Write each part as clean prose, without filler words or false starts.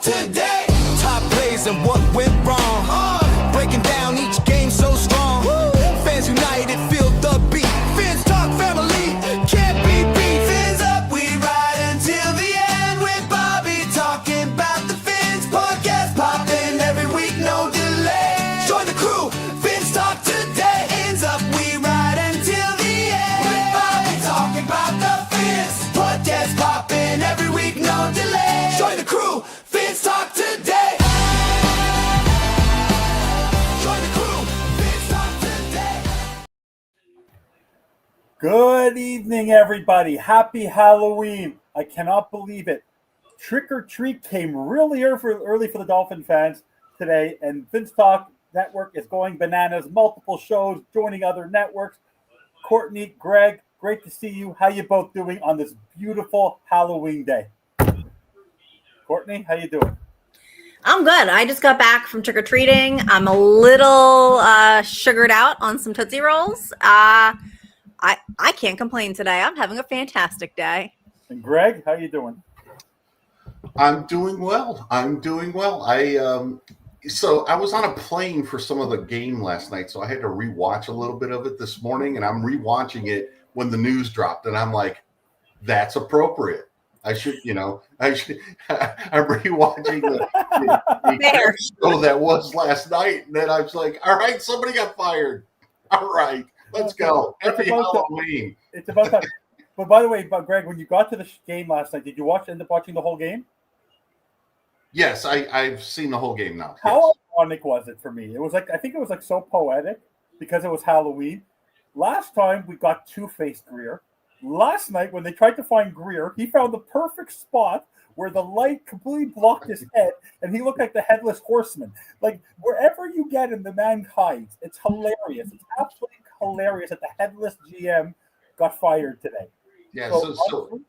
today. Top plays and what went wrong. Breaking down each game so strong. Fans united, feel the beat. Fins talk family, can't be beat. Fins up, we ride until the end with Bobby talking about the Fins. Podcast popping every week, no delay. Join the crew, Fins talk today. Ends up, we ride until the end with Bobby talking about the Fins. Podcast popping every week, no delay. Join the crew, Fins talk today. Good evening, everybody. Happy Halloween. I cannot believe it. Trick or Treat came really early for the Dolphin fans today, and Fins Talk Network is going bananas. Multiple shows joining other networks. Courtney, Greg, great to see you. How you both doing on this beautiful Halloween day? Courtney, how you doing? I'm good. I just got back from trick-or-treating. I'm a little sugared out on some Tootsie Rolls. I can't complain today. I'm having a fantastic day. And Greg, how you doing? I'm doing well. So I was on a plane for some of the game last night, so I had to rewatch a little bit of it this morning, and I'm rewatching it when the news dropped, and I'm like, that's appropriate. I'm rewatching the show that was last night, and then I was like, all right, somebody got fired. All right. Let's go. Happy Halloween. It's about time. But by the way, Greg, when you got to the game last night, did you end up watching the whole game? Yes, I've seen the whole game now. How ironic was it for me? It was like, I think it was like so poetic because it was Halloween. Last time we got Two-Faced Grier. Last night when they tried to find Grier, he found the perfect spot where the light completely blocked his head, and he looked like the headless horseman. Like, wherever you get him, the man hides. It's hilarious. It's absolutely hilarious that the headless GM got fired today. Yeah, so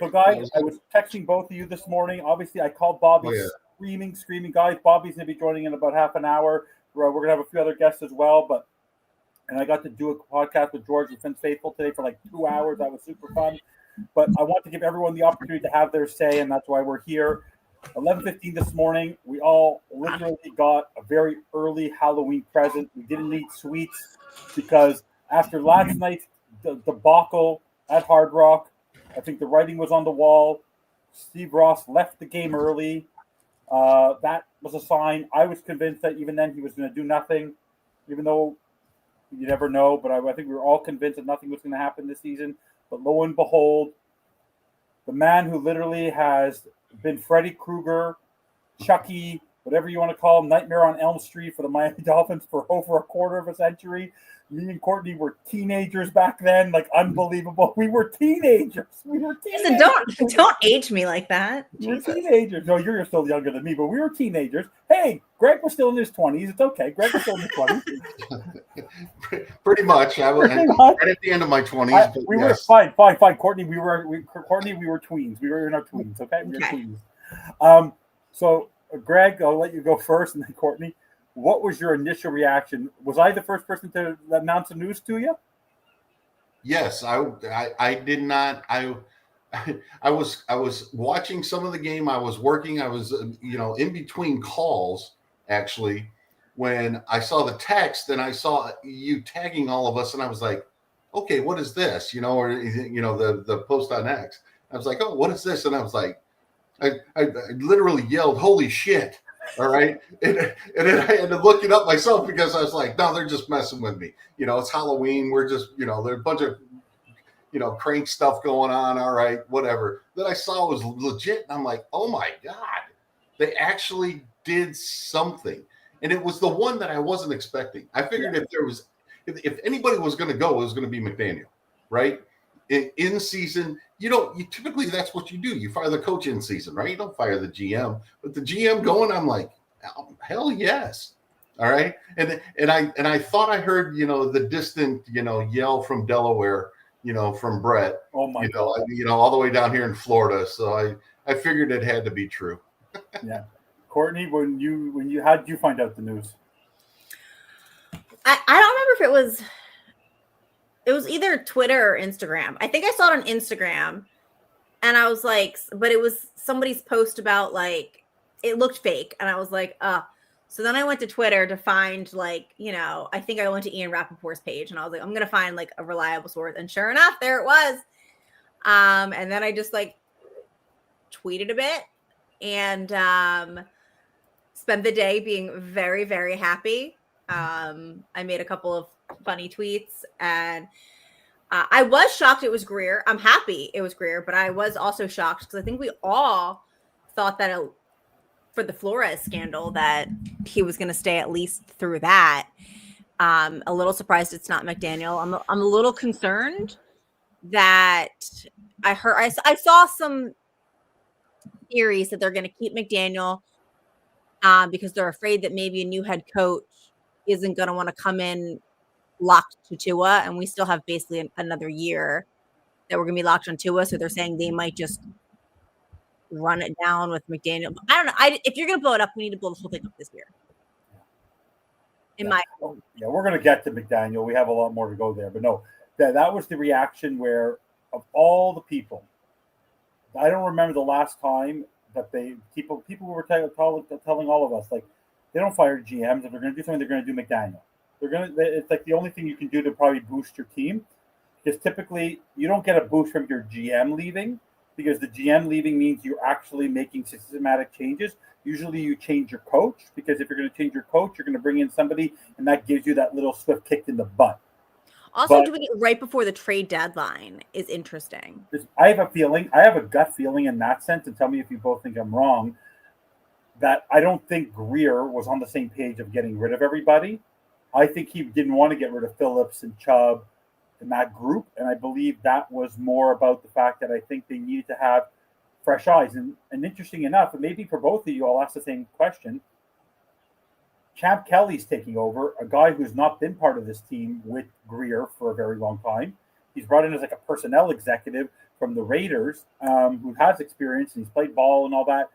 guys, I was texting both of you this morning. Obviously, I called Bobby screaming. Guys, Bobby's going to be joining in about half an hour. We're going to have a few other guests as well, and I got to do a podcast with George and Fins Faithful today for like 2 hours. That was super fun. But I want to give everyone the opportunity to have their say, and that's why we're here. 11:15 this morning, we all literally got a very early Halloween present. We didn't need sweets because after last night's debacle at Hard Rock, I think the writing was on the wall. Steve Ross left the game early. That was a sign. I was convinced that even then he was going to do nothing, even though you never know. But I think we were all convinced that nothing was going to happen this season. But lo and behold, the man who literally has been Freddy Krueger, Chucky, whatever you want to call him, Nightmare on Elm Street for the Miami Dolphins for over a quarter of a century. Me and Courtney were teenagers back then, like unbelievable. We were teenagers. Listen, don't age me like that. We were teenagers. No, you're still younger than me, but we were teenagers. Hey, Greg was still in his 20s. It's okay. Greg was still in his 20s. Pretty much. I was right at the end of my 20s. We were fine. Courtney, we were tweens. We were in our tweens. Okay, we were tweens. So, Greg, I'll let you go first, and then Courtney. What was your initial reaction? Was I the first person to announce the news to you? Yes, I did not. I was watching some of the game. I was working. I was in between calls actually when I saw the text and I saw you tagging all of us, and I was like, okay, what is this? The post on X. I was like, oh, what is this? And I was like, I literally yelled, holy shit. All right. And then I had to look it up myself because I was like, no, they're just messing with me. It's Halloween. We're just, there's a bunch of, crank stuff going on. All right, whatever. Then I saw it was legit. And I'm like, oh my God, they actually did something. And it was the one that I wasn't expecting. I figured if anybody was going to go, it was going to be McDaniel, right? In season, you typically that's what you do. You fire the coach in season, right? You don't fire the GM. But the GM going, I'm like, hell yes. All right. And I thought I heard, the distant, yell from Delaware, from Brett. Oh my God. All the way down here in Florida. So I figured it had to be true. Yeah. Courtney, how did you find out the news? I don't remember if it was either Twitter or Instagram. I think I saw it on Instagram. And I was like, but it was somebody's post about like, it looked fake. And I was like, so then I went to Twitter to find like, I think I went to Ian Rappaport's page and I was like, I'm going to find like a reliable source. And sure enough, there it was. And then I just like tweeted a bit and spent the day being very, very happy. I made a couple of funny tweets and I was shocked it was Grier. I'm happy it was Grier, but I was also shocked because I think we all thought that for the Flores scandal that he was going to stay at least through that. A little surprised it's not McDaniel. I'm a little concerned that I saw some theories that they're going to keep McDaniel because they're afraid that maybe a new head coach isn't going to want to come in locked to Tua, and we still have basically another year that we're going to be locked on Tua. So they're saying they might just run it down with McDaniel. I don't know. If you're going to blow it up, we need to blow the whole thing up this year. We're going to get to McDaniel. We have a lot more to go there, but no, that was the reaction where of all the people, I don't remember the last time that people were telling all of us like they don't fire GMs. If they're going to do something, they're going to do McDaniel. It's like the only thing you can do to probably boost your team, because typically you don't get a boost from your GM leaving, because the GM leaving means you're actually making systematic changes. Usually you change your coach, because if you're going to change your coach, you're going to bring in somebody, and that gives you that little swift kick in the butt. Also, doing it right before the trade deadline is interesting. I have a gut feeling in that sense, and tell me if you both think I'm wrong, that I don't think Grier was on the same page of getting rid of everybody. I think he didn't want to get rid of Phillips and Chubb and that group. And I believe that was more about the fact that I think they needed to have fresh eyes. And interesting enough, and maybe for both of you, I'll ask the same question. Champ Kelly's taking over, a guy who's not been part of this team with Grier for a very long time. He's brought in as like a personnel executive from the Raiders who has experience and he's played ball and all that.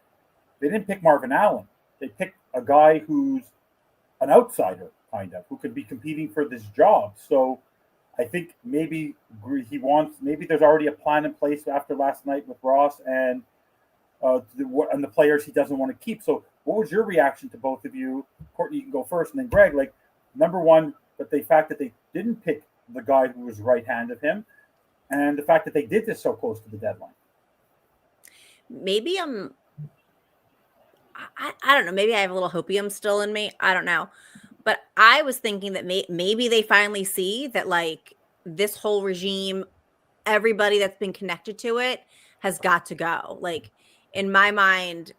They didn't pick Marvin Allen. They picked a guy who's an outsider, kind of, who could be competing for this job. So I think maybe there's already a plan in place after last night with Ross and the players he doesn't want to keep. So what was your reaction to both of you? Courtney, you can go first, and then Greg. Like, number one, the fact that they didn't pick the guy who was right hand of him, and the fact that they did this so close to the deadline. Maybe I don't know. Maybe I have a little hopium still in me. I don't know. But I was thinking that maybe they finally see that, like, this whole regime, everybody that's been connected to it has got to go. Like, in my mind,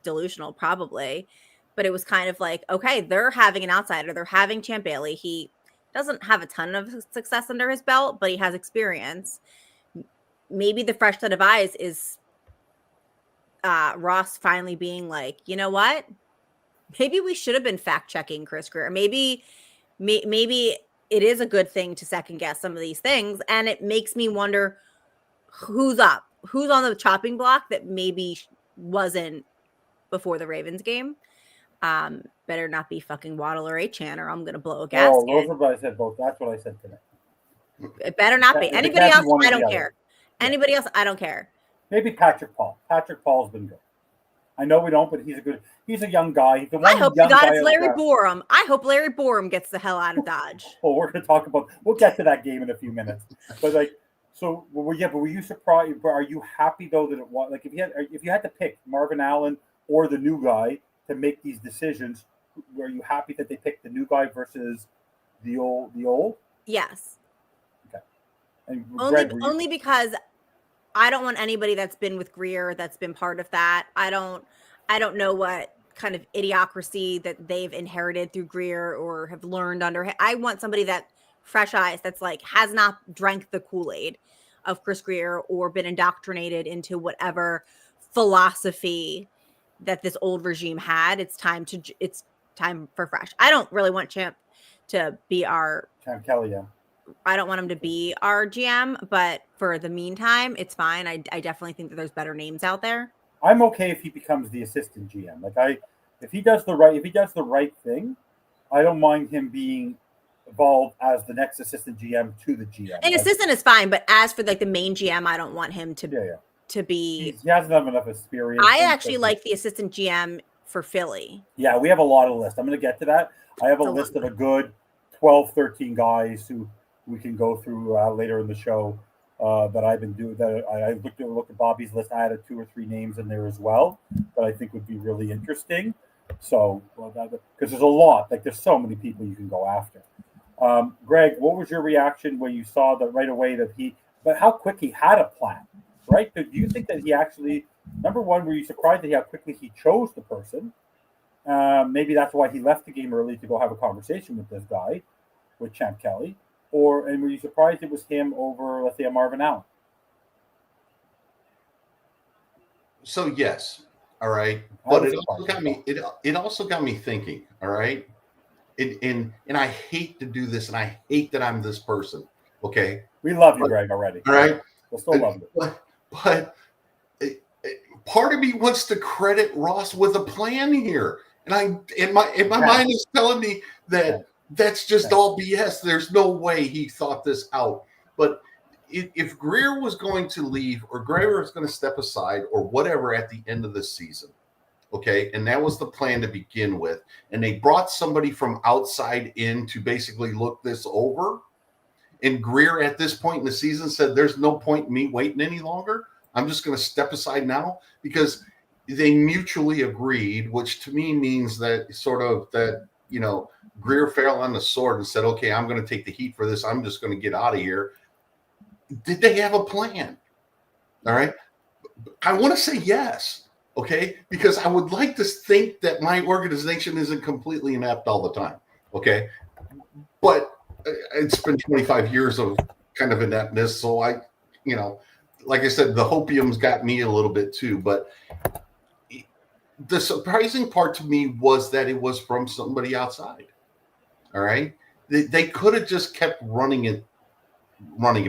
delusional probably, but it was kind of like, okay, they're having an outsider. They're having Champ Bailey. He doesn't have a ton of success under his belt, but he has experience. Maybe the fresh set of eyes is Ross finally being like, you know what? Maybe we should have been fact checking Chris Grier. Maybe it is a good thing to second guess some of these things. And it makes me wonder who's up, who's on the chopping block that maybe wasn't before the Ravens game. Better not be fucking Waddle or Achane, or I'm going to blow a gasket. Oh, those are what I said both. That's what I said today. It better not be. Anybody else, I don't care. Anybody else, I don't care. Maybe Patrick Paul. Patrick Paul's been good. I know we don't, but he's a young guy. I hope you got it's Larry Borum. I hope Larry Borum gets the hell out of Dodge. Well, we'll get to that game in a few minutes. But but were you surprised? Are you happy though that it was like if you had to pick Marvin Allen or the new guy to make these decisions, were you happy that they picked the new guy versus the old? Yes. Okay. And only because I don't want anybody that's been with Grier, that's been part of that. I don't know what kind of idiocracy that they've inherited through Grier or have learned under him. I want somebody that fresh eyes, that's like has not drank the Kool-Aid of Chris Grier or been indoctrinated into whatever philosophy that this old regime had. It's time for fresh. I don't really want Champ to be Champ Kelly, yeah. I don't want him to be our GM, but for the meantime, it's fine. I definitely think that there's better names out there. I'm okay if he becomes the assistant GM. If he does the right thing, I don't mind him being involved as the next assistant GM to the GM. An assistant is fine, but as for like the main GM, I don't want him to to be. He hasn't have enough experience. I actually like the assistant GM for Philly. Yeah, we have a lot of lists. I'm going to get to that. I have a list of a good 12, 13 guys who we can go through later in the show that I've been doing. That I looked at Bobby's list. I added 2 or 3 names in there as well that I think would be really interesting. So, because there's a lot, like there's so many people you can go after. Greg, what was your reaction when you saw that right away but how quick he had a plan, right? Do you think that he actually, number one, were you surprised at how quickly he chose the person? Maybe that's why he left the game early to go have a conversation with this guy, with Champ Kelly. And were you surprised it was him over, let's say, a Marvin Allen? So yes, all right, but it also got me. It also got me thinking. All right, and I hate to do this, and I hate that I'm this person. Okay, we love you, Greg, already. All right, we'll still love you. But part of me wants to credit Ross with a plan here, and my mind is telling me that that's just all BS. There's no way he thought this out. But if Grier was going to leave, or Grier was going to step aside, or whatever at the end of the season, okay, and that was the plan to begin with, and they brought somebody from outside in to basically look this over, and Grier at this point in the season said, "There's no point in me waiting any longer. I'm just going to step aside now," because they mutually agreed, which to me means that Grier fell on the sword and said, "Okay, I'm going to take the heat for this. I'm just going to get out of here." Did they have a plan? All right. I want to say yes. Okay. Because I would like to think that my organization isn't completely inept all the time. Okay. But it's been 25 years of kind of ineptness. So like I said, the hopium's got me a little bit too. But the surprising part to me was that it was from somebody outside. All right. They could have just kept running it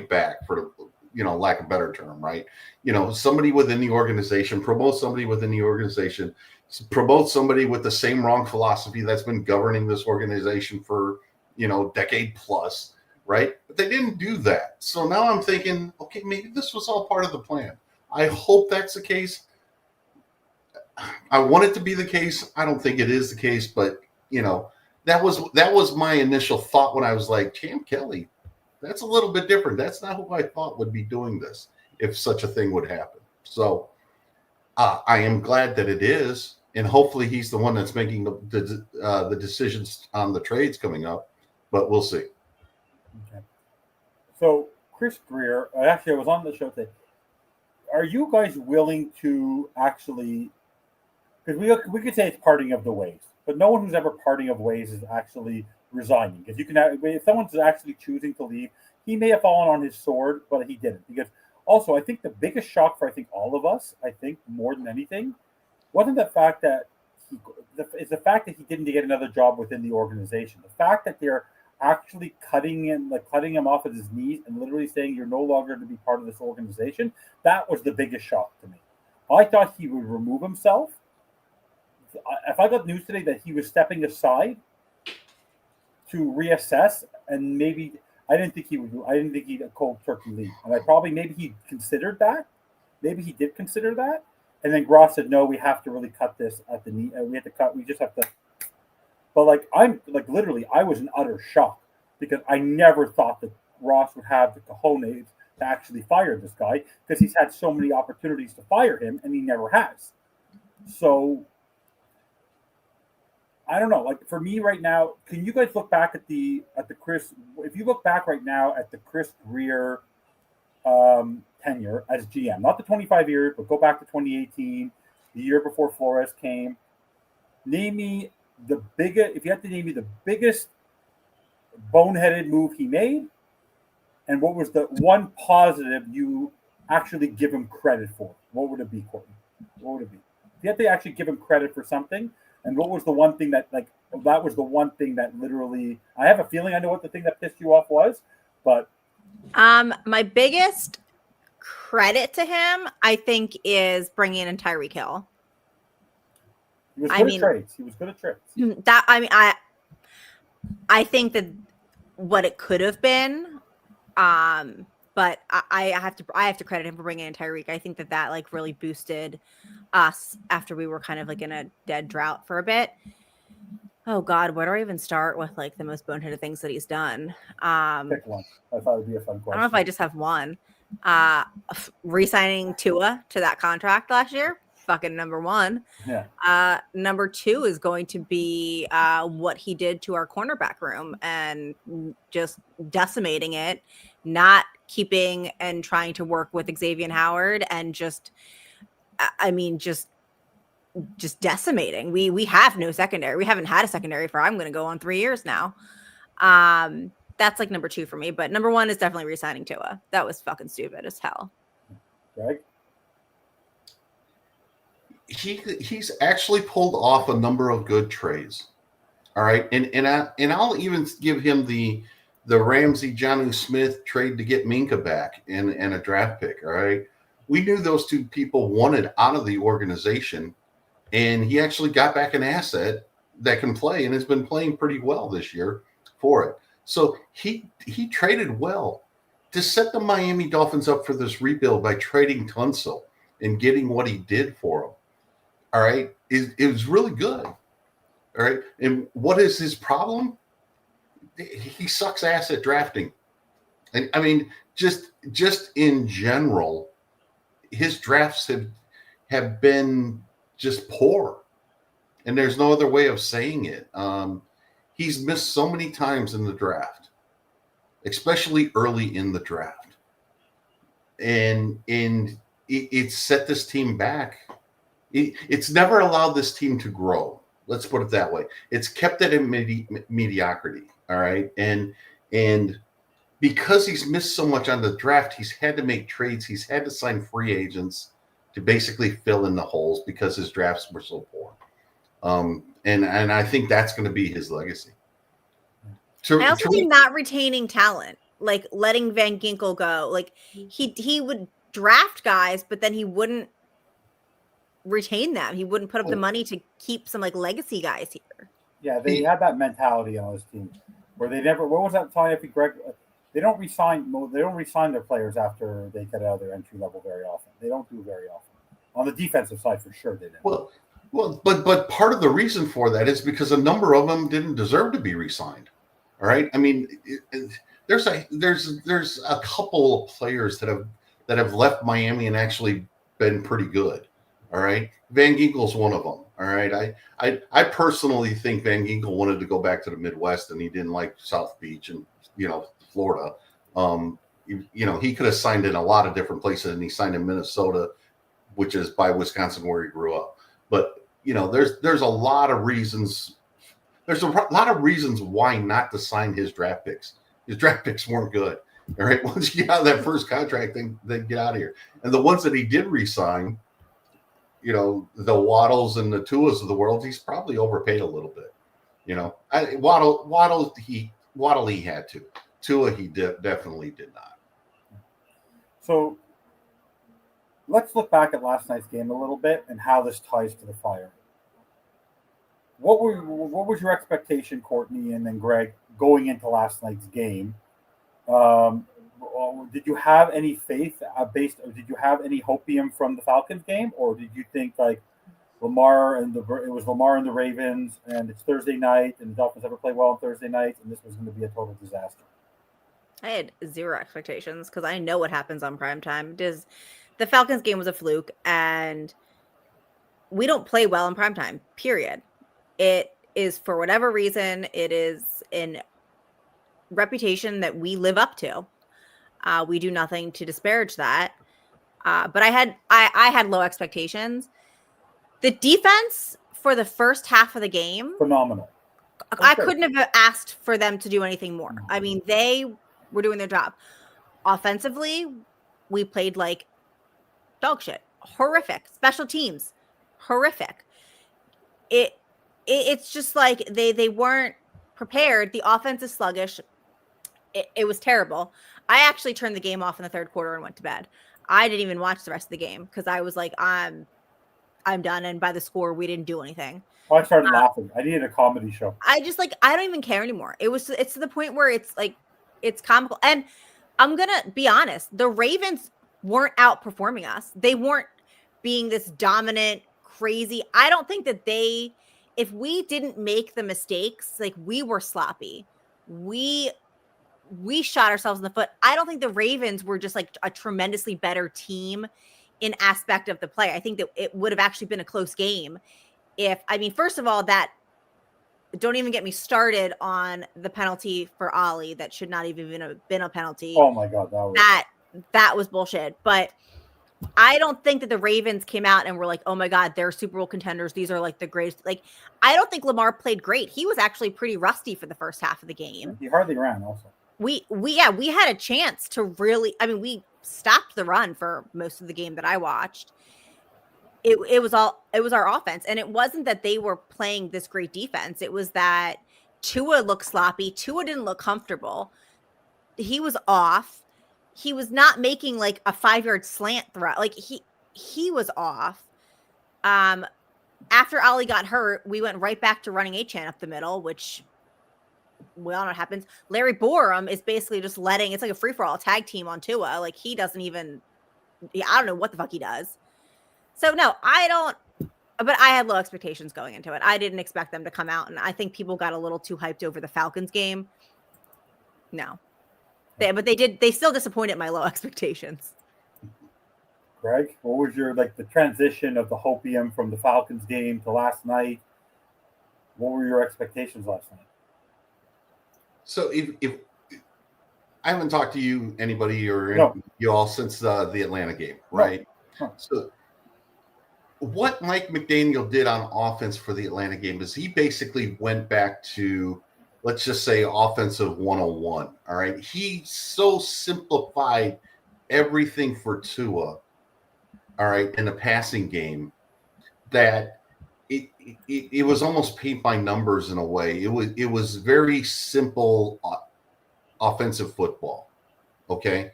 back, for lack of a better term, right? Somebody within the organization, promote somebody within the organization, promote somebody with the same wrong philosophy that's been governing this organization for, decade plus, right? But they didn't do that. So now I'm thinking, okay, maybe this was all part of the plan. I hope that's the case. I want it to be the case. I don't think it is the case, but that was my initial thought when I was like, Champ Kelly, that's a little bit different. That's not who I thought would be doing this if such a thing would happen. So I am glad that it is, and hopefully he's the one that's making the decisions on the trades coming up. But we'll see. Okay. So Chris Grier, I was on the show today. Are you guys willing to actually? Because we could say it's parting of the ways, but no one who's ever parting of ways is actually resigning. Because if someone's actually choosing to leave, he may have fallen on his sword, but he didn't. Because also, I think the biggest shock for all of us, more than anything, wasn't the fact that the fact that he didn't get another job within the organization. The fact that they're actually cutting him off at his knees and literally saying you're no longer to be part of this organization. That was the biggest shock to me. I thought he would remove himself. If I got news today that he was stepping aside to reassess, and maybe I didn't think he'd a cold turkey leave, and maybe he considered that. Maybe he did consider that, and then Gross said, "No, we have to really cut this at the knee. We have to cut. We just have to." But literally, I was in utter shock because I never thought that Ross would have the cojones to actually fire this guy, because he's had so many opportunities to fire him and he never has. So I don't know. For me right now, can you guys look back at the Chris? If you look back right now at the Chris Grier tenure as GM, not the 25 years, but go back to 2018, the year before Flores came. Name me if you had to name me the biggest boneheaded move he made, and what was the one positive you actually give him credit for? What would it be, Courtney? What would it be? If you had to actually give him credit for something, and what was the one thing that was the one thing that literally, I have a feeling I know what the thing that pissed you off was, but my biggest credit to him, I think, is bringing in Tyreek Hill. He was good at trades. He was good at trades. I think that what it could have been, but I have to credit him for bringing in Tyreek. I think that like really boosted us after we were kind of like in a dead drought for a bit. Oh God, where do I even start with like the most boneheaded things that he's done? Pick one. I thought it would be a fun question. I don't know if I just have one. Re-signing Tua to that contract last year, fucking number one. Yeah. Number two is going to be what he did to our cornerback room and just decimating it, not keeping and trying to work with Xavier Howard, and just decimating. We have no secondary. We haven't had a secondary for I'm going to go on 3 years now. That's like number two for me, but number one is definitely re-signing Tua. That was fucking stupid as hell. Greg? He's actually pulled off a number of good trades. All right, and I'll even give him the Ramsey Jonnu Smith trade to get Minka back and a draft pick. All right, we knew those two people wanted out of the organization, and he actually got back an asset that can play and has been playing pretty well this year for it. So he traded well to set the Miami Dolphins up for this rebuild by trading Tunsil and getting what he did for them. All right, it was really good. All right, and what is his problem? He sucks ass at drafting, and I mean, just in general, his drafts have been just poor, and there's no other way of saying it. He's missed so many times in the draft, especially early in the draft, and it set this team back. It's never allowed this team to grow. Let's put it that way. It's kept it in mediocrity. All right. And because he's missed so much on the draft, he's had to make trades. He's had to sign free agents to basically fill in the holes because his drafts were so poor. And I think that's going to be his legacy. I also think not retaining talent, like letting Van Ginkel go. Like he would draft guys, but then he wouldn't retain them. He wouldn't put up the money to keep some like legacy guys here. Yeah, they had that mentality on his team where they never. What was that time? If Greg, they don't resign their players after they get out of their entry level very often. They don't do very often. On the defensive side, for sure, they didn't. Well, but part of the reason for that is because a number of them didn't deserve to be re-signed. All right, I mean, there's a couple of players that have left Miami and actually been pretty good. All right, Van Ginkel's one of them. All right, I personally think Van Ginkel wanted to go back to the Midwest and he didn't like South Beach and Florida. He could have signed in a lot of different places, and he signed in Minnesota, which is by Wisconsin where he grew up. But there's a lot of reasons. There's a lot of reasons why not to sign his draft picks. His draft picks weren't good. All right, once you get out of that first contract, then get out of here. And the ones that he did re-sign, the Waddles and the Tuas of the world, he's probably overpaid a little bit. Waddle he had to. Tua he definitely did not. So let's look back at last night's game a little bit and how this ties to the Fire. What was your expectation, Courtney and then Greg, going into last night's game? Did you have any faith did you have any hopium from the Falcons game, or did you think like it was Lamar and the Ravens and it's Thursday night and the Dolphins never play well on Thursday nights and this was going to be a total disaster? I had zero expectations because I know what happens on primetime. The Falcons game was a fluke, and we don't play well in primetime, period. It is, for whatever reason, it is a reputation that we live up to. We do nothing to disparage that. But I had low expectations. The defense for the first half of the game, phenomenal. I couldn't have asked for them to do anything more. I mean, they were doing their job. Offensively, we played like dog shit. Horrific. Special teams, horrific. It's just like they weren't prepared. The offense is sluggish. It was terrible. I actually turned the game off in the third quarter and went to bed. I didn't even watch the rest of the game because I was like, I'm done. And by the score, we didn't do anything. I started laughing. I needed a comedy show. I don't even care anymore. It's to the point where it's like, it's comical. And I'm going to be honest. The Ravens weren't outperforming us. They weren't being this dominant, crazy. I don't think that if we didn't make the mistakes, like we were sloppy, we shot ourselves in the foot. I don't think the Ravens were just like a tremendously better team in aspect of the play. I think that it would have actually been a close game first of all, don't even get me started on the penalty for Ollie. That should not even have been a penalty. Oh my God, that was bullshit. But I don't think that the Ravens came out and were like, oh my God, they're Super Bowl contenders. These are like the greatest. Like, I don't think Lamar played great. He was actually pretty rusty for the first half of the game. He hardly ran also. We had a chance to really, we stopped the run for most of the game that I watched. It was our offense. And it wasn't that they were playing this great defense. It was that Tua looked sloppy. Tua didn't look comfortable. He was off. He was not making like a 5-yard slant throw. Like he was off. After Ollie got hurt, we went right back to running Achane up the middle, which we all know what happens. Larry Borum is basically just it's like a free-for-all tag team on Tua. Like he doesn't even, I don't know what the fuck he does. So no, but I had low expectations going into it. I didn't expect them to come out. And I think people got a little too hyped over the Falcons game. No. But they still disappointed my low expectations. Greg, what was your the transition of the hopium from the Falcons game to last night? What were your expectations last night? So if I haven't talked to anybody or you all since the Atlanta game, right? No. So what Mike McDaniel did on offense for the Atlanta game is he basically went back to, let's just say, offensive 101. All right. He so simplified everything for Tua, all right, in the passing game that it was almost paint by numbers in a way. It was very simple offensive football. Okay.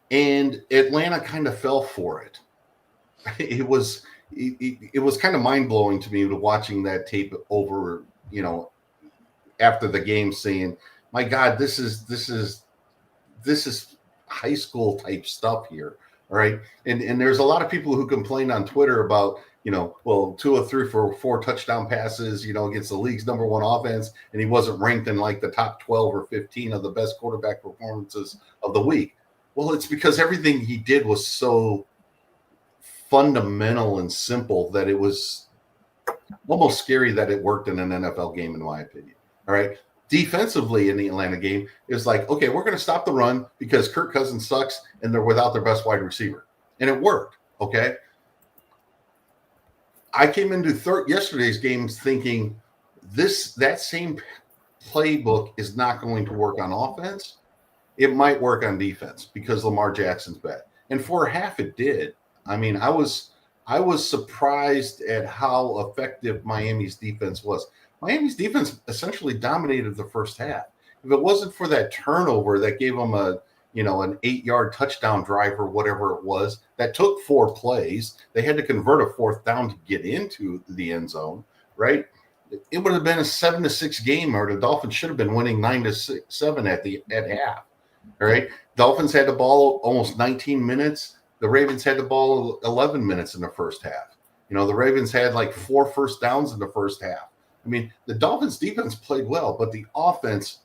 And Atlanta kind of fell for it. It was kind of mind blowing to me watching that tape over, after the game, saying, my God, this is high school type stuff here. All right. And there's a lot of people who complain on Twitter about, Tua threw for 4 touchdown passes, against the league's number 1 offense. And he wasn't ranked in like the top 12 or 15 of the best quarterback performances of the week. Well, it's because everything he did was so fundamental and simple that it was almost scary that it worked in an NFL game, in my opinion. All right. Defensively in the Atlanta game, it was like, okay, we're going to stop the run because Kirk Cousins sucks and they're without their best wide receiver. And it worked. Okay. I came into yesterday's games thinking that same playbook is not going to work on offense. It might work on defense because Lamar Jackson's bad. And for a half it did. I mean, I was surprised at how effective Miami's defense was. Miami's defense essentially dominated the first half. If it wasn't for that turnover that gave them an 8-yard touchdown drive or whatever it was, that took 4 plays, they had to convert a 4th down to get into the end zone, right? It would have been a 7-6 game, or the Dolphins should have been winning 9-7 at half. All right. Dolphins had the ball almost 19 minutes. The Ravens had the ball 11 minutes in the first half. The Ravens had like 4 first downs in the first half. I mean, the Dolphins defense played well, but the offensive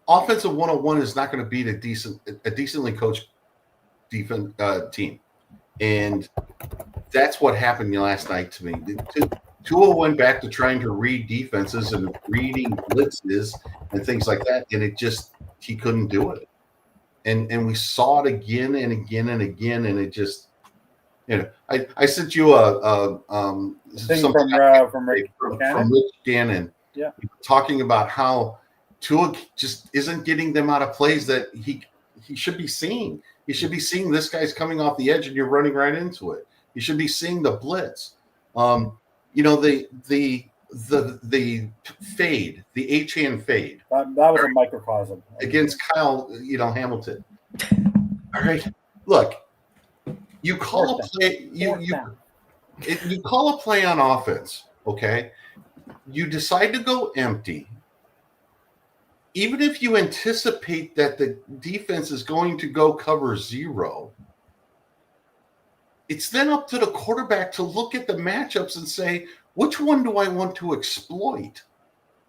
101 is not going to beat a decently coached defense team. And that's what happened last night to me. Tua went back to trying to read defenses and reading blitzes and things like that, and he couldn't do it. And we saw it again and again and again, and it just, I sent you something from Rich Gannon, talking about how Tua just isn't getting them out of plays that he should be seeing. He should be seeing this guy's coming off the edge and you're running right into it. You should be seeing the blitz. The fade, the Achane fade. That was a microcosm against Kyle, Hamilton. All right, look, you call a play. You call a play on offense. Okay, you decide to go empty. even if you anticipate that the defense is going to go cover 0, it's then up to the quarterback to look at the matchups and say, which one do I want to exploit?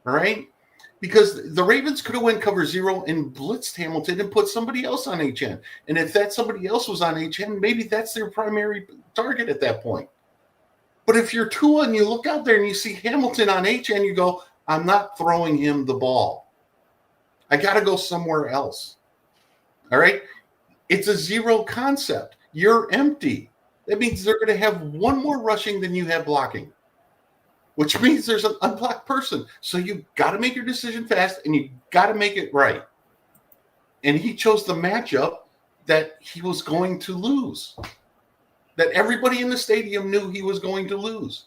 All right? Because the Ravens could have went cover 0 and blitzed Hamilton and put somebody else on HN. And if that somebody else was on HN, maybe that's their primary target at that point. But if you're Tua and you look out there and you see Hamilton on HN, you go, I'm not throwing him the ball. I got to go somewhere else. All right? It's a 0 concept. You're empty. That means they're going to have one more rushing than you have blocking, which means there's an unblocked person. So you got to make your decision fast and you got to make it right. And he chose the matchup that he was going to lose, that everybody in the stadium knew he was going to lose.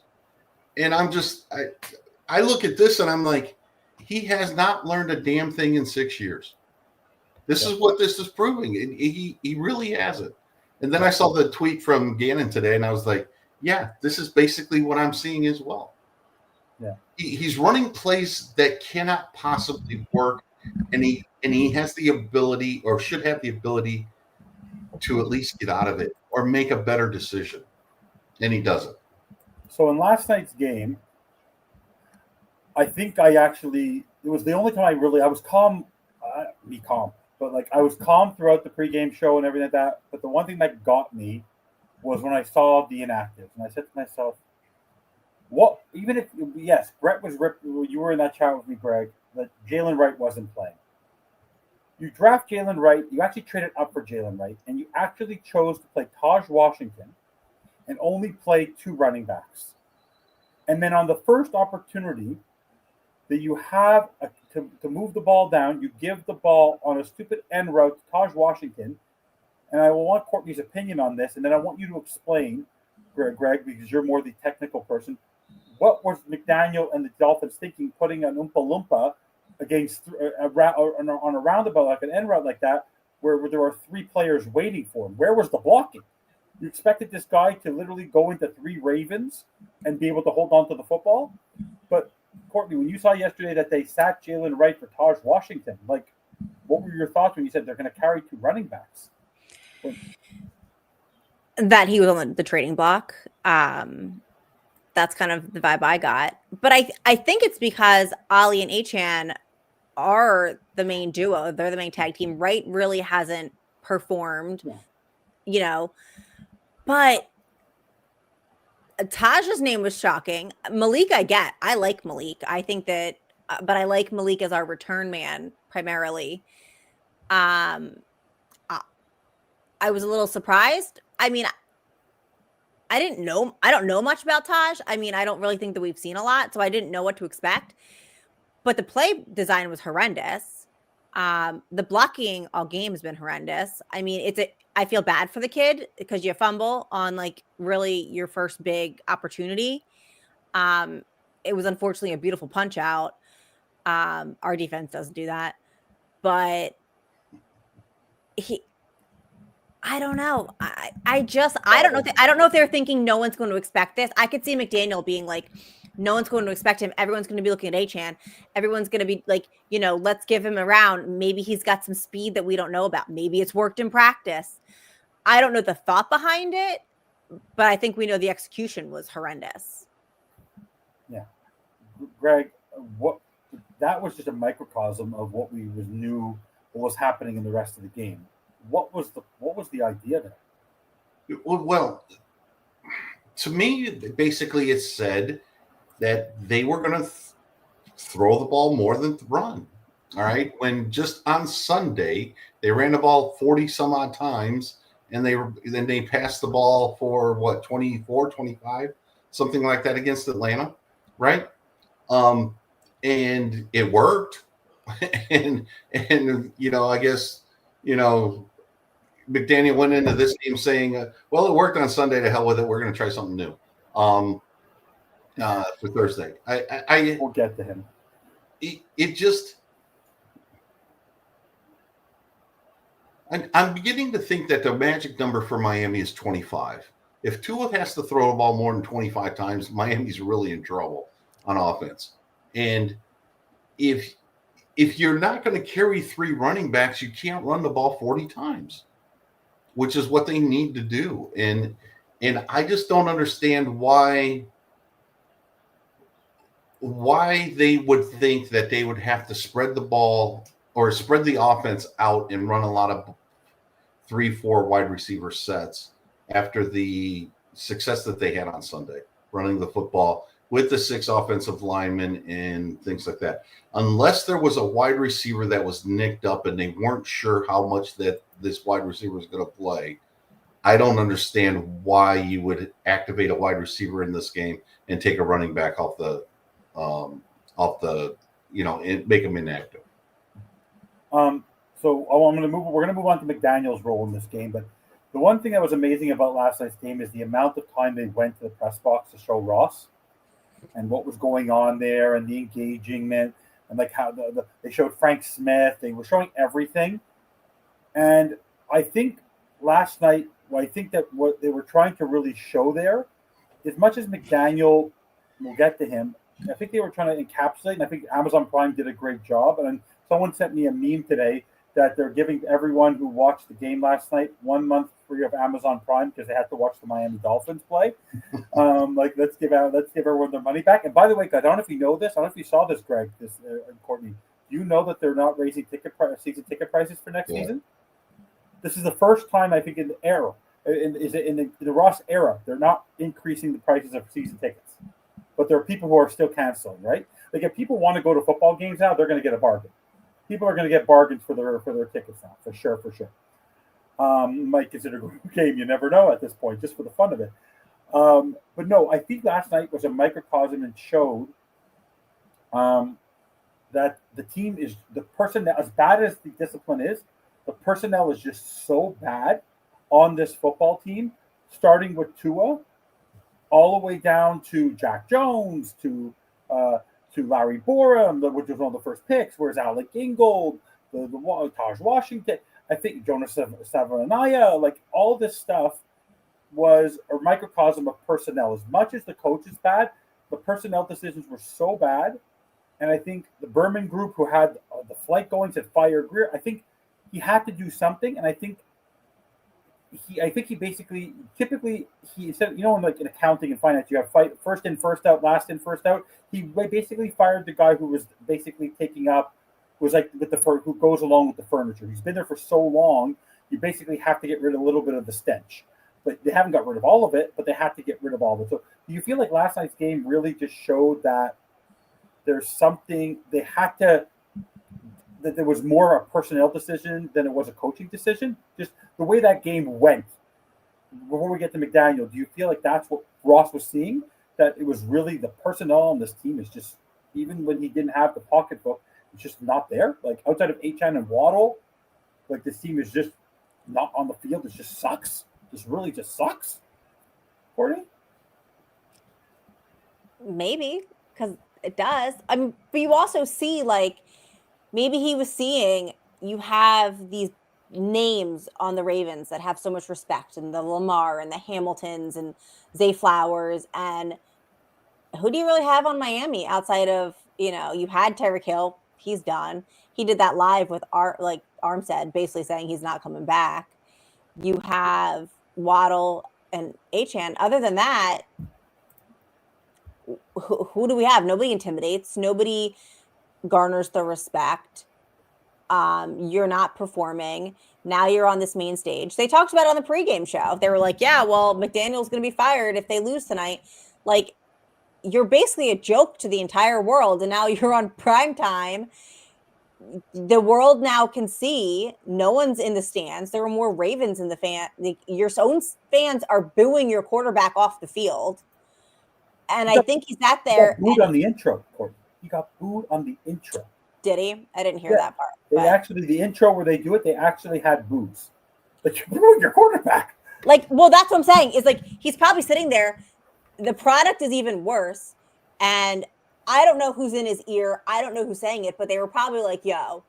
And I look at this and I'm like, he has not learned a damn thing in 6 years. This is what this is proving. He really hasn't. And then I saw the tweet from Gannon today, and I was like, yeah, this is basically what I'm seeing as well. Yeah. He's running plays that cannot possibly work, and he has the ability, or should have the ability, to at least get out of it or make a better decision. And he doesn't. So in last night's game, I think it was the only time I was calm, but like I was calm throughout the pregame show and everything like that. But the one thing that got me was when I saw the inactives, and I said to myself, "What? Even if yes, Brett was ripped. You were in that chat with me, Greg. That Jalen Wright wasn't playing. You draft Jalen Wright. You actually traded up for Jalen Wright, and you actually chose to play Taj Washington and only play 2 running backs. And then on the first opportunity that you have to move the ball down, you give the ball on a stupid end route to Taj Washington. And I will want Courtney's opinion on this, and then I want you to explain, Greg, because you're more the technical person. What was McDaniel and the Dolphins thinking, putting an Oompa Loompa against on a roundabout, like an end route like that, where there are 3 players waiting for him? Where was the blocking? You expected this guy to literally go into 3 Ravens and be able to hold on to the football? But Courtney, when you saw yesterday that they sat Jalen Wright for Taj Washington, like, what were your thoughts when you said they're going to carry 2 running backs? That he was on the trading block. That's kind of the vibe I got. But I think it's because Ali and Achan are the main duo. They're the main tag team. Wright really hasn't performed, But Taj's name was shocking. Malik, I get. I like Malik. I think that, but I like Malik as our return man primarily. I was a little surprised. I mean, I don't know much about Taj. I mean, I don't really think that we've seen a lot, so I didn't know what to expect. But the play design was horrendous. The blocking all game has been horrendous. I mean, I feel bad for the kid because you fumble on like really your first big opportunity. It was unfortunately a beautiful punch out. Our defense doesn't do that, but I don't know. I don't know. I don't know if they're thinking no one's going to expect this. I could see McDaniel being like, no one's going to expect him. Everyone's going to be looking at Achan. Everyone's going to be like, let's give him a round. Maybe he's got some speed that we don't know about. Maybe it's worked in practice. I don't know the thought behind it, but I think we know the execution was horrendous. Yeah. Greg, that was just a microcosm of what we knew what was happening in the rest of the game. What was the idea there? Well, to me, basically it said that they were going to throw the ball more than run. All right. When just on Sunday, they ran the ball 40 some odd times and then they passed the ball for 24, 25, something like that against Atlanta. Right. And it worked. and I guess, McDaniel went into this game saying, well, it worked on Sunday, to hell with it. We're going to try something new for Thursday. We'll get to him. It just – I'm beginning to think that the magic number for Miami is 25. If Tua has to throw the ball more than 25 times, Miami's really in trouble on offense. And if if you're not going to carry 3 running backs, you can't run the ball 40 times, which is what they need to do. And I just don't understand why they would think that they would have to spread the ball or spread the offense out and run a lot of 3-4 wide receiver sets after the success that they had on Sunday, running the football with the 6 offensive linemen and things like that. Unless there was a wide receiver that was nicked up and they weren't sure how much that this wide receiver was going to play, I don't understand why you would activate a wide receiver in this game and take a running back off the and make him inactive. So we're going to move on to McDaniel's role in this game. But the one thing that was amazing about last night's game is the amount of time they went to the press box to show Ross and what was going on there and the engagement and like how they showed Frank Smith. They were showing everything. And I think last night, I think that what they were trying to really show there, as much as McDaniel, we'll get to him, I think they were trying to encapsulate, and I think Amazon Prime did a great job. And someone sent me a meme today that they're giving everyone who watched the game last night 1 month free of Amazon Prime because they had to watch the Miami Dolphins play. Let's give everyone their money back. And by the way, I don't know if you know this. I don't know if you saw this, Greg, Courtney. Do you know that they're not raising season ticket prices for next season? This is the first time I think in the era, in the Ross era, they're not increasing the prices of season tickets. But there are people who are still canceling, right? Like if people want to go to football games now, they're going to get a bargain. People are going to get bargains for their tickets now, for sure. Might consider going to a game. You never know at this point, just for the fun of it. But no, I think last night was a microcosm and showed that the team is the personnel, as bad as the discipline is, the personnel is just so bad on this football team, starting with Tua, all the way down to Jack Jones, to Larry Borum, which was one of the first picks. Where's Alec Ingold, the Taj Washington? I think Jonas Savanaia, like all this stuff was a microcosm of personnel. As much as the coach is bad, the personnel decisions were so bad. And I think the Berman group, who had the flight going, said fire Grier. I think he had to do something, and I think he basically typically he said, in like in accounting and finance, you have fight first in, first out, last in, first out. He basically fired the guy who was basically taking up, was like with who goes along with the furniture. He's been there for so long, you basically have to get rid of a little bit of the stench. But they haven't got rid of all of it, but they have to get rid of all of it. So do you feel like last night's game really just showed that there's something they had to, that there was more a personnel decision than it was a coaching decision? Just the way that game went. Before we get to McDaniel, do you feel like that's what Ross was seeing? That it was really the personnel on this team is just, even when he didn't have the pocketbook, it's just not there. Like outside of Achane and Waddle, like this team is just not on the field. It just sucks. Just really just sucks. Courtney? Maybe, because it does. I mean, but you also see, like, maybe he was seeing you have these names on the Ravens that have so much respect, and the Lamar and the Hamiltons and Zay Flowers, and who do you really have on Miami outside of, you had Tyreek Hill, he's done. He did that live with Armstead, basically saying he's not coming back. You have Waddle and Achane. Other than that, who do we have? Nobody intimidates. Nobody garners the respect. You're not performing. Now you're on this main stage. They talked about it on the pregame show. They were like, yeah, well, McDaniel's going to be fired if they lose tonight. Like, you're basically a joke to the entire world. And now you're on prime time. The world now can see no one's in the stands. There were more Ravens in the fan. Your own fans are booing your quarterback off the field. And I think he's sat there. He got booed on the intro, Courtney. He got booed on the intro. Did he? I didn't hear that part. The intro where they do it, they actually had boos. Like, you booed your quarterback. Like, well, that's what I'm saying. Is like, he's probably sitting there. The product is even worse. And I don't know who's in his ear. I don't know who's saying it, but they were probably like, yo,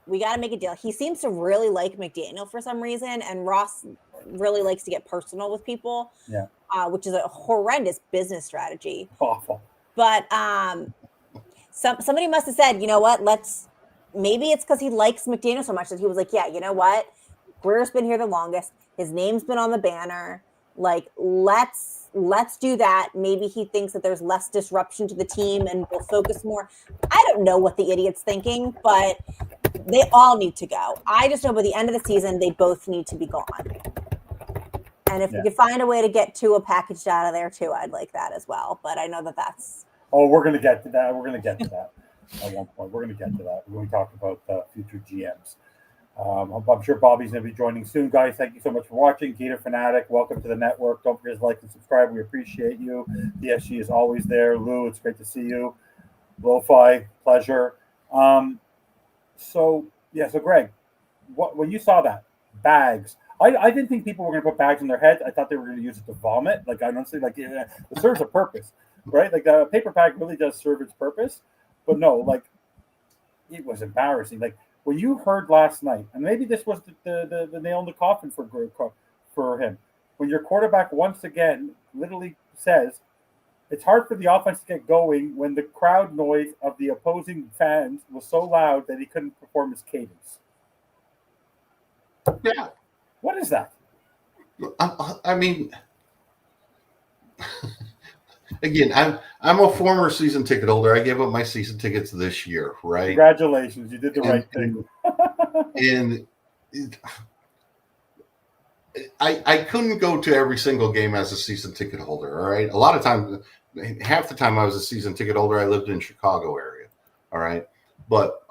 we got to make a deal. He seems to really like McDaniel for some reason. And Ross really likes to get personal with people. Yeah. Which is a horrendous business strategy. Awful. But somebody must have said, you know what, maybe it's because he likes McDaniel so much that he was like, yeah, you know what? Grier's been here the longest. His name's been on the banner. Like, let's do that. Maybe he thinks that there's less disruption to the team and we'll focus more. I don't know what the idiot's thinking, but they all need to go. I just know by the end of the season, they both need to be gone. And if we could find a way to get Tua packaged out of there too, I'd like that as well. But I know that's. Oh, we're going to get to that. We're going to get to that at one point. We're going to get to that when we talk about future GMs. I'm sure Bobby's going to be joining soon, guys. Thank you so much for watching. Gator Fanatic, welcome to the network. Don't forget to like and subscribe. We appreciate you. DSG is always there. Lou, it's great to see you. Lo-Fi, pleasure. So Greg, when you saw that, bags, I didn't think people were going to put bags in their heads. I thought they were going to use it to vomit. Like, I honestly, like, it serves a purpose, right? Like, the paper bag really does serve its purpose. But no, like, it was embarrassing. Like, when you heard last night, and maybe this was the nail in the coffin for him, when your quarterback once again literally says, it's hard for the offense to get going when the crowd noise of the opposing fans was so loud that he couldn't perform his cadence. Yeah. What is that? I mean, again, I'm a former season ticket holder. I gave up my season tickets this year, right? Congratulations, you did the right thing. And I couldn't go to every single game as a season ticket holder. All right, a lot of times, half the time I was a season ticket holder, I lived in Chicago area. All right, but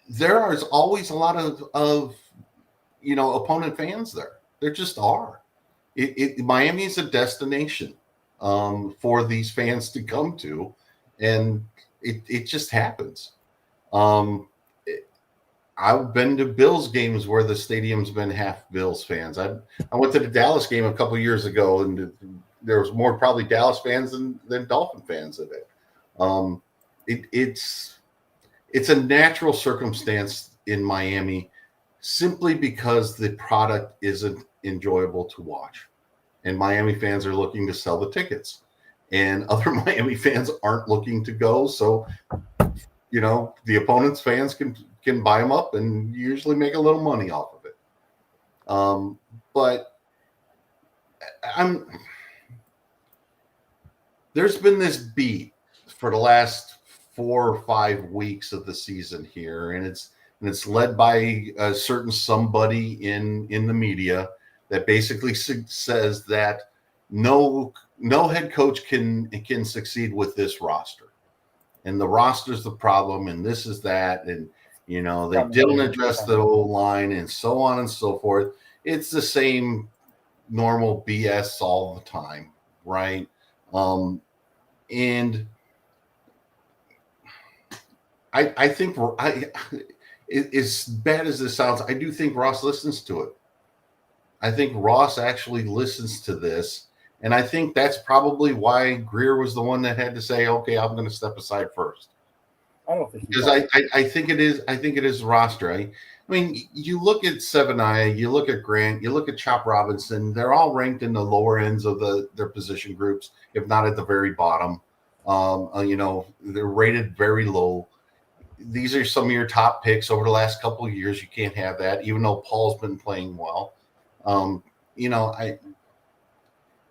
there is always a lot of opponent fans there. There just are. Miami is a destination for these fans to come to, and it just happens. I've been to Bills games where the stadium's been half Bills fans. I went to the Dallas game a couple years ago, and there was more probably Dallas fans than Dolphin fans at it. It's a natural circumstance in Miami simply because the product isn't enjoyable to watch. And Miami fans are looking to sell the tickets. And other Miami fans aren't looking to go. So, the opponent's fans can buy them up and usually make a little money off of it. But there's been this beat for the last 4 or 5 weeks of the season here, and it's led by a certain somebody in the media that basically says that no head coach can succeed with this roster, and the roster's the problem, and this is that, and they didn't address the O-line and so on and so forth. It's the same normal BS all the time, right? And I think as bad as this sounds, I do think Ross listens to it. I think Ross actually listens to this, and I think that's probably why Grier was the one that had to say, "Okay, I'm going to step aside first." I don't think because I think it is. I think it is roster. I mean, you look at Seven Eye, you look at Grant, you look at Chop Robinson. They're all ranked in the lower ends of their position groups, if not at the very bottom. They're rated very low. These are some of your top picks over the last couple of years. You can't have that, even though Paul's been playing well.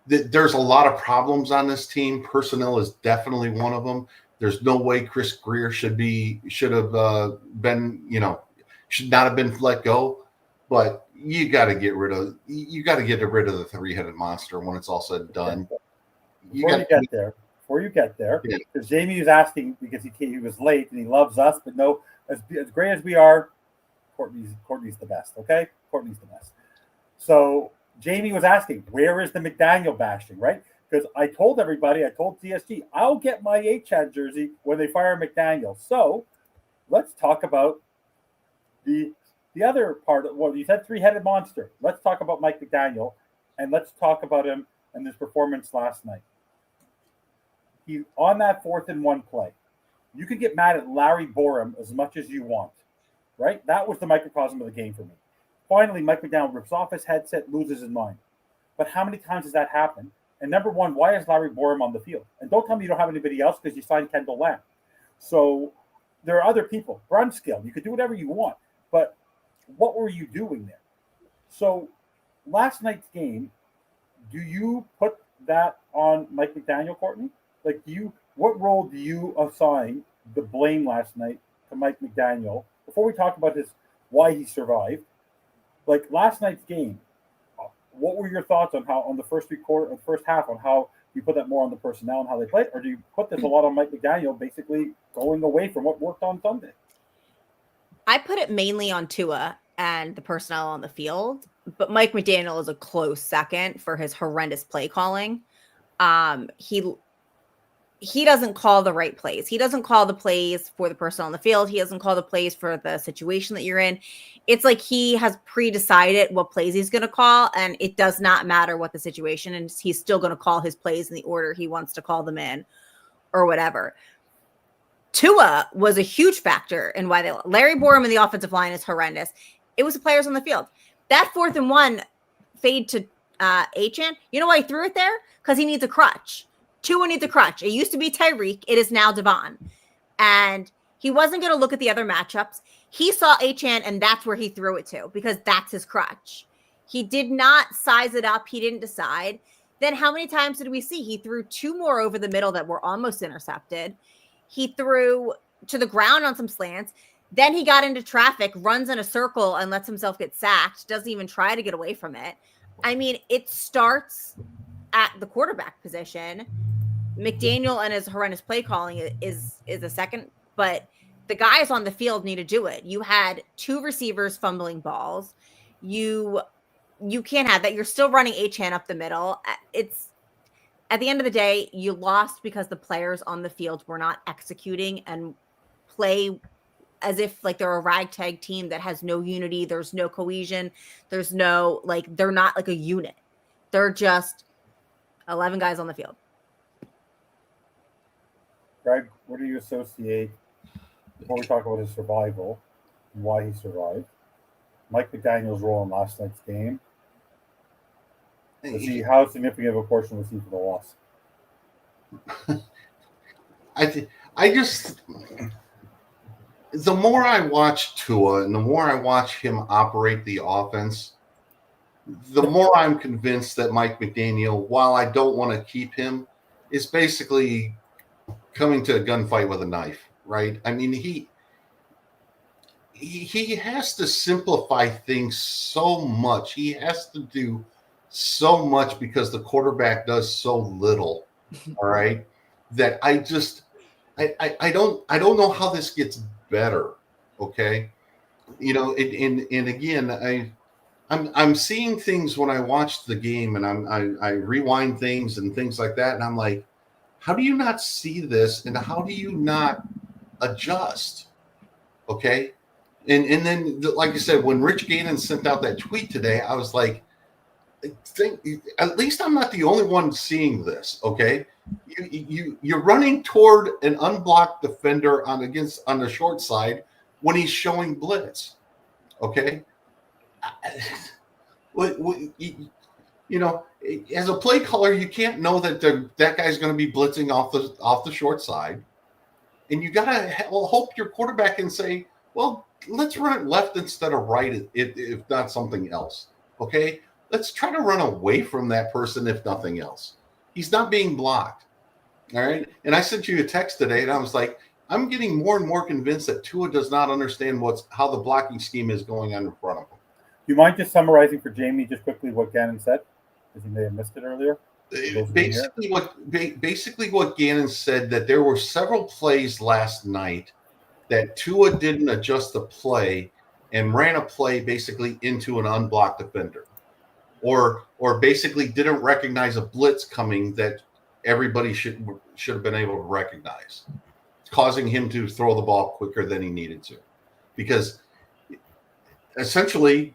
There's a lot of problems on this team. Personnel is definitely one of them. There's no way Chris Grier should not have been let go. But you got to get rid of the three-headed monster when it's all said and done. Before you get there, because Jamie was asking because he was late and he loves us, but no, as great as we are, Courtney's the best. Okay, Courtney's the best. So Jamie was asking, where is the McDaniel bashing, right? Because I told DSG, I'll get my H-Hat jersey when they fire McDaniel. So let's talk about the other part of you said three-headed monster. Let's talk about Mike McDaniel, and let's talk about him and his performance last night. He on that 4th and 1 play. You could get mad at Larry Borum as much as you want, right? That was the microcosm of the game for me. Finally, Mike McDaniel rips off his headset, loses his mind. But how many times has that happened And number one, why is Larry Borum on the field? And don't tell me you don't have anybody else because you signed Kendall Lamb. So there are other people. Brunskill, you could do whatever you want. But what were you doing there? So last night's game, do you put that on Mike McDaniel, Courtney? Like, what role do you assign the blame last night to Mike McDaniel before we talk about why he survived? Like last night's game, what were your thoughts on the first half on how you put that more on the personnel and how they played, or do you put this a lot on Mike McDaniel, basically going away from what worked on Sunday? I put it mainly on Tua and the personnel on the field, but Mike McDaniel is a close second for his horrendous play calling. He doesn't call the right plays. He doesn't call the plays for the personnel on the field. He doesn't call the plays for the situation that you're in. It's like he has pre-decided what plays he's going to call, and it does not matter what the situation is. He's still going to call his plays in the order he wants to call them in or whatever. Tua was a huge factor in why Larry Borum in the offensive line is horrendous. It was the players on the field. That 4th and 1 fade to Achane. You know why he threw it there? Because he needs a crutch. Tua needs a crutch. It used to be Tyreek. It is now Devon. And he wasn't going to look at the other matchups. He saw Achane, and that's where he threw it to because that's his crutch. He did not size it up. He didn't decide. Then how many times did we see? He threw 2 more over the middle that were almost intercepted. He threw to the ground on some slants. Then he got into traffic, runs in a circle, and lets himself get sacked. Doesn't even try to get away from it. I mean, it starts at the quarterback position. McDaniel and his horrendous play calling is a second, but the guys on the field need to do it. You had 2 receivers fumbling balls. You can't have that. You're still running Achane up the middle. It's at the end of the day, you lost because the players on the field were not executing and play as if like they're a ragtag team that has no unity. There's no cohesion. There's no, like, they're not like a unit. They're just 11 guys on the field. Greg, what do you associate, before we talk about his survival and why he survived, Mike McDaniel's role in last night's game? How significant of a portion was he for the loss? I just, the more I watch Tua and the more I watch him operate the offense, the more I'm convinced that Mike McDaniel, while I don't want to keep him, is basically coming to a gunfight with a knife, right? I mean, he has to simplify things so much. He has to do so much because the quarterback does so little. All right, that I don't know how this gets better. Okay, you know, and again, I'm seeing things when I watch the game, and I rewind things and things like that, and I'm like, how do you not see this, and how do you not adjust? Okay, and then like I said, when Rich Gannon sent out that tweet today, I was like, at least I'm not the only one seeing this. Okay, you're running toward an unblocked defender on the short side when he's showing blitz. Okay. You know, as a play caller, you can't know that that guy's going to be blitzing off the short side, and you got to hope your quarterback can say, "Well, let's run it left instead of right, if not something else." Okay, let's try to run away from that person, if nothing else. He's not being blocked. All right, and I sent you a text today, and I was like, I'm getting more and more convinced that Tua does not understand how the blocking scheme is going on in front of him. Do you mind just summarizing for Jamie just quickly what Gannon said? Because he may have missed it earlier. Basically what Gannon said, that there were several plays last night that Tua didn't adjust the play and ran a play basically into an unblocked defender, or basically didn't recognize a blitz coming that everybody should have been able to recognize, causing him to throw the ball quicker than he needed to. Because essentially,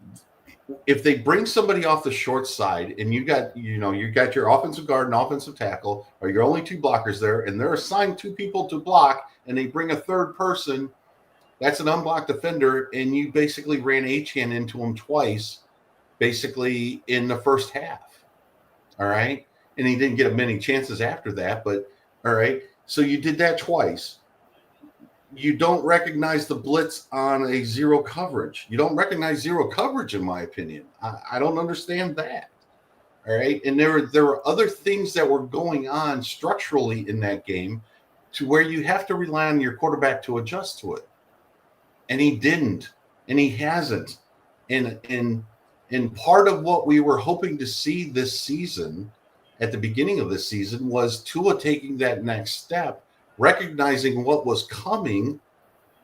if they bring somebody off the short side and you got your offensive guard and offensive tackle, or your only 2 blockers there, and they're assigned 2 people to block, and they bring a third person, that's an unblocked defender, and you basically ran Achane into him twice, basically in the first half. All right. and he didn't get many chances after that. But all right, so you did that twice. You don't recognize the blitz on a zero coverage. You don't recognize zero coverage, in my opinion. I don't understand that. All right, and there were other things that were going on structurally in that game, to where you have to rely on your quarterback to adjust to it, and he didn't, and he hasn't. And part of what we were hoping to see this season, at the beginning of this season, was Tua taking that next step, recognizing what was coming,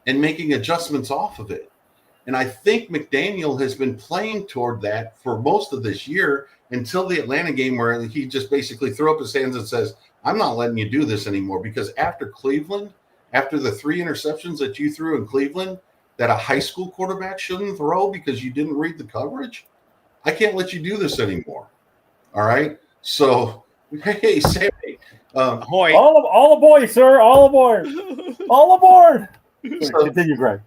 and making adjustments off of it. And I think McDaniel has been playing toward that for most of this year, until the Atlanta game, where he just basically threw up his hands and says, I'm not letting you do this anymore. Because after Cleveland, after the 3 interceptions that you threw in Cleveland, that a high school quarterback shouldn't throw because you didn't read the coverage, I can't let you do this anymore. All right. So, hey, Sammy. All aboard, sir. All aboard. All aboard. So, continue, Greg.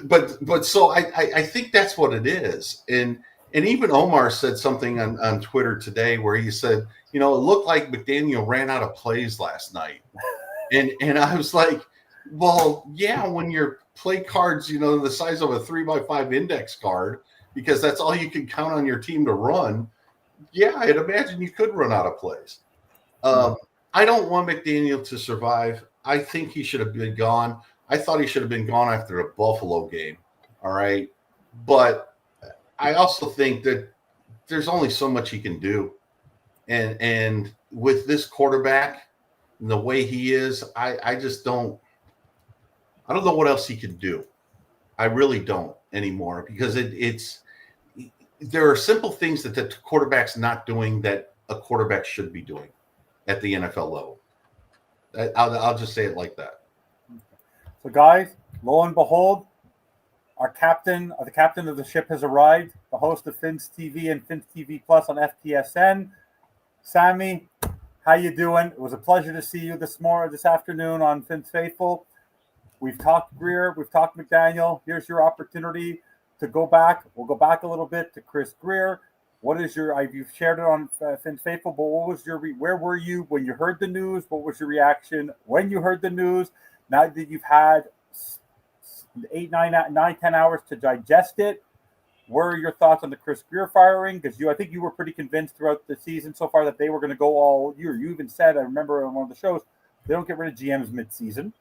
But so I think that's what it is. And even Omar said something on Twitter today where he said, it looked like McDaniel ran out of plays last night. And I was like, well, yeah, when your play cards, the size of a 3x5 index card, because that's all you can count on your team to run. Yeah, I'd imagine you could run out of plays. I don't want McDaniel to survive. I think he should have been gone. I thought he should have been gone after the Buffalo game. All right. But I also think that there's only so much he can do. And with this quarterback, the way he is, I just don't know what else he can do. I really don't anymore, because there are simple things that the quarterback's not doing that a quarterback should be doing at the NFL level. I'll just say it like that. So, guys, lo and behold, the captain of the ship has arrived, the host of Fins TV and Fins TV Plus on FTSN. Sammy, how you doing? It was a pleasure to see you this afternoon on Fins Faithful. We've talked Grier, we've talked McDaniel. Here's your opportunity to go back. We'll go back a little bit to Chris Grier. What is you've shared it on Fins Faithful, but what was where were you when you heard the news? What was your reaction when you heard the news? Now that you've had 10 hours to digest it, what are your thoughts on the Chris Grier firing? Because I think you were pretty convinced throughout the season so far that they were going to go all year. You even said, I remember on one of the shows, they don't get rid of GMs mid-season.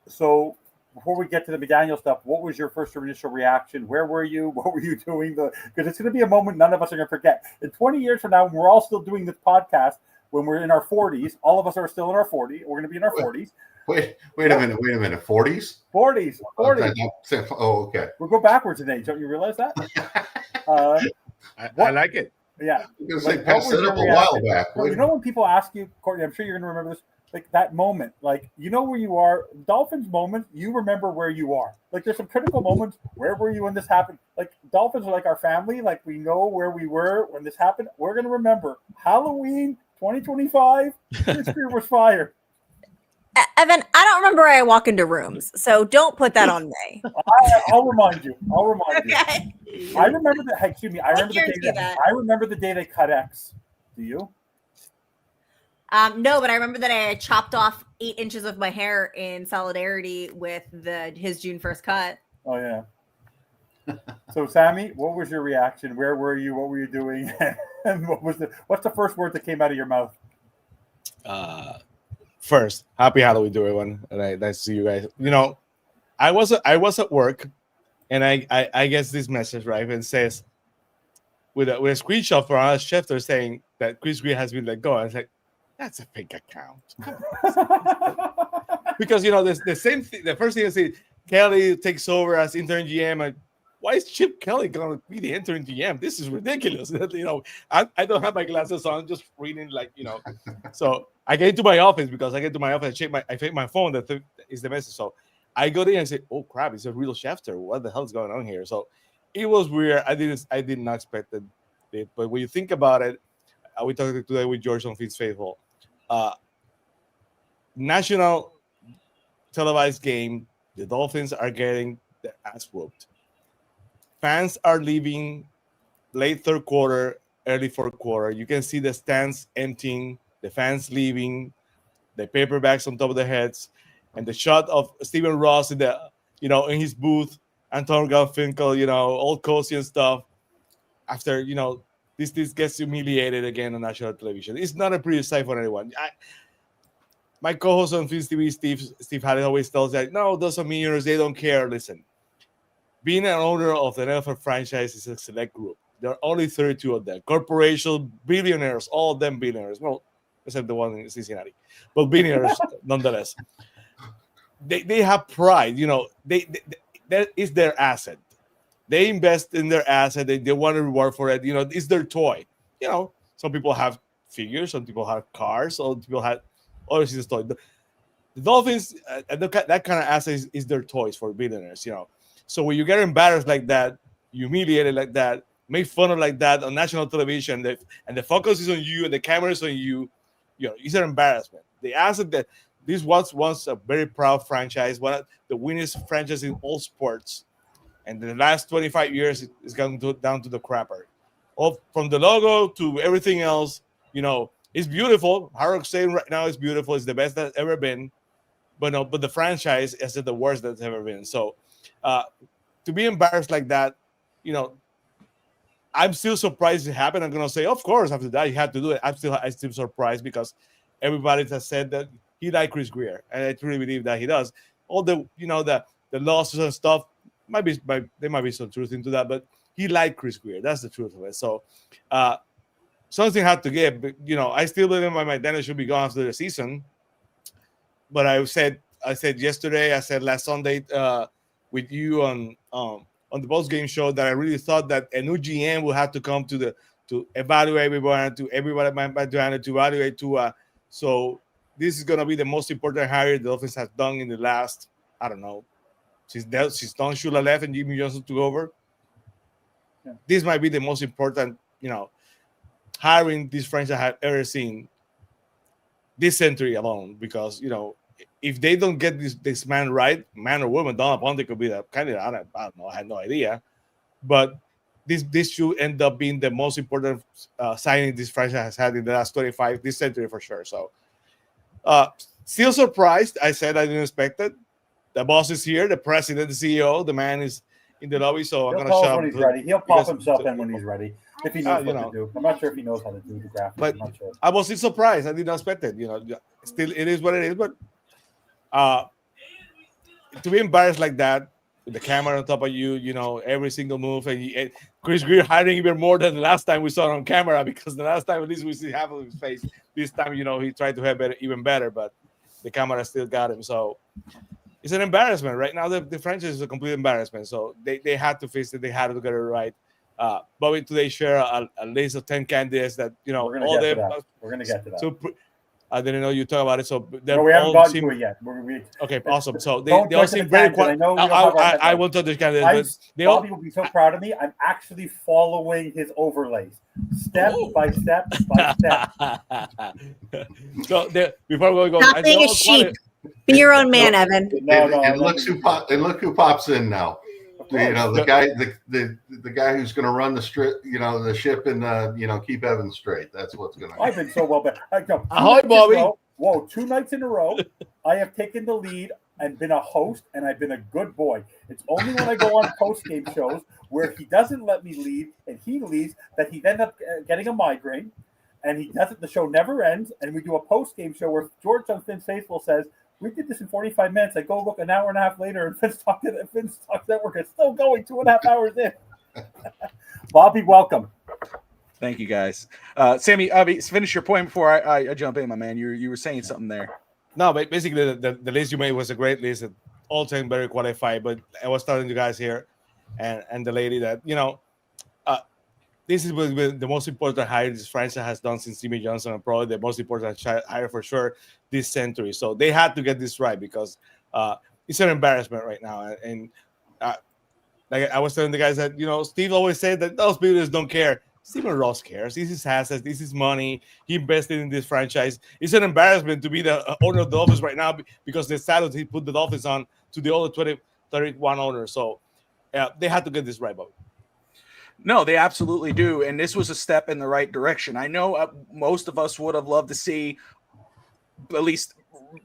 So before we get to the McDaniel stuff, what was your first initial reaction? Where were you? What were you doing? Because it's going to be a moment none of us are going to forget. In 20 years from now, when we're all still doing this podcast, when we're in our 40s, all of us are still in our 40s. We're going to be in our 40s. Wait a minute. 40s? 40s. Oh, okay. We'll go backwards in age. Don't you realize that? I like it. Yeah. Like Pat set up a while back. When people ask you, Courtney, I'm sure you're going to remember this, like that moment, like, where you are, Dolphins moment, you remember where you are. Like, there's some critical moments. Where were you when this happened? Like, Dolphins are like our family. Like, we know where we were when this happened. We're going to remember Halloween 2025, Chris Grier was fired. Evan, I don't remember where I walk into rooms, so don't put that on me. I'll remind you. Okay. I remember that. Excuse me. I remember the day they cut X. Do you? No, but I remember that I chopped off 8 inches of my hair in solidarity with his June 1st cut. Oh yeah. So, Sammy, what was your reaction? Where were you? What were you doing? And what's the first word that came out of your mouth? First, happy Halloween to everyone, and nice to see you guys. I was at work, and I get this message, right, and it says with a screenshot from our Schefter saying that Chris Grier has been let go. I was like, that's a fake account. Because the same thing. The first thing I say, Kelly takes over as interim GM. Why is Chip Kelly going to be the interim GM? This is ridiculous. I don't have my glasses on, just reading So I get into my office I check my phone. That is the message. So I go there and say, "Oh crap, it's a real Schefter. What the hell is going on here?" So it was weird. I did not expect it. But when you think about it, we talked today with George on Fins Faithful. National televised game. The Dolphins are getting their ass whooped. Fans are leaving late third quarter, early fourth quarter. You can see the stands emptying, the fans leaving, the paperbacks on top of their heads, and the shot of Stephen Ross in the, in his booth, Anton Garfinkel, all cozy and stuff. After, this gets humiliated again on national television. It's not a pretty sight for anyone. My co-host on Fizz TV, Steve Hadley, always tells that, no, those are millionaires, they don't care. Listen, being an owner of the NFL franchise is a select group. There are only 32 of them. Corporation billionaires, all of them billionaires. Well, except the one in Cincinnati. But billionaires, nonetheless. They have pride. That is their asset. They invest in their asset. They want a reward for it. It's their toy. Some people have figures. Some people have cars. Some people have others is toy. The Dolphins, that kind of asset is their toys for billionaires. So when you get embarrassed like that, humiliated like that, made fun of like that on national television, and the focus is on you and the camera is on you, it's an embarrassment. The asset that this was once a very proud franchise, one of the winningest franchise in all sports, and the last 25 years it's gone down to the crapper. From the logo to everything else, it's beautiful. Hard Rock Stadium right now is beautiful. It's the best that's ever been, but the franchise is the worst that's ever been. So to be embarrassed like that, I'm still surprised it happened. I'm gonna say, of course, after that you had to do it. I'm still surprised because everybody has said that he liked Chris Grier, and I truly believe that he does. All the the losses and stuff there might be some truth into that, but he liked Chris Grier. That's the truth of it. So something had to give. But, I still believe Mike McDaniel should be gone after the season. But I said yesterday, I said last Sunday with you on the post game show that I really thought that a new GM will have to come to evaluate everyone, to evaluate Tua. So this is going to be the most important hire the Dolphins has done in the last, I don't know, since Don Shula left and Jimmy Johnson took over. Yeah. This might be the most important, hiring this franchise have ever seen this century alone, because, if they don't get this man right, man or woman, Donald Ponte could be the candidate. I don't know. I had no idea. But this should end up being the most important signing this franchise has had in the last 25, this century for sure. So still surprised. I said I didn't expect it. The boss is here, the president, the CEO, the man is in the lobby. So I'm going to shut up. When he's ready. He'll pop himself in when he's ready. If he knows what to do. I'm not sure if he knows how to do the graphics. But I'm not sure. I was still surprised. I did not expect it. Still it is what it is. But to be embarrassed like that, with the camera on top of you, every single move, and Chris Grier hiding even more than the last time we saw it on camera, because the last time at least we see half of his face. This time, he tried to have even better, but the camera still got him. So it's an embarrassment. Right now, the franchise is a complete embarrassment. So they had to fix it. They had to get it right. Bobby today shared a list of 10 candidates that, we're going to get to that. I didn't know you talk about it. So no, we haven't gotten to it yet. Okay, awesome. So they all seem very quiet. I won't touch the candidates. Bobby will be so proud of me. I'm actually following his overlays, step by step by step. So before we go, stop being a sheep. Be your own man, Evan. And look who pops in now. The guy who's going to run the strip, the ship, and keep Evan straight. That's what's going to. I've been so well. Ahoy, Bobby! Whoa, 2 nights in a row, I have taken the lead and been a host, and I've been a good boy. It's only when I go on post-game shows where he doesn't let me lead and he leads that he ends up getting a migraine, and he doesn't. The show never ends, and we do a post-game show where George on Finn's Faithful says, "We did this in 45 minutes. I go look an hour and a half later, and Finn's Talk Network is still going 2.5 hours in." Bobby, welcome. Thank you, guys. Sammy, finish your point before I jump in, my man. You were saying something there. No, but basically the list you made was a great list. All 10 very qualified. But I was telling you guys here, and the lady that this is the most important hire this franchise has done since Jimmy Johnson, and probably the most important hire for sure this century. So they had to get this right, because it's an embarrassment right now. And like I was telling the guys that, Steve always said that those builders don't care. Stephen Ross cares. This is assets. This is money. He invested in this franchise. It's an embarrassment to be the owner of the Dolphins right now, because the status he put the Dolphins on to the other 31 owners. So they had to get this right, Bobby. No, they absolutely do. And this was a step in the right direction. I know most of us would have loved to see at least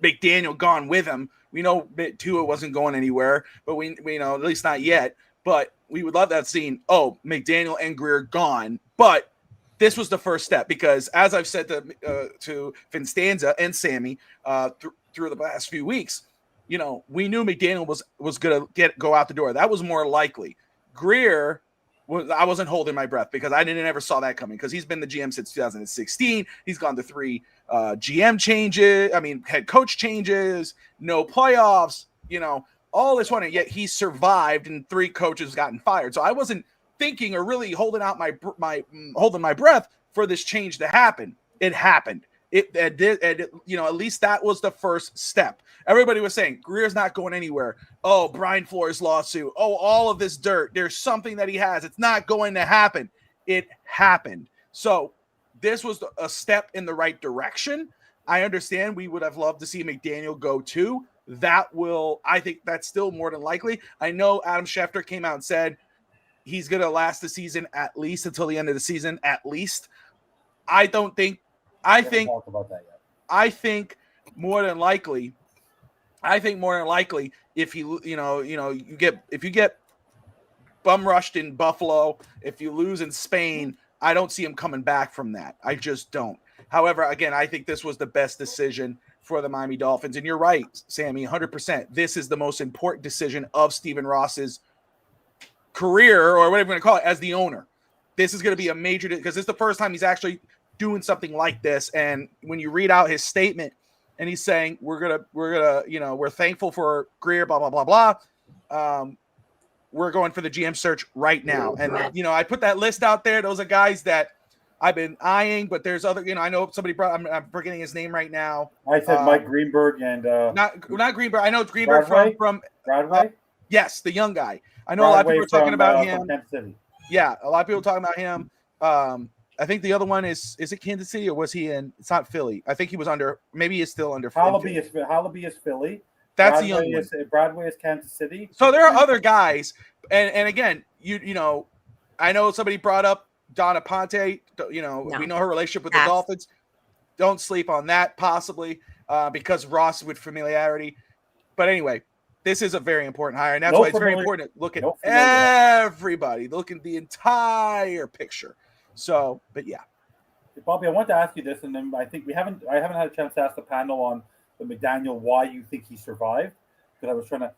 McDaniel gone with him. We know Tua wasn't going anywhere, but we know, at least not yet. But we would love that scene. Oh, McDaniel and Grier gone. But this was the first step because, as I've said to Vinstanza and Sammy through the last few weeks, we knew McDaniel was going to go out the door. That was more likely. Grier, I wasn't holding my breath because I never saw that coming because he's been the GM since 2016. He's gone to 3 GM changes. Head coach changes, no playoffs, all this one. And yet he survived and 3 coaches gotten fired. So I wasn't thinking or really holding my breath for this change to happen. It happened. It did. At least that was the first step. Everybody was saying Grier's not going anywhere. Oh, Brian Flores lawsuit. Oh, all of this dirt. There's something that he has. It's not going to happen. It happened. So this was a step in the right direction. I understand we would have loved to see McDaniel go too. I think that's still more than likely. I know Adam Schefter came out and said he's going to last the season at least until the end of the season, at least. I think more than likely if you get bum rushed in Buffalo, if you lose in Spain, I don't see him coming back from that. I just don't. However, again, I think this was the best decision for the Miami Dolphins. And you're right, Sammy, 100%. This is the most important decision of Stephen Ross's career, or whatever you want to call it, as the owner. This is going to be a major, because it's the first time he's actually doing something like this. And when you read out his statement and he's saying, we're thankful for Grier, blah, blah, blah, blah. We're going for the GM search right now. And, I put that list out there. Those are guys that I've been eyeing, but there's other, I know somebody I'm forgetting his name right now. I said Mike Greenberg and not Greenberg. I know it's Greenberg from Broadway. Yes, the young guy. I know Broadway, a lot of people are talking about him. Kansas City. Yeah, a lot of people are talking about him. I think the other one is it Kansas City or was he in? It's not Philly. I think he was under. Maybe he's still under. Hallaby is Philly. That's the young one. Broadway is Kansas City. So there are other guys, and again, I know somebody brought up Donna Ponte. We know her relationship with the Dolphins. Don't sleep on that, possibly because Ross with familiarity. But anyway, this is a very important hire, and that's why it's very important to look at everybody, look at the entire picture. So, but yeah, Bobby, I want to ask you this, and then I think I haven't had a chance to ask the panel on the McDaniel why you think he survived, because I was trying to.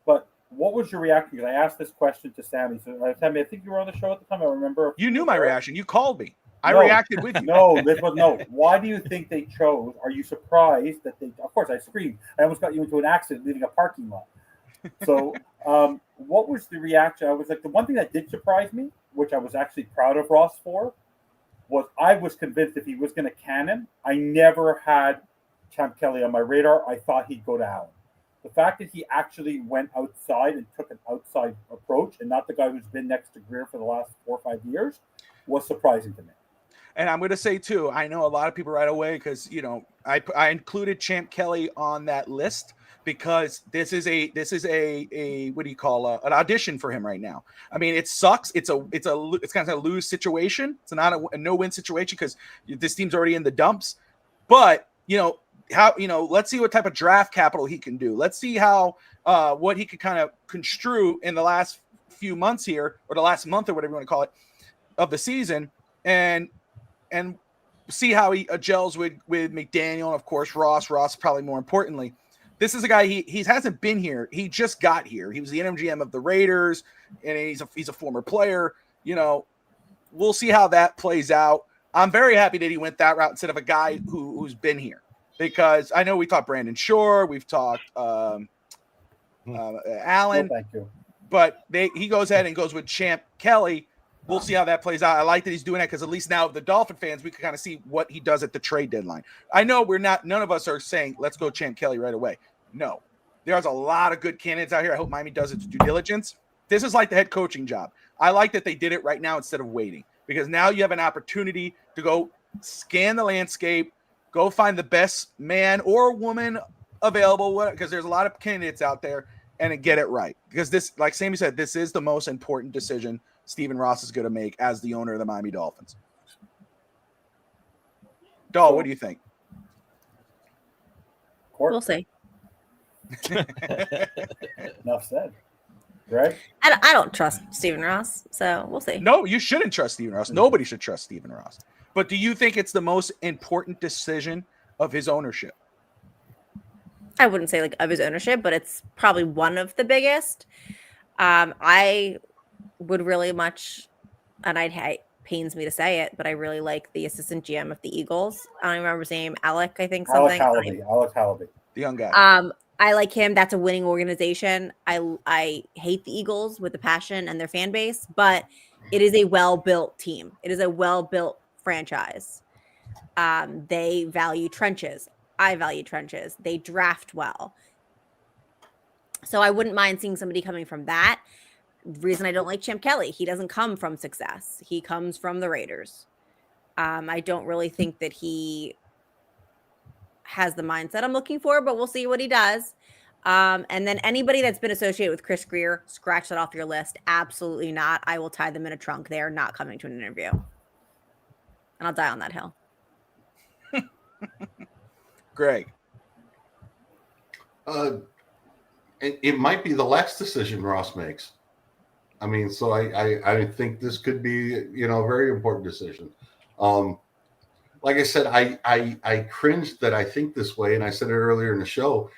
But what was your reaction? Because I asked this question to Sammy. So, Sammy, I think you were on the show at the time. I remember. You knew my reaction. You called me. I reacted with you. No. Why do you think they chose? Are you surprised that they? Of course, I screamed. I almost got you into an accident leaving a parking lot. So, what was the reaction? I was like, the one thing that did surprise me, which I was actually proud of Ross for, was I was convinced if he was going to can him, I never had Champ Kelly on my radar. I thought he'd go to Allen. The fact that he actually went outside and took an outside approach and not the guy who's been next to Grier for the last 4 or 5 years was surprising to me. And I'm going to say, too, I know a lot of people right away because, I included Champ Kelly on that list because this is a what do you call an audition for him right now. I mean, it sucks. It's kind of a lose situation. It's not a no-win situation because this team's already in the dumps. But let's see what type of draft capital he can do. Let's see how what he could kind of construe in the last few months here, or the last month, or whatever you want to call it, of the season, and see how he gels with McDaniel and of course Ross probably more importantly. This is a guy he hasn't been here. He just got here. He was the interim GM of the Raiders, and he's a former player. We'll see how that plays out. I'm very happy that he went that route instead of a guy who's been here, because I know we talked Brandon Shore, we've talked Allen, Thank you. but he goes ahead and goes with Champ Kelly. We'll see how that plays out. I like that he's doing that because at least now the Dolphin fans, we can kind of see what he does at the trade deadline. I know none of us are saying, let's go Champ Kelly right away. No, there's a lot of good candidates out here. I hope Miami does its due diligence. This is like the head coaching job. I like that they did it right now instead of waiting, because now you have an opportunity to go scan the landscape, go find the best man or woman available, because there's a lot of candidates out there, and get it right. Because this, like Sammy said, this is the most important decision Stephen Ross is going to make as the owner of the Miami Dolphins. Dahl, what do you think? We'll see. Enough said. Greg? I don't trust Stephen Ross, so we'll see. No, you shouldn't trust Stephen Ross. Nobody should trust Stephen Ross. But do you think it's the most important decision of his ownership? I wouldn't say like of his ownership, but it's probably one of the biggest. I would really much, and it pains me to say it, but I really like the assistant GM of the Eagles. I don't remember his name, Alec, I think something. Alex Hallaby. The young guy. I like him. That's a winning organization. I hate the Eagles with a passion and their fan base, but it is a well-built team. It is a well-built franchise. They value trenches. I value trenches. They draft well. So I wouldn't mind seeing somebody coming from that. The reason I don't like Chip Kelly, he doesn't come from success. He comes from the Raiders. I don't really think that he has the mindset I'm looking for, but we'll see what he does. And then anybody that's been associated with Chris Grier, scratch that off your list. Absolutely not. I will tie them in a trunk. They are not coming to an interview. And I'll die on that hill. Greg. It might be the last decision Ross makes. I mean, so I think this could be, a very important decision. Like I said, I cringed that I think this way, and I said it earlier in the show.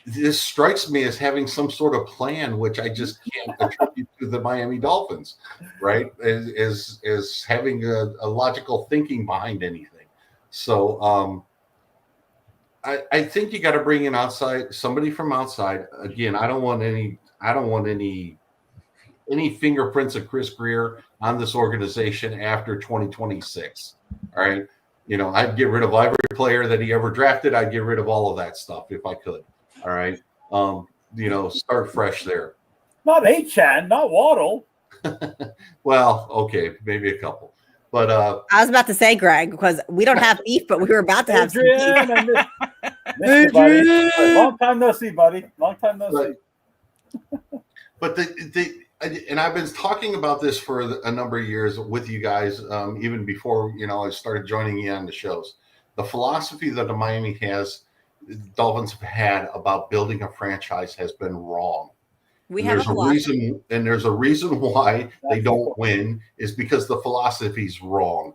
This strikes me as having some sort of plan, which I just can't attribute to the Miami Dolphins, right? As having a logical thinking behind anything. So I think you got to bring in somebody from outside. Again, I don't want any fingerprints of Chris Grier on this organization after 2026. All right. I'd get rid of every player that he ever drafted. I'd get rid of all of that stuff if I could. All right. Start fresh there. Not Achan, not Waddle. Well, okay, maybe a couple. But I was about to say, Greg, because we don't have beef, but we were about to have some beef. Miss you, buddy. Long time no see, buddy. Long time no see. But and I've been talking about this for a number of years with you guys, even before I started joining you on the shows. The philosophy that the Miami Dolphins have had about building a franchise has been wrong. There's a reason why they don't win is because the philosophy's wrong,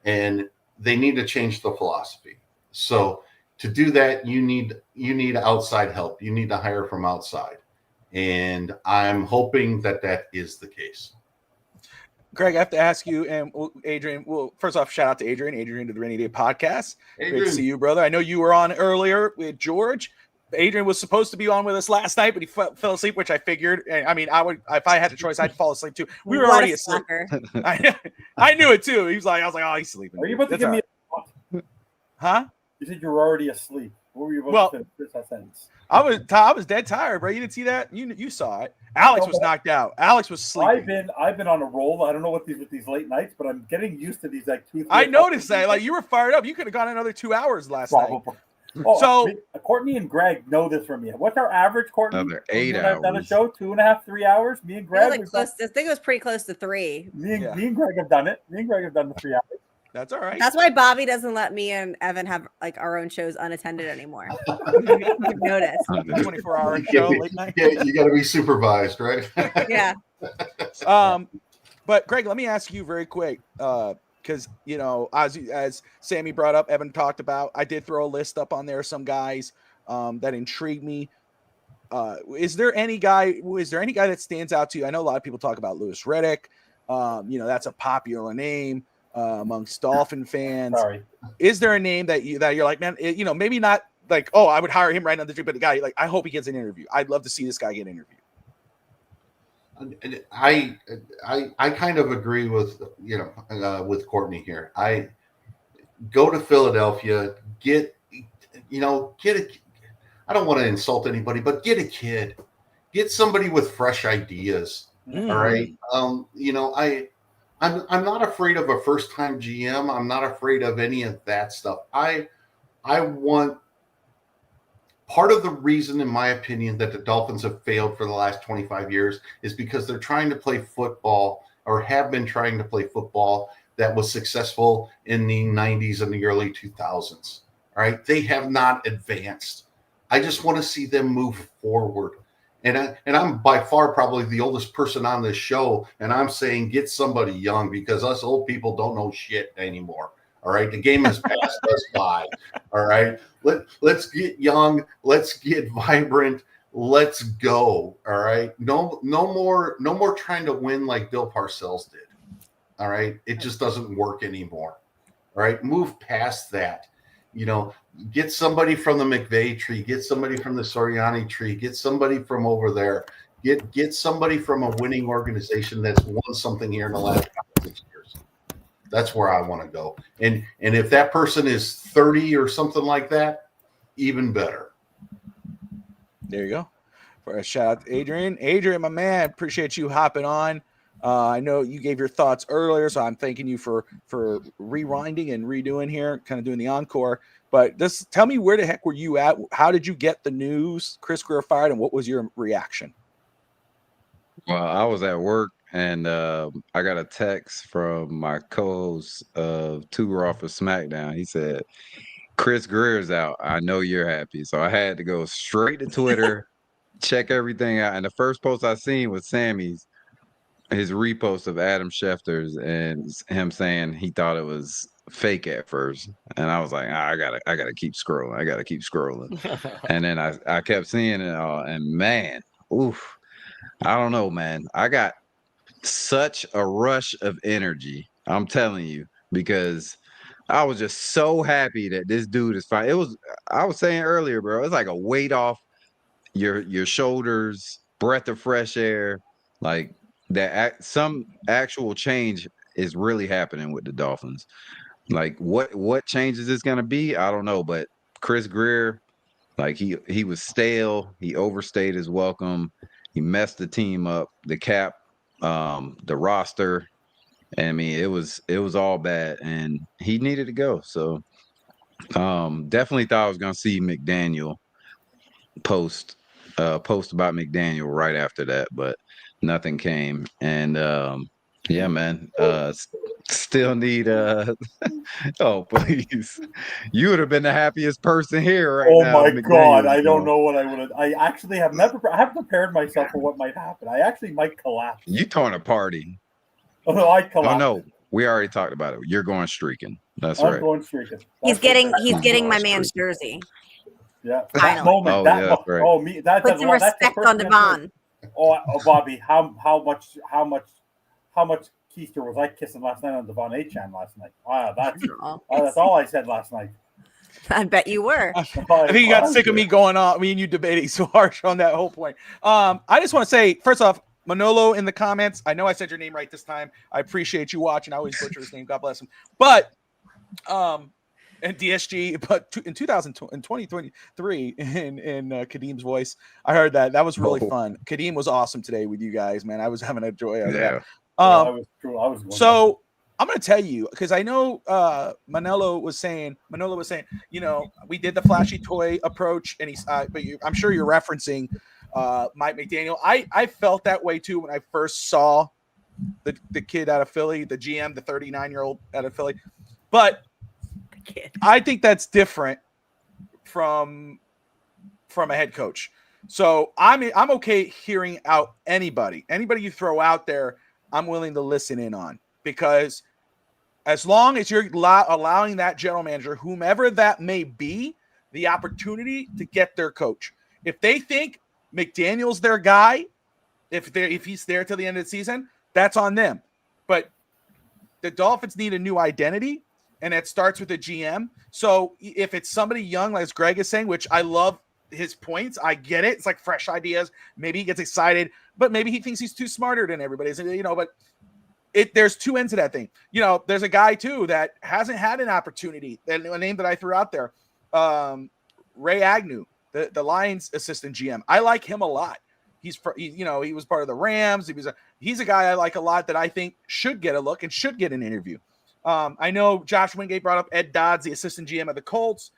and they need to change the philosophy. So to do that, you need outside help. You need to hire from outside. And I'm hoping that is the case. Greg, I have to ask you, and Adrian, well, first off, shout out to Adrian to the Rainy Day podcast. Great to see you, brother. I know you were on earlier with George. Adrian was supposed to be on with us last night, but he fell asleep, which I figured. I mean, if I had the choice, I'd fall asleep too. We were already asleep. I knew it too. I was like, oh, he's sleeping. Are you about to give me Huh? You said you were already asleep. What were you about to finish that sentence? I was dead tired, bro. You didn't see that? You saw it. Alex was knocked out. Alex was sleeping. I've been on a roll. I don't know what these late nights, but I'm getting used to these 2-3. I noticed that. Like, you were fired up. You could have gone another 2 hours last night. Oh, so Courtney and Greg know this from me. What's our average, Courtney? Another 8 hours. I've done a show 2.5, 3 hours. Me and Greg. I think it was pretty close to 3. Me and Greg have done it. Me and Greg have done the 3 hours. That's all right. That's why Bobby doesn't let me and Evan have like our own shows unattended anymore. You've noticed. 24-hour show late night. Yeah, you got to be supervised, right? Yeah. But Greg, let me ask you very quick, because as Sammy brought up, Evan talked about, I did throw a list up on there, some guys that intrigued me. Is there any guy that stands out to you? I know a lot of people talk about Louis Riddick. That's a popular name amongst Dolphin fans. Sorry. Is there a name that you're like, man, maybe not like, oh, I would hire him right now, but the guy, like, I hope he gets an interview. I'd love to see this guy get an interview. I kind of agree with with Courtney here. I go to Philadelphia, get a. I don't want to insult anybody, but get a kid, get somebody with fresh ideas. All right. I'm not afraid of a first time GM. I'm not afraid of any of that stuff. I want. Part of the reason, in my opinion, that the Dolphins have failed for the last 25 years is because they're trying to play football or have been trying to play football that was successful in the 90s and the early 2000s. All right. They have not advanced. I just want to see them move forward. And I'm by far probably the oldest person on this show. And I'm saying get somebody young, because us old people don't know shit anymore. All right. The game has passed us by. All right. Let's get young. Let's get vibrant. Let's go. All right. No more trying to win like Bill Parcells did. All right. It just doesn't work anymore. All right. Move past that. Get somebody from the McVay tree, get somebody from the Soriani tree, get somebody from over there, get somebody from a winning organization that's won something here in the last 6 years. That's where I want to go. And if that person is 30 or something like that, even better. There you go. For a shout out to Adrian. Adrian, my man, appreciate you hopping on. I know you gave your thoughts earlier, so I'm thanking you for rewinding and redoing here, kind of doing the encore. But just tell me, where the heck were you at? How did you get the news Chris Grier fired, and what was your reaction? Well, I was at work, and I got a text from my co-host of Two Raw for SmackDown. He said, Chris Grier's out. I know you're happy. So I had to go straight to Twitter, check everything out. And the first post I seen was Sammy's, his repost of Adam Schefter's, and him saying he thought it was fake at first. And I was like, I gotta keep scrolling. And then I kept seeing it all, and man, oof, I don't know, man. I got such a rush of energy, I'm telling you, because I was just so happy that this dude is fine. I was saying earlier, bro, it's like a weight off your shoulders, breath of fresh air, like that. Some actual change is really happening with the Dolphins. Like what changes is gonna be, I don't know. But Chris Grier, like he was stale. He overstayed his welcome. He messed the team up, the cap, the roster. I mean, it was all bad, and he needed to go. So definitely thought I was gonna see McDaniel post about McDaniel right after that, but nothing came. And yeah, man, still need oh please, you would have been the happiest person here right now. Oh my God, I don't know what I would have. I actually have never. I haven't prepared myself for what might happen. I actually might collapse. You throwing a party? Oh no, I collapse. Oh no, we already talked about it. You're going streaking. That's I'm right. going streaking. He's getting my man's jersey. Yeah, Finally. that moment. Oh, that yeah, that's right. Oh, me. That Put some respect on Devon. Oh, Bobby, how much keister was I kissing last night on Devon A-chan last night? That's all I said last night. I bet you were. I think you got sick of me going on, me and you debating so harsh on that whole point. I just want to say, first off, Manolo in the comments, I know I said your name right this time. I appreciate you watching. I always butcher his name. God bless him. But and DSG, but in 2023, in Kadeem's voice, I heard that was really fun. Kadeem was awesome today with you guys, man. I was having a joy out of that. So I'm going to tell you, because I know Manolo was saying, we did the flashy toy approach, and I'm sure you're referencing Mike McDaniel. I felt that way too when I first saw the kid out of Philly, the GM, the 39-year-old out of Philly. But I think that's different from a head coach. So I'm okay hearing out anybody you throw out there. I'm willing to listen in on, because as long as you're allowing that general manager, whomever that may be, the opportunity to get their coach. If they think McDaniel's their guy, if he's there till the end of the season, that's on them. But the Dolphins need a new identity, and it starts with the GM. So if it's somebody young, like Greg is saying, which I love his points, I get it. It's like fresh ideas. Maybe he gets excited, but maybe he thinks he's too smarter than everybody. But there's two ends to that thing. There's a guy too that hasn't had an opportunity. And a name that I threw out there, Ray Agnew, the Lions assistant GM. I like him a lot. He was part of the Rams. He's a guy I like a lot that I think should get a look and should get an interview. I know Josh Wingate brought up Ed Dodds, the assistant GM of the Colts.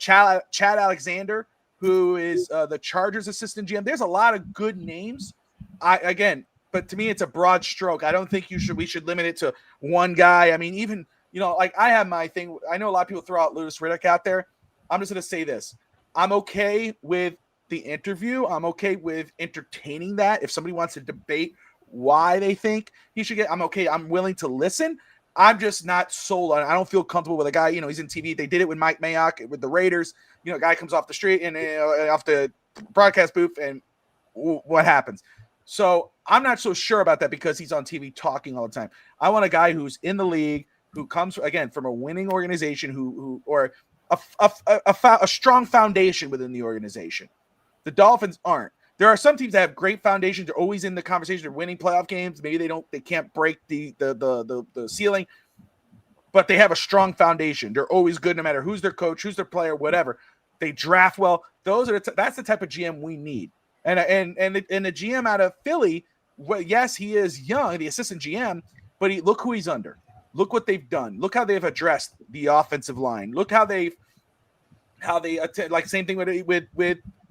Chad Alexander, who is the Chargers assistant GM. There's a lot of good names. but to me, it's a broad stroke. I don't think we should limit it to one guy. I mean, even, like I have my thing. I know a lot of people throw out Louis Riddick out there. I'm just going to say this. I'm okay with the interview. I'm okay with entertaining that. If somebody wants to debate why they think he should get, I'm okay. I'm willing to listen. I'm just not sold on it. I don't feel comfortable with a guy, he's in TV. They did it with Mike Mayock with the Raiders. A guy comes off the street and off the broadcast booth, and what happens? So I'm not so sure about that because he's on TV talking all the time. I want a guy who's in the league, who comes, again, from a winning organization, or a strong foundation within the organization. The Dolphins aren't. There are some teams that have great foundations. They're always in the conversation. They're winning playoff games. Maybe they can't break the ceiling, but they have a strong foundation. They're always good no matter who's their coach, who's their player, whatever. They draft well. That's the type of GM we need. And the GM out of Philly, well, yes, he is young, the assistant GM, but look who he's under. Look what they've done. Look how they've addressed the offensive line. Look how they like same thing with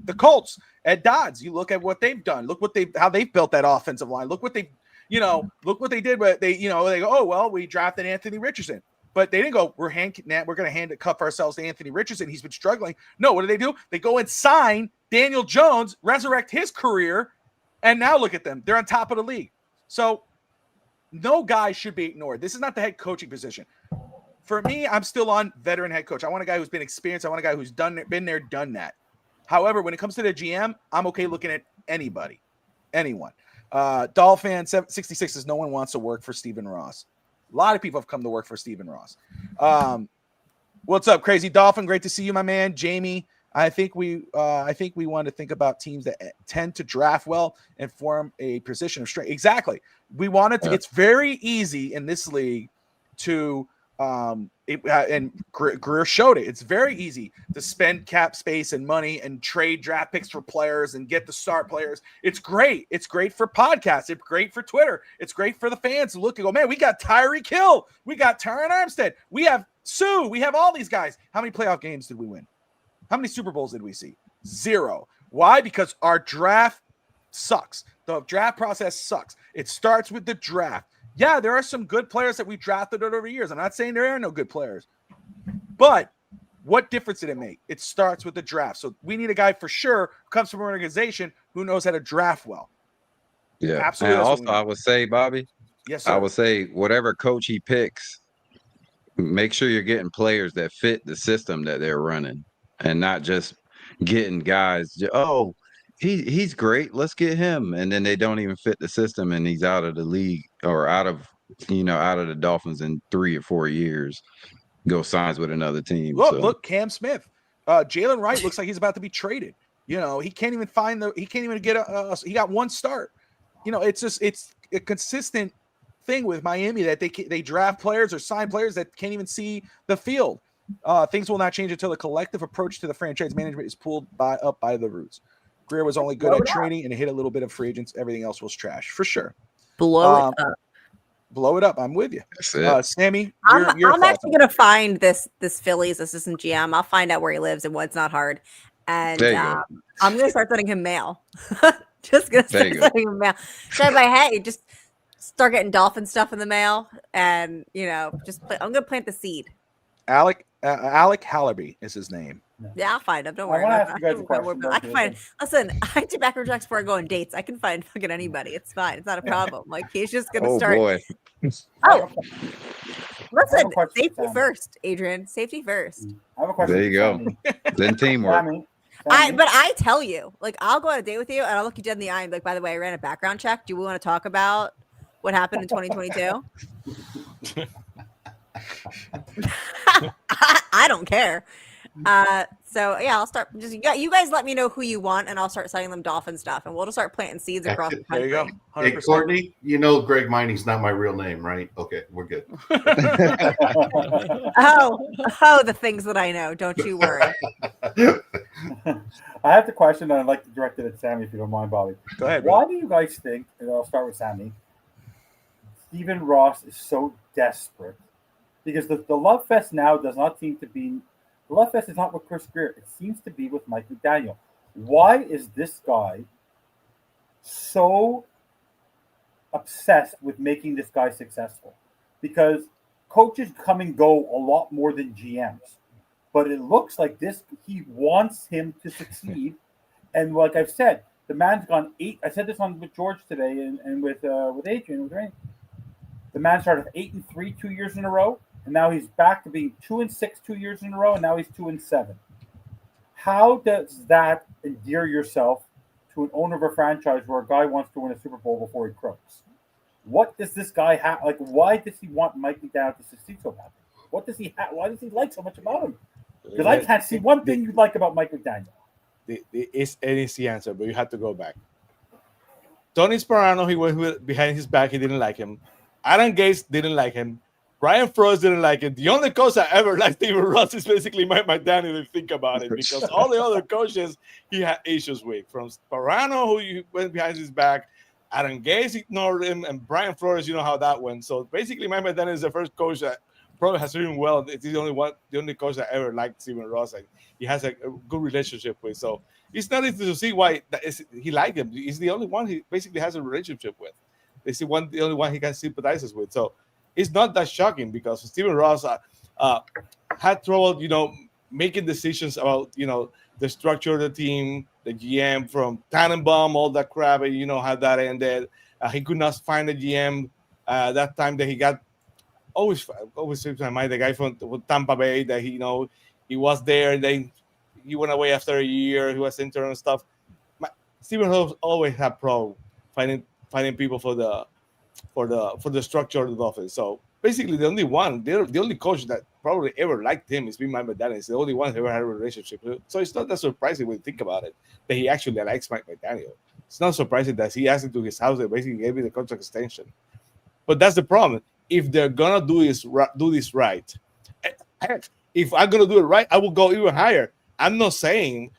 the Colts at Dodds. You look at what they've done. Look how they've built that offensive line. Look what they did. But they go, oh well, we drafted Anthony Richardson, but they didn't go, we're going to handcuff ourselves to Anthony Richardson. He's been struggling. No, what do? They go and sign Daniel Jones, resurrect his career, and now look at them. They're on top of the league. So no guy should be ignored. This is not the head coaching position. For me, I'm still on veteran head coach. I want a guy who's been experienced. I want a guy who's been there, done that. However, when it comes to the GM, I'm okay looking at anyone. Dolphin 66 says no one wants to work for Stephen Ross. A lot of people have come to work for Stephen Ross. What's up, Crazy Dolphin? Great to see you, my man. Jamie, I think we want to think about teams that tend to draft well and form a position of strength. Exactly. We wanted to. It's very easy in this league to. And Grier showed it. It's very easy to spend cap space and money and trade draft picks for players and get the star players. It's great. It's great for podcasts. It's great for Twitter. It's great for the fans to look and go, man, we got Tyreek Hill. We got Tyron Armstead. We have Sue. We have all these guys. How many playoff games did we win? How many Super Bowls did we see? 0. Why? Because our draft sucks. The draft process sucks. It starts with the draft. Yeah, there are some good players that we drafted over years. I'm not saying there are no good players. But what difference did it make? It starts with the draft. So we need a guy for sure who comes from an organization who knows how to draft well. Yeah. Absolutely. And also, I would say, Bobby, yes, sir. I would say whatever coach he picks, make sure you're getting players that fit the system that they're running and not just getting guys, he's great, let's get him, and then they don't even fit the system and he's out of the league or out of the Dolphins in 3 or 4 years, go signs with another team. Look, Cam Smith, Jalen Wright looks like he's about to be traded. He can't even get he got one start. It's a consistent thing with Miami that they draft players or sign players that can't even see the field. Things will not change until the collective approach to the franchise management is pulled up by the roots. Grier was only good at training and hit a little bit of free agents. Everything else was trash, for sure. Blow it up. Blow it up. I'm with you. Sammy, I'm actually going to find this Phillies assistant GM. I'll find out where he lives and what's not hard. And I'm going to start sending him mail. Just going to start sending him mail. So I'm like, hey, just start getting Dolphin stuff in the mail. And, I'm going to plant the seed. Alec Hallaby is his name. Yeah, I'll find him. Don't worry about that. I can find. Listen, I do background checks before I go on dates. I can find fucking anybody. It's fine. It's not a problem. Like he's just gonna start. Boy. Oh, listen. Safety first, Adrian. Safety first. I have a question. There you go. Then teamwork. But I tell you, like I'll go on a date with you and I'll look you dead in the eye and be like, by the way, I ran a background check. Do we want to talk about what happened in 2022? I don't care. So yeah, I'll start. You guys let me know who you want, and I'll start sending them Dolphin stuff, and we'll just start planting seeds across the country. There you go. 100%. Hey, Courtney, Greg Mining's not my real name, right? Okay, we're good. Oh, the things that I know. Don't you worry. I have the question, and I'd like to direct it at Sammy, if you don't mind, Bobby. Go ahead. Why do you guys think? And I'll start with Sammy. Stephen Ross is so desperate because the love fest now does not seem to be. The love fest is not with Chris Grier. It seems to be with Mike McDaniel. Why is this guy so obsessed with making this guy successful, because coaches come and go a lot more than GMs. But it looks like he wants him to succeed. And like I've said, the man's gone 8. I said this with George today and with Adrian. The man started 8-3 2 years in a row, and now he's back to being 2-6 2 years in a row, and now he's 2-7. How does that endear yourself to an owner of a franchise where a guy wants to win a Super Bowl before he croaks? What does this guy have? Like, why does he want Mike McDaniel to succeed so badly? What does he have? Why does he like so much about him? Because I can't see one thing you like about Mike McDaniel. It's an easy answer, but you have to go back. Tony Sparano, he went behind his back. He didn't like him. Adam Gates didn't like him. Brian Flores didn't like it. The only coach I ever liked Steven Ross is basically Mike McDaniel, if you think about it, because all the other coaches he had issues with. From Sparano, who went behind his back, Adam Gates ignored him, and Brian Flores, you know how that went. So basically, Mike McDaniel is the first coach that probably has doing well. It's the only coach that ever liked Steven Ross, and he has a good relationship with. So it's not easy to see why he liked him. He's the only one he basically has a relationship with. The only one he can sympathize with. So it's not that shocking, because Steven Ross had trouble, making decisions about, the structure of the team, the GM from Tannenbaum, all that crap, and how that ended. He could not find a GM that time that he got. Always slips my mind, the guy from Tampa Bay that he was there, and then he went away after a year. He was intern and stuff. Steven Ross always had problem finding people for the structure of the Dolphins. So basically, the only coach that probably ever liked him is Mike McDaniel. He's the only one who ever had a relationship. So it's not that surprising when you think about it that he actually likes Mike McDaniel. It's not surprising that he asked him to his house and basically gave him the contract extension. But that's the problem. If they're gonna do this right, if I'm gonna do it right, I will go even higher. I'm not saying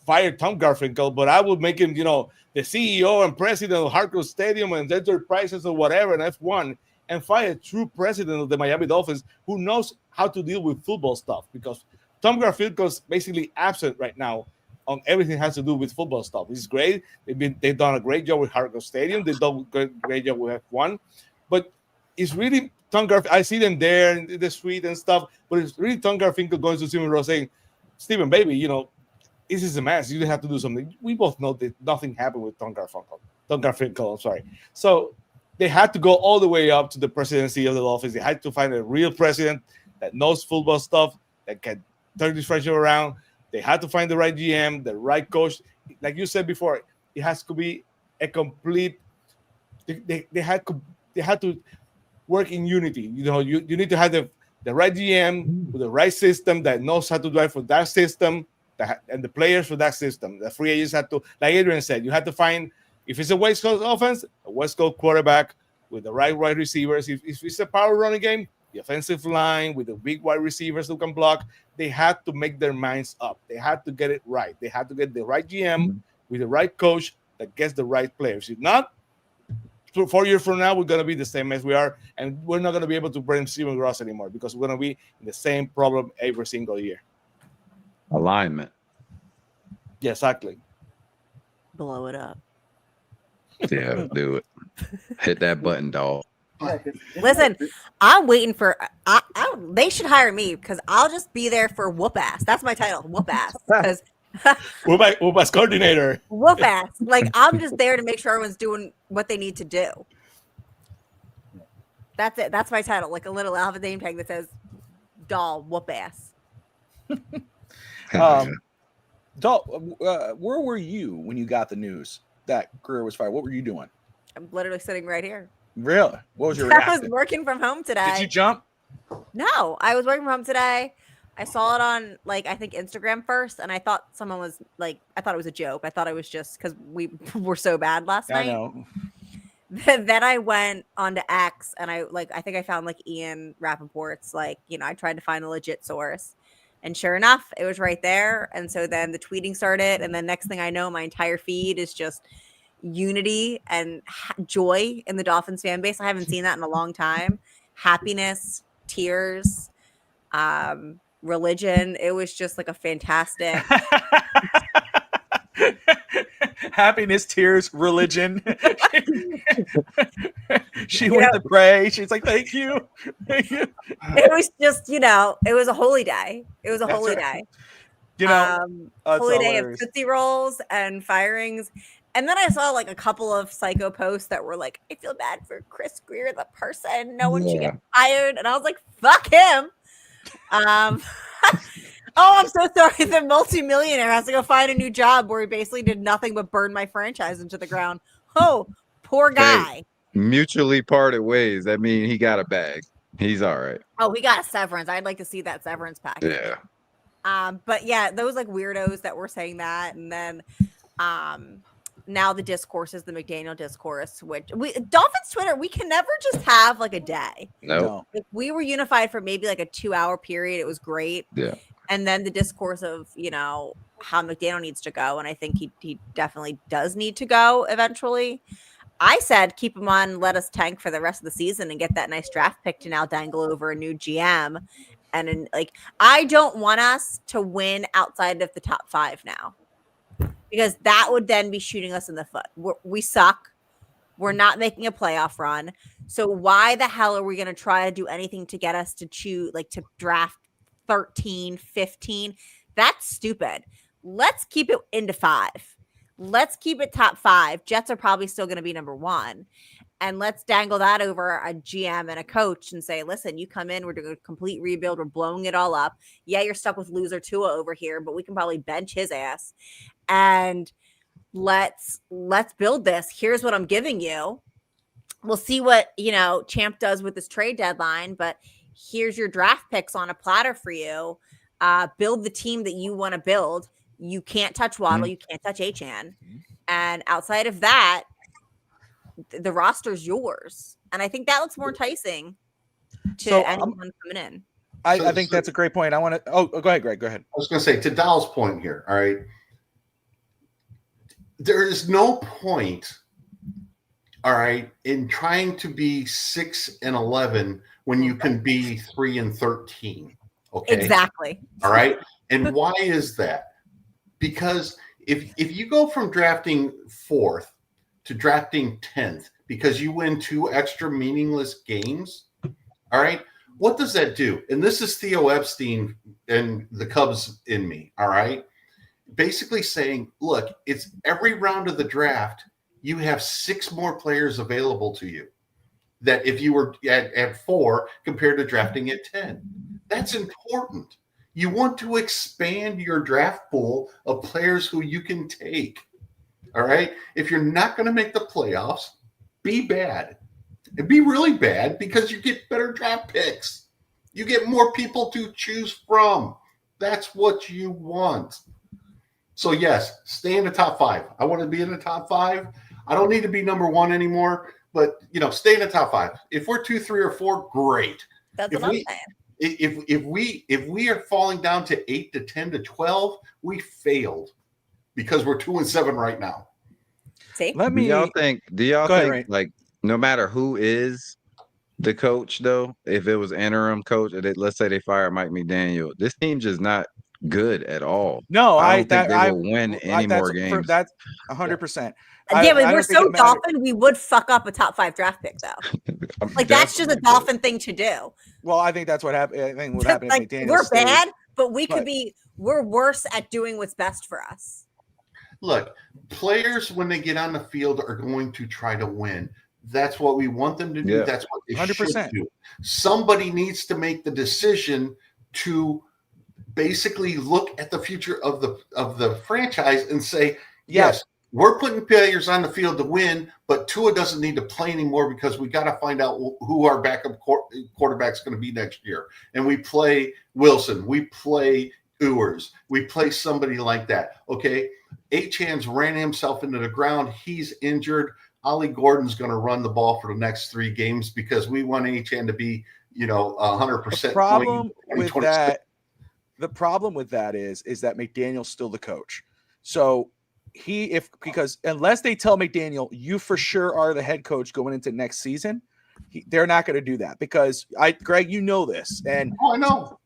fire Tom Garfinkel, but I would make him, the CEO and president of Harcourt Stadium and Enterprises or whatever, and F1, and fire a true president of the Miami Dolphins who knows how to deal with football stuff. Because Tom Garfinkel's basically absent right now on everything that has to do with football stuff. It's great. They've done a great job with Harcourt Stadium. They've done a great job with F1, but it's really Tom Garfinkel. I see them there in the street and stuff, but it's really Tom Garfinkel going to Steven Ross saying, "Steven, baby, this is a mess. You have to do something." We both know that nothing happened with Tom Garfinkel, I'm sorry. So they had to go all the way up to the presidency of the Dolphins. They had to find a real president that knows football stuff, that can turn this franchise around. They had to find the right GM, the right coach. Like you said before, it has to be a complete. They had to work in unity. You need to have the right GM with the right system that knows how to drive for that system, and the players for that system. The free agents had to, like Adrian said, you have to find, if it's a West Coast offense, a West Coast quarterback with the right wide receivers. If it's a power running game, the offensive line with the big wide receivers who can block. They had to make their minds up. They had to get it right. They had to get the right GM with the right coach that gets the right players. If not, 4 years from now, we're going to be the same as we are, and we're not going to be able to bring Steven Ross anymore, because we're going to be in the same problem every single year. Alignment. Yeah, exactly. Blow it up. Yeah, do it. Hit that button, dog. Listen, I'm waiting for. They should hire me, because I'll just be there for whoop ass. That's my title, whoop ass. Because whoop ass coordinator. Whoop ass. Like, I'm just there to make sure everyone's doing what they need to do. That's it. That's my title. Like a little alpha name tag that says doll whoop ass. Doll, where were you when you got the news that Grier was fired? What were you doing? I'm literally sitting right here. Really? What was your I reaction? was working from home today. Did you jump? No, I was working from home today. I saw it on, I think Instagram first, and I thought someone was I thought it was a joke. I thought it was just because we were so bad last night. I know. Then I went on to X, and I think I found Ian Rappaport's, I tried to find a legit source, and sure enough, it was right there. And so then the tweeting started, and then next thing I know, my entire feed is just unity and joy in the Dolphins fan base. I haven't seen that in a long time. Happiness, tears, religion. It was just a fantastic. Happiness, tears, religion. She went to pray. She's like, thank you. Thank you. It was just, it was a holy day. It was a That's holy right. day. Holy day of Tootsie Rolls and firings. And then I saw like a couple of psycho posts that were like, I feel bad for Chris Grier, the person. No one should get fired. And I was like, fuck him. Oh, I'm so sorry. The multimillionaire has to go find a new job where he basically did nothing but burn my franchise into the ground. Oh, poor guy. Hey, mutually parted ways. That means he got a bag. He's all right. Oh, he got a severance. I'd like to see that severance package. Yeah. But yeah, those like weirdos that were saying that, and then now the discourse is the McDaniel discourse, which Dolphins Twitter, we can never just have like a day. No. Like, we were unified for maybe like a 2-hour period. It was great. Yeah. And then the discourse of, how McDaniel needs to go. And I think he definitely does need to go eventually. I said, keep him on, let us tank for the rest of the season and get that nice draft pick to now dangle over a new GM. And I don't want us to win outside of the top 5 now, because that would then be shooting us in the foot. We suck. We're not making a playoff run. So why the hell are we going to try to do anything to get us to to draft 13, 15? That's stupid. Let's keep it into 5. Let's keep it top 5. Jets are probably still going to be number 1. And let's dangle that over a GM and a coach and say, listen, you come in, we're doing a complete rebuild. We're blowing it all up. Yeah, you're stuck with loser Tua over here, but we can probably bench his ass. And let's build this. Here's what I'm giving you. We'll see what, Champ does with this trade deadline, but here's your draft picks on a platter for you. Build the team that you want to build. You can't touch Waddle. You can't touch Achane. And outside of that, the roster's yours. And I think that looks more enticing to anyone coming in. I think that's a great point. I want to. Oh, go ahead, Greg. Go ahead. I was going to say, to Dow's point here, all right, there is no point, all right, in trying to be 6-11 when you can be 3-13. Okay. Exactly. All right. And why is that? Because if you go from drafting 4th to drafting 10th because you win 2 extra meaningless games, all right, what does that do? And this is Theo Epstein and the Cubs in me, all right? Basically saying, look, it's every round of the draft, you have 6 more players available to you that if you were at 4 compared to drafting at 10. That's important. You want to expand your draft pool of players who you can take. All right. If you're not going to make the playoffs, be bad. And be really bad because you get better draft picks. You get more people to choose from. That's what you want. So, yes, stay in the top 5. I want to be in the top 5. I don't need to be number 1 anymore, but, stay in the top 5. If we're 2, 3, or 4, great. That's what I'm saying. If we are falling down to 8 to 10 to 12, we failed because we're 2-7 right now. See? Do y'all think like no matter who is the coach though, if it was interim coach, let's say they fired Mike McDaniel, this team just not good at all. No, I don't think they will win any more games. That's 100%. Yeah, but we're so Dolphin, we would fuck up a top 5 draft pick, though. That's just a Dolphin thing to do. Well, I think that's what happened. I think what happened. Like, we're bad, but we're worse at doing what's best for us. Look, players, when they get on the field, are going to try to win. That's what we want them to do. Yeah. That's what they 100%. should do. Somebody needs to make the decision to basically look at the future of the franchise and say, yes, we're putting players on the field to win, but Tua doesn't need to play anymore because we got to find out who our backup quarterback's going to be next year. And we play Wilson, we play Ewers, we play somebody like that. Okay, Achane's ran himself into the ground. He's injured. Ollie Gordon's going to run the ball for the next 3 games because we want Achane to be, 100%. The problem with that is that McDaniel's still the coach. So because unless they tell McDaniel, you for sure are the head coach going into next season, they're not going to do that because Greg, this. And I know,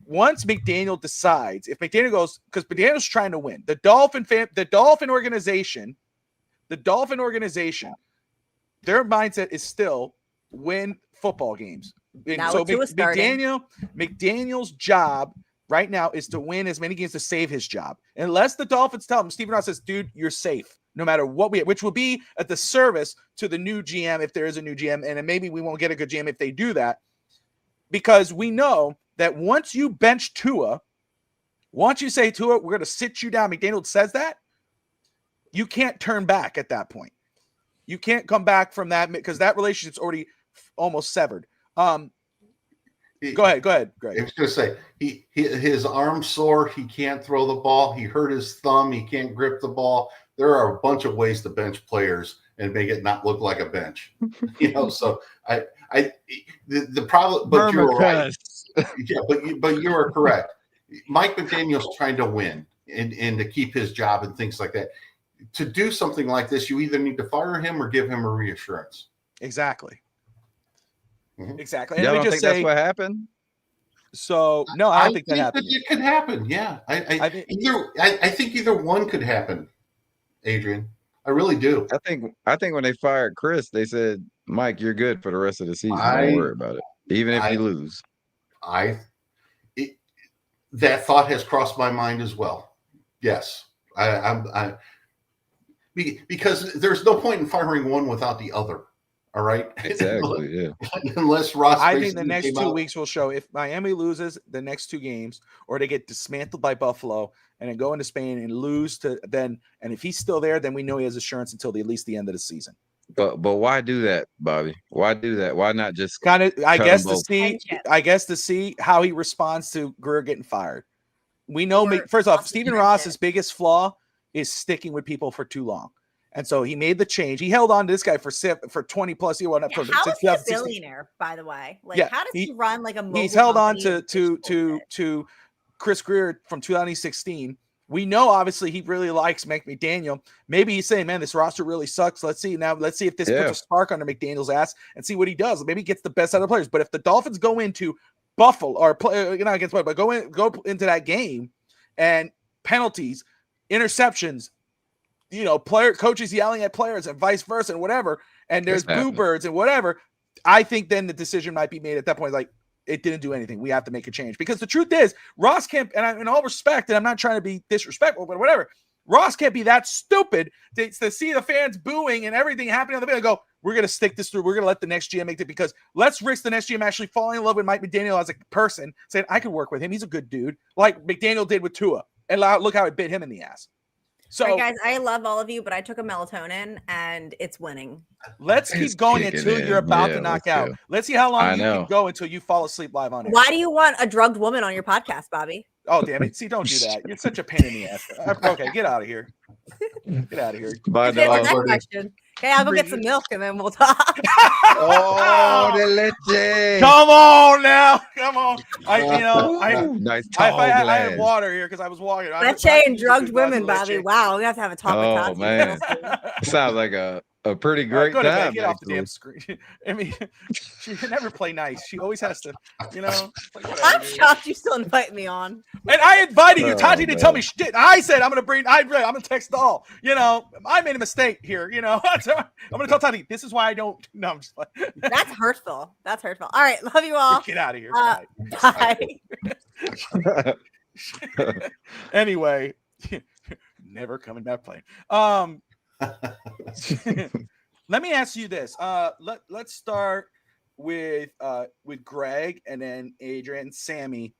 once McDaniel decides, if McDaniel goes, because McDaniel's trying to win, the Dolphin organization their mindset is still win football games. And Now so with Tua starting. McDaniel's job right now is to win as many games to save his job. Unless the Dolphins tell him, Stephen Ross says, dude, you're safe no matter what which will be at the service to the new GM if there is a new GM. And then maybe we won't get a good GM if they do that. Because we know that once you bench Tua, once you say Tua, we're going to sit you down, McDaniel says that, you can't turn back at that point. You can't come back from that because that relationship's already almost severed. Go ahead, Greg. I was going to say his arm's sore. He can't throw the ball. He hurt his thumb. He can't grip the ball. There are a bunch of ways to bench players and make it not look like a bench. So the problem. But you're right. Yeah, but you are correct. Mike McDaniel's trying to win and to keep his job and things like that. To do something like this, you either need to fire him or give him a reassurance. Exactly. Mm-hmm. Exactly. Y'all don't think that's what happened? So no, I don't think that happened. It could happen. Yeah, I think either one could happen. Adrian, I really do. I think when they fired Chris, they said, "Mike, you're good for the rest of the season. Don't worry about it, even if you lose." That thought has crossed my mind as well. Yes, because there's no point in firing one without the other. All right. Exactly. Yeah. Unless Ross. I think the next 2 weeks will show if Miami loses the next 2 games or they get dismantled by Buffalo and then go into Spain and lose to then. And if he's still there, then we know he has assurance until at least the end of the season. But why do that, Bobby? Why do that? Why not just kind of? I guess to see how he responds to Grier getting fired. We know. First off, Stephen Ross's biggest flaw is sticking with people for too long. And so he made the change. He held on to this guy for 20 plus years. How is he a billionaire, by the way? How does he run like a? He's held on to Chris Grier from 2016. We know obviously he really likes Mike McDaniel. Maybe he's saying, "Man, this roster really sucks. Let's see if this puts a spark under McDaniel's ass and see what he does. Maybe he gets the best out of the players." But if the Dolphins go into Buffalo or play not against Buffalo, but go into that game and penalties, interceptions. Coaches yelling at players and vice versa and whatever, and there's boo birds and whatever. I think then the decision might be made at that point. Like, it didn't do anything. We have to make a change because the truth is Ross can't, and in all respect, and I'm not trying to be disrespectful, but whatever, Ross can't be that stupid to see the fans booing and everything happening on the field and go, we're going to stick this through. We're going to let the next GM make it because let's risk the next GM actually falling in love with Mike McDaniel as a person, saying, I could work with him. He's a good dude, like McDaniel did with Tua. And look how it bit him in the ass. So, right, guys, I love all of you, but I took a melatonin and it's winning. Let's keep going until you're about to knock out. Let's see how long you can go until you fall asleep live on air. Why do you want a drugged woman on your podcast, Bobby? Oh, damn it. See, don't do that. You're such a pain in the ass. Okay, get out of here. Get out of here. Bye, dog. Question. Okay, I'll go get some milk and then we'll talk. Oh, the leche. Come on now. Come on. Nice I had water here because I was walking. Leche and drugged women, Bobby. Wow, we have to have a talk with Tati. Man. Sounds like a pretty great time. Get off the damn screen. I mean, she can never play nice. She always has to, I'm shocked you still invite me on. And I invited you. Tati didn't tell me shit. I said I'm gonna text all. I made a mistake here. I'm gonna tell Tati this is why I don't. No, I'm just like that's hurtful. That's hurtful. All right, love you all. Get out of here. Bye. Anyway, never coming back playing. Let me ask you this. Let's start with Greg and then Adrian, Sammy,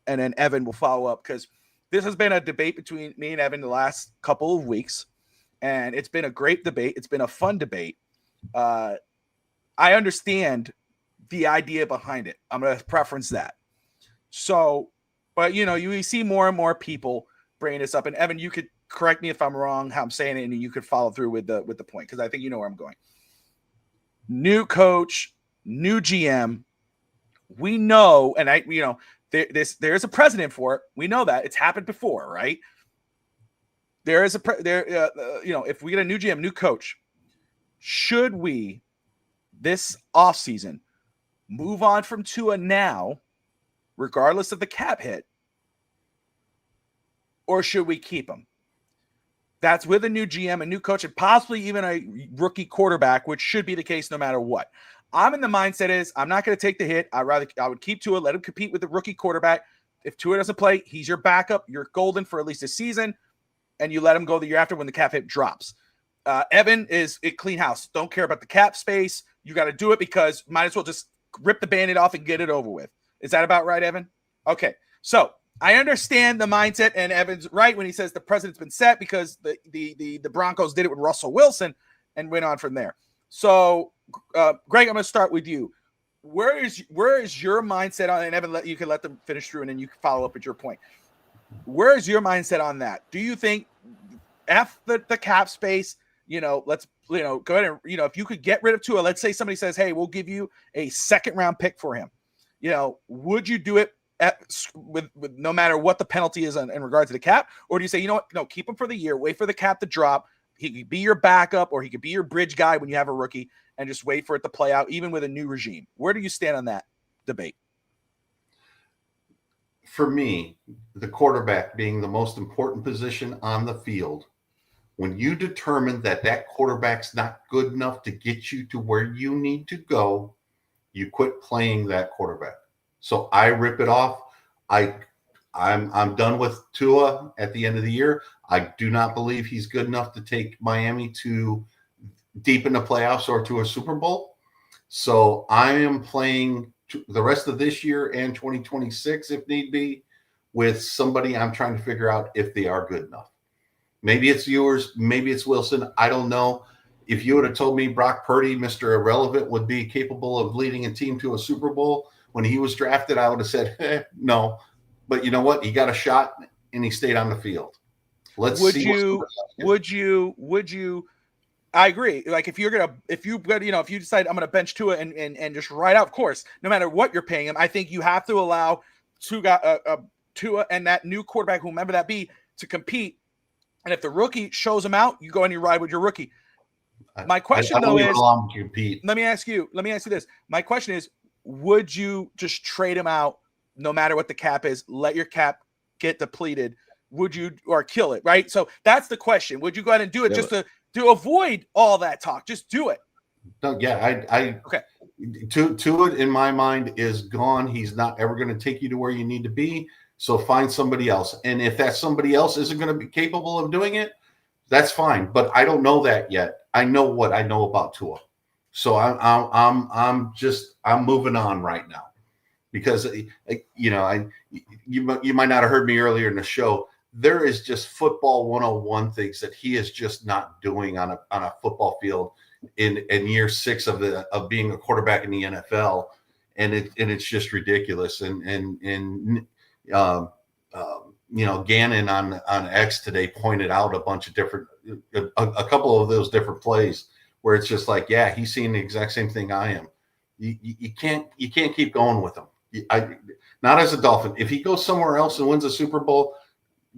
and then Evan will follow up because this has been a debate between me and Evan the last couple of weeks, and it's been a great debate. It's been a fun debate. I understand the idea behind it. I'm going to preference that. So, but you see more and more people bringing this up, and Evan, you could correct me if I'm wrong, how I'm saying it, and you could follow through with the point because I think you know where I'm going. New coach, new GM. We know, and there's a precedent for it. We know that it's happened before, right? There is if we get a new GM, new coach, should we this offseason move on from Tua now, regardless of the cap hit, or should we keep him? That's with a new GM, a new coach, and possibly even a rookie quarterback, which should be the case no matter what. I'm in the mindset is I'm not going to take the hit. I would keep Tua, let him compete with the rookie quarterback. If Tua doesn't play, he's your backup. You're golden for at least a season, and you let him go the year after when the cap hit drops. Evan is a clean house. Don't care about the cap space. You got to do it because might as well just rip the Band-Aid off and get it over with. Is that about right, Evan? Okay. So I understand the mindset, and Evan's right when he says the precedent's been set because the Broncos did it with Russell Wilson and went on from there. So, Greg, I'm going to start with you. Where is your mindset on, and Evan, you can let them finish through, and then you can follow up at your point. Where is your mindset on that? Do you think the cap space, let's, go ahead and, if you could get rid of Tua, let's say somebody says, hey, we'll give you a second round pick for him. Would you do it with no matter what the penalty is in regard to the cap? Or do you say, no, keep him for the year, wait for the cap to drop. He could be your backup or he could be your bridge guy when you have a rookie and just wait for it to play out, even with a new regime. Where do you stand on that debate? For me, the quarterback being the most important position on the field, when you determine that quarterback's not good enough to get you to where you need to go, you quit playing that quarterback. So I rip it off. I'm done with Tua at the end of the year. I do not believe he's good enough to take Miami to deep in the playoffs or to a Super Bowl. So I am playing the rest of this year and 2026, if need be, with somebody I'm trying to figure out if they are good enough. Maybe it's yours. Maybe it's Wilson. I don't know. If you would have told me Brock Purdy, Mr. Irrelevant, would be capable of leading a team to a Super Bowl when he was drafted, I would have said, no. But you know what? He got a shot and he stayed on the field. Would you? I agree. Like if you decide I'm going to bench Tua and just ride out, of course, no matter what you're paying him, I think you have to allow Tua and that new quarterback, whomever that be, to compete. And if the rookie shows him out, you go and you ride with your rookie. My question though is, let me ask you this. My question is, would you just trade him out no matter what the cap is, let your cap get depleted? Would you, or kill it? Right. So that's the question. Would you go ahead and do it to avoid all that talk? Just do it. No, yeah, okay. Tua in my mind is gone. He's not ever going to take you to where you need to be. So find somebody else. And if that somebody else isn't going to be capable of doing it, that's fine. But I don't know that yet. I know what I know about Tua. So I'm moving on right now because, you might not have heard me earlier in the show. There is just football 101 things that he is just not doing on a football field in year 6 of being a quarterback in the NFL. And it's just ridiculous. And Gannon on X today pointed out a bunch of different, a couple of those different plays where it's just like, yeah, he's seeing the exact same thing I am. You can't keep going with him. Not as a Dolphin. If he goes somewhere else and wins a Super Bowl,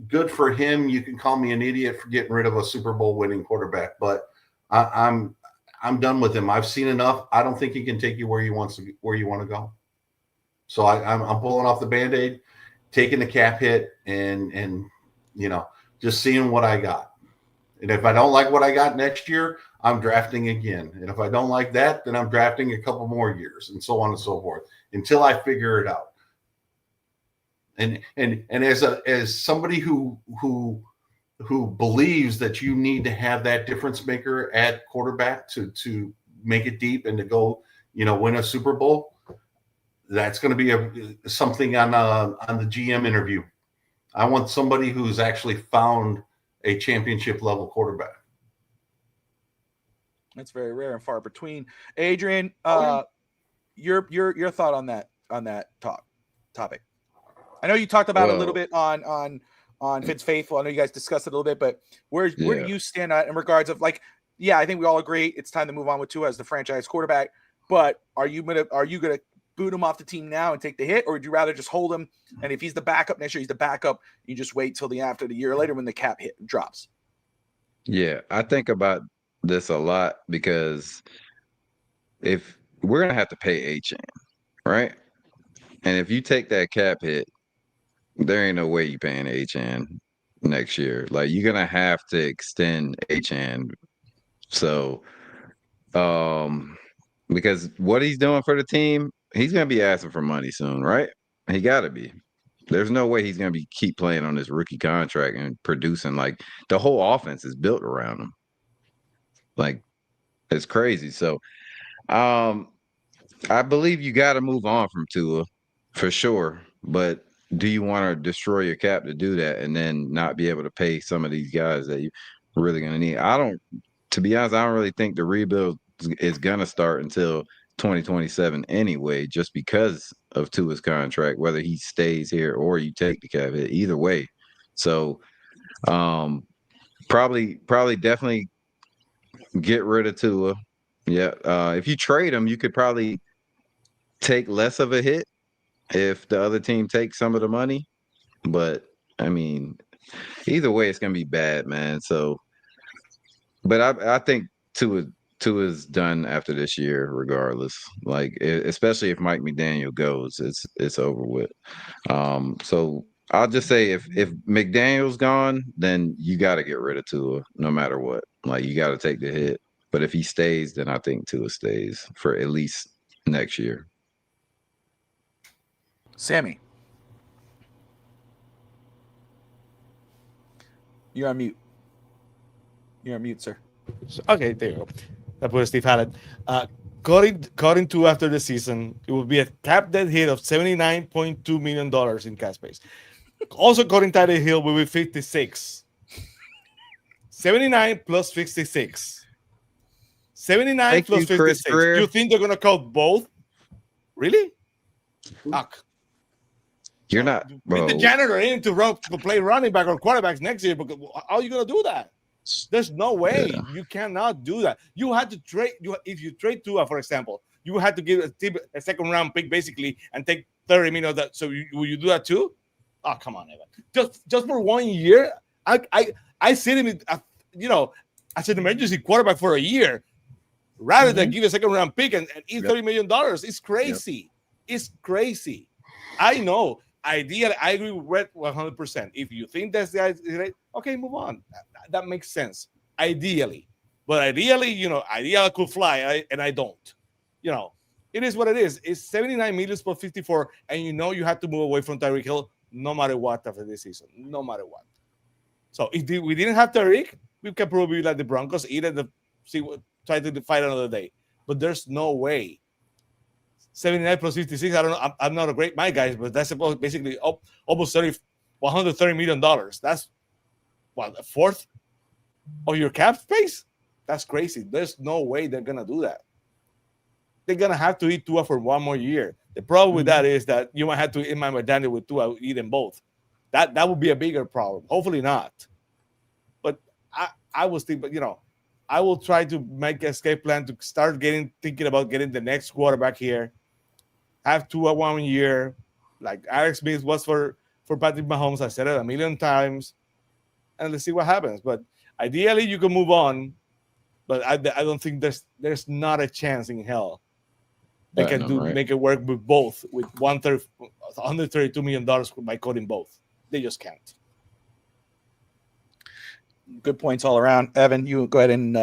good for him. You can call me an idiot for getting rid of a Super Bowl winning quarterback, but I'm done with him. I've seen enough. I don't think he can take you where you want to go. So I'm pulling off the Band-Aid, taking the cap hit, and just seeing what I got. And if I don't like what I got next year, I'm drafting again. And if I don't like that, then I'm drafting a couple more years, and so on and so forth, until I figure it out. And as somebody who believes that you need to have that difference maker at quarterback to make it deep and to go, win a Super Bowl, that's going to be something on the GM interview. I want somebody who's actually found a championship level quarterback. That's very rare and far between. Adrian, your thought on that topic. I know you talked about it a little bit on Vince Faithful. I know you guys discussed it a little bit, but where do you stand in regards of I think we all agree it's time to move on with Tua as the franchise quarterback. But are you gonna boot him off the team now and take the hit, or would you rather just hold him? And if he's the backup next year, he's the backup. You just wait till after the year later when the cap hit drops. Yeah, I think about this a lot because if we're gonna have to pay HN, right? And if you take that cap hit, there ain't no way you paying HN next year. Like you're gonna have to extend Achan. So, because what he's doing for the team, he's gonna be asking for money soon, right? He got to be. There's no way he's gonna be keep playing on this rookie contract and producing. Like the whole offense is built around him. Like it's crazy. So, I believe you got to move on from Tua for sure. But do you want to destroy your cap to do that and then not be able to pay some of these guys that you're really going to need? To be honest, I don't really think the rebuild is going to start until 2027 anyway, just because of Tua's contract, whether he stays here or you take the cap hit, either way. So, probably definitely get rid of Tua. Yeah. If you trade him, you could probably take less of a hit if the other team takes some of the money. But I mean, either way, it's gonna be bad, man. So, but I think Tua's done after this year, regardless. Like, especially if Mike McDaniel goes, it's over with. So I'll just say if McDaniel's gone, then you got to get rid of Tua, no matter what. Like, you got to take the hit. But if he stays, then I think Tua stays for at least next year. Sammy, you're on mute. You're on mute, sir. Okay, there you go. That was Steve Hallett. Cutting Tua after the season, it will be a cap dead hit of $79.2 million in cap space. Also, cutting Tyreek Hill will be 56. 79 plus 56. 79 Thank plus you, Chris 56. Grier. You think they're going to cut both? Really? Fuck. You're not, Bring bro. the janitor in to play running back or quarterbacks next year. Because how are you going to do that? There's no way. Yeah. You cannot do that. You had to trade. If you trade Tua, for example, you had to give a second round pick basically and take 30 million of that. So will you do that too? Oh, come on, Evan. Just for 1 year, I see him, as an emergency quarterback for a year, rather than give a second round pick and eat $30 million. It's crazy. Yep. It's crazy. I know. Ideally, I agree with Red 100%. If you think that's the idea, okay, move on. That makes sense. Ideally. But ideally, I could fly, and I don't. It is what it is. It's 79 million plus 54, and you have to move away from Tyreek Hill no matter what after this season. No matter what. So if we didn't have Tyreek, we could probably let the Broncos eat it, try to fight another day. But there's no way. 79 plus 56. I don't know. I'm not a great mind, guys, but that's about basically almost $130 million. That's what, a fourth of your cap space? That's crazy. There's no way they're gonna do that. They're gonna have to eat Tua for 1 more year. The problem with that is that you might have to, in my McDaniel with Tua, eat them both. That would be a bigger problem. Hopefully not. But I was thinking, I will try to make an escape plan to start thinking about getting the next quarterback here. Have Tua 1 year, like Alex Smith was for Patrick Mahomes. I said it a million times, and let's see what happens. But ideally, you can move on. But I don't think there's not a chance in hell they can make it work with both, with $132 million by cutting both. They just can't. Good points all around. Evan, you go ahead and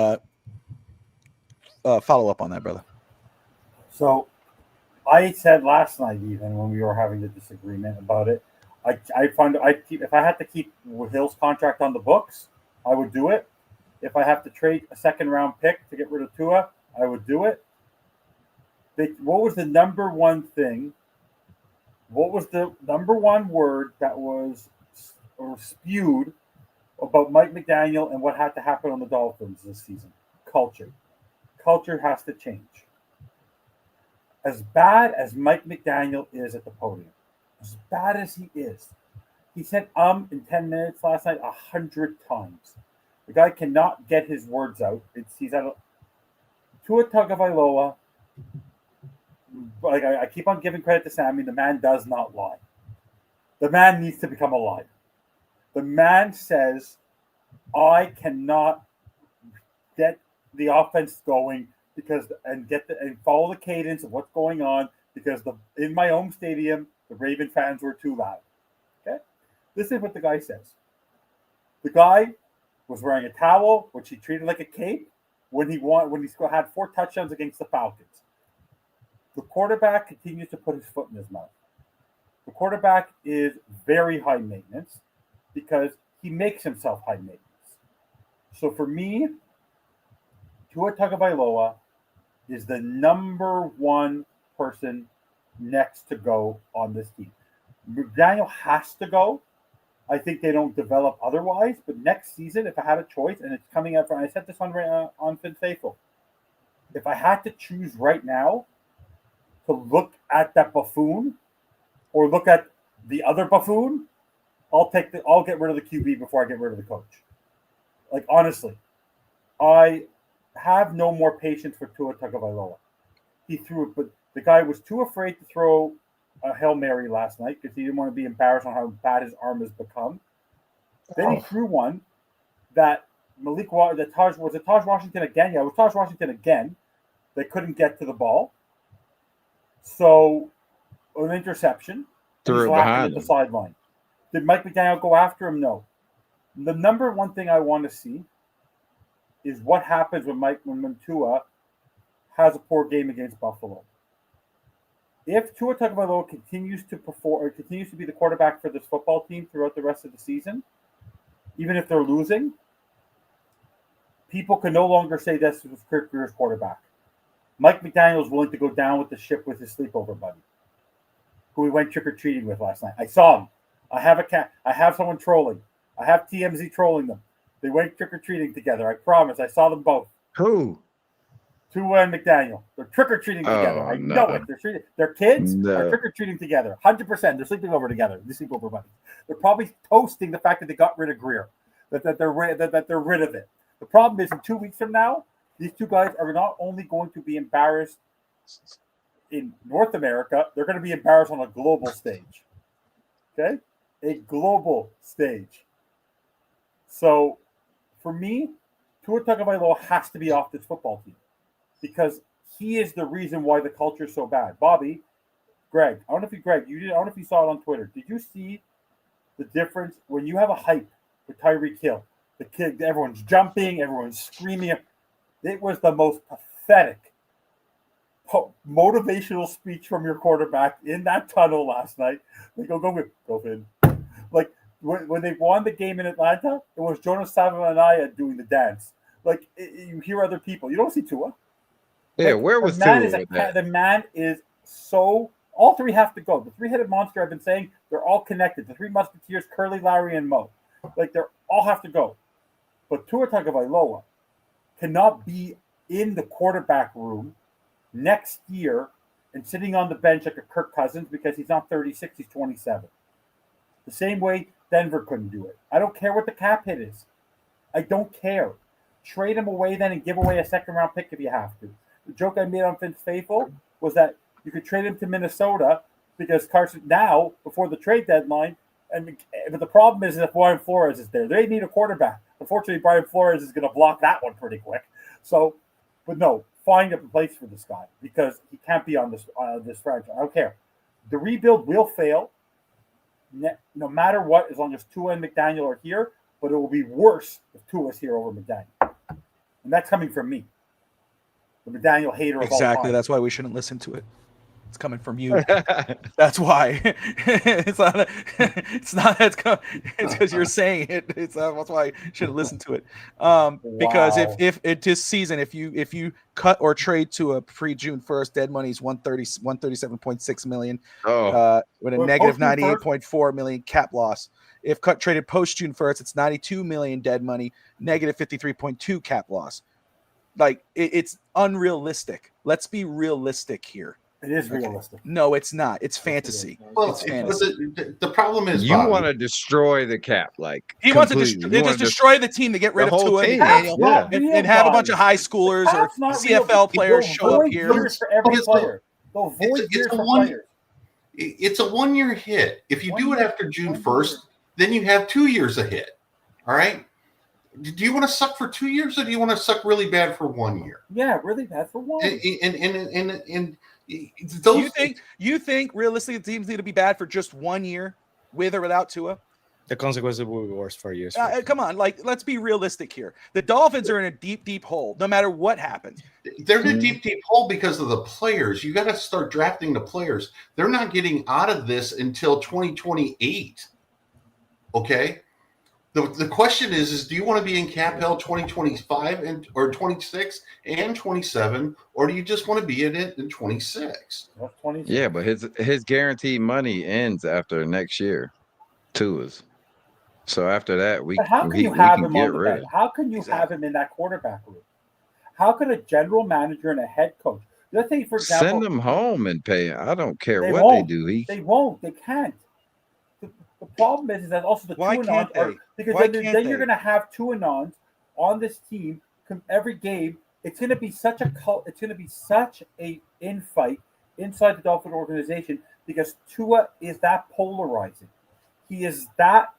follow up on that, brother. So I said last night, even when we were having the disagreement about it, if I had to keep Hill's contract on the books, I would do it. If I have to trade a second round pick to get rid of Tua, I would do it. What was the number one thing? What was the number one word that was spewed about Mike McDaniel and what had to happen on the Dolphins this season? Culture. Culture has to change. As bad as Mike McDaniel is at the podium, as bad as he is, he said in 10 minutes last night 100 times. The guy cannot get his words out. He's at Tua Tagovailoa. Like I keep on giving credit to Sammy. The man does not lie. The man needs to become a liar. The man says, I cannot get the offense going and follow the cadence of what's going on because in my home stadium, the Raven fans were too loud. Okay? This is what the guy says. The guy was wearing a towel, which he treated like a cape, when he had 4 touchdowns against the Falcons. The quarterback continues to put his foot in his mouth. The quarterback is very high maintenance because he makes himself high maintenance. So for me, Tua Tagovailoa is the number 1 person next to go on this team. McDaniel has to go. I think they don't develop otherwise. But next season, if I had a choice, and it's coming up, I said this on Finn Faithful. If I had to choose right now to look at that buffoon or look at the other buffoon, I'll get rid of the QB before I get rid of the coach. Like, honestly, I have no more patience for Tua Tagovailoa. He threw it, but the guy was too afraid to throw a Hail Mary last night because he didn't want to be embarrassed on how bad his arm has become. Then he threw one that Taj Washington again. Yeah, it was Taj Washington again. They couldn't get to the ball. So, an interception. Threw He's it laughing behind at the him. sideline. Did Mike McDaniel go after him? No. The number 1 thing I want to see is what happens when Tua has a poor game against Buffalo. If Tua Tagovailoa continues to perform or continues to be the quarterback for this football team throughout the rest of the season, even if they're losing, people can no longer say this was Chris Grier's quarterback. Mike McDaniel is willing to go down with the ship with his sleepover buddy, who we went trick-or-treating with last night. I saw him. I have a cat. I have someone trolling. I have TMZ trolling them. They went trick-or-treating together. I promise. I saw them both. Who? Tua and McDaniel. They're trick-or-treating together. I know it. Their kids are trick-or-treating together. 100%. They're sleeping over together. They sleep over buddies. They're probably toasting the fact that they got rid of Grier, that they're rid of it. The problem is in 2 weeks from now, these two guys are not only going to be embarrassed in North America, they're going to be embarrassed on a global stage. Okay? A global stage. So, for me, Tua Tagovailoa has to be off this football team because he is the reason why the culture is so bad. Bobby, Greg, I don't know if you saw it on Twitter. Did you see the difference when you have a hype with Tyreek Hill? The kid, everyone's jumping, everyone's screaming. It was the most pathetic motivational speech from your quarterback in that tunnel last night. They go Finn. Like when they won the game in Atlanta, it was Jonas Savaiinaea doing the dance. Like you hear other people, you don't see Tua. Yeah, like, where was Tua with that? The man is so. All 3 have to go. The 3-headed monster. I've been saying they're all connected. The 3 Musketeers: Curly, Larry, and Mo. Like they all have to go. But Tua Tagovailoa cannot be in the quarterback room next year and sitting on the bench like a Kirk Cousins because he's not 36, he's 27. The same way Denver couldn't do it. I don't care what the cap hit is. I don't care. Trade him away then and give away a second-round pick if you have to. The joke I made on Vince Faithful was that you could trade him to Minnesota because Carson now, before the trade deadline, but the problem is that Brian Flores is there. They need a quarterback. Unfortunately, Brian Flores is going to block that one pretty quick. So, but no, find a place for this guy because he can't be on this franchise. I don't care. The rebuild will fail no matter what, as long as Tua and McDaniel are here, but it will be worse if Tua is here over McDaniel. And that's coming from me, the McDaniel hater of all time. Exactly. That's why we shouldn't listen to it. It's coming from you. That's why. It's because you're saying it. That's why you shouldn't listen to it. Because if it this season, if you cut or trade to a pre-June 1st, dead money is 137.6 million with a negative 98.4 million cap loss. If traded post June 1st, it's 92 million dead money, negative 53.2 cap loss. Like it's unrealistic. Let's be realistic here. It is realistic. No, it's not. It's fantasy. Well, it's fantasy. The problem is you want to desloy the cap, like he wants to destroy the team to get rid of Tua and McDaniel and have a bunch of high schoolers or CFL players show up here. For every player. It's a 1-year hit. If you do it after June 1st, then you have 2 years of hit. All right. Do you want to suck for 2 years or do you want to suck really bad for 1 year? Yeah, really bad for 1. And you think realistically the teams need to be bad for just 1 year with or without Tua? The consequences will be worse for years. Come on, like, let's be realistic here. The Dolphins are in a deep, deep hole, no matter what happens. They're in a deep, deep hole because of the players. You got to start drafting the players. They're not getting out of this until 2028. Okay? The question is do you want to be in cap hell 2025 or 26 and 27, or do you just want to be in it in 26? Yeah, but his guaranteed money ends after next year. Tua's. So after that, But how can you have him on the rid bench? How can you have him in that quarterback room? How can a general manager and a head coach? Let's say, for example, send him home and pay him. I don't care they what won't. they do. They won't. They can't. The problem is that also the Why two can't anons are they? because Why then can't you're they? going to have two anons on this team every game. It's going to be such a it's going to be such a infight inside the Dolphin organization because Tua is that polarizing. He is that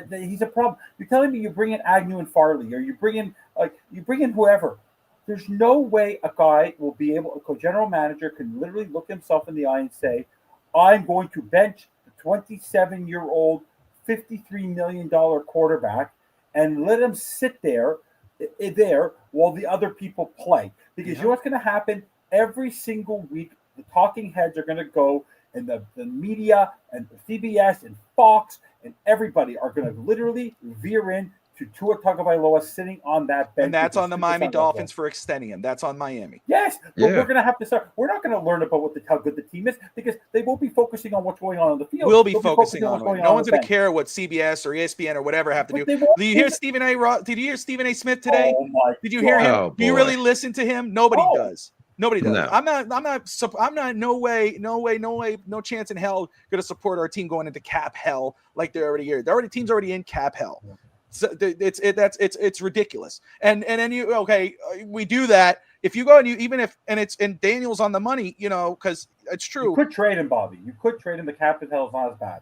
he's a problem. You're telling me you bring in Agnew and Farley, or you bring in whoever. There's no way a guy will be able. A general manager can literally look himself in the eye and say, "I'm going to bench the 27-year-old, $53 million quarterback and let him sit there while the other people play." Because you know what's going to happen every single week. The talking heads are going to go, and the media and the CBS and Fox and everybody are going to literally veer in to Tua Tagovailoa sitting on that bench. And that's on the Miami Dolphins for extending him. That's on Miami. Yes, but we're going to have to start. We're not going to learn about how good the team is because they won't be focusing on what's going on the field. We'll be focusing on it. No one's going to bench. care what CBS or ESPN or whatever have to But do. Did you hear Stephen A. Smith today? Oh my Did you hear him? Oh, do you boy. really listen to him? Nobody No. does. Nobody does. No. I'm not. No way. No chance in hell going to support our team going into cap hell like they're already here. Team's already in cap hell. So it's ridiculous. And then we do that. If you go and Daniel's on the money, because it's true. You could trade him, Bobby. You could trade him. The cap hell is not as bad.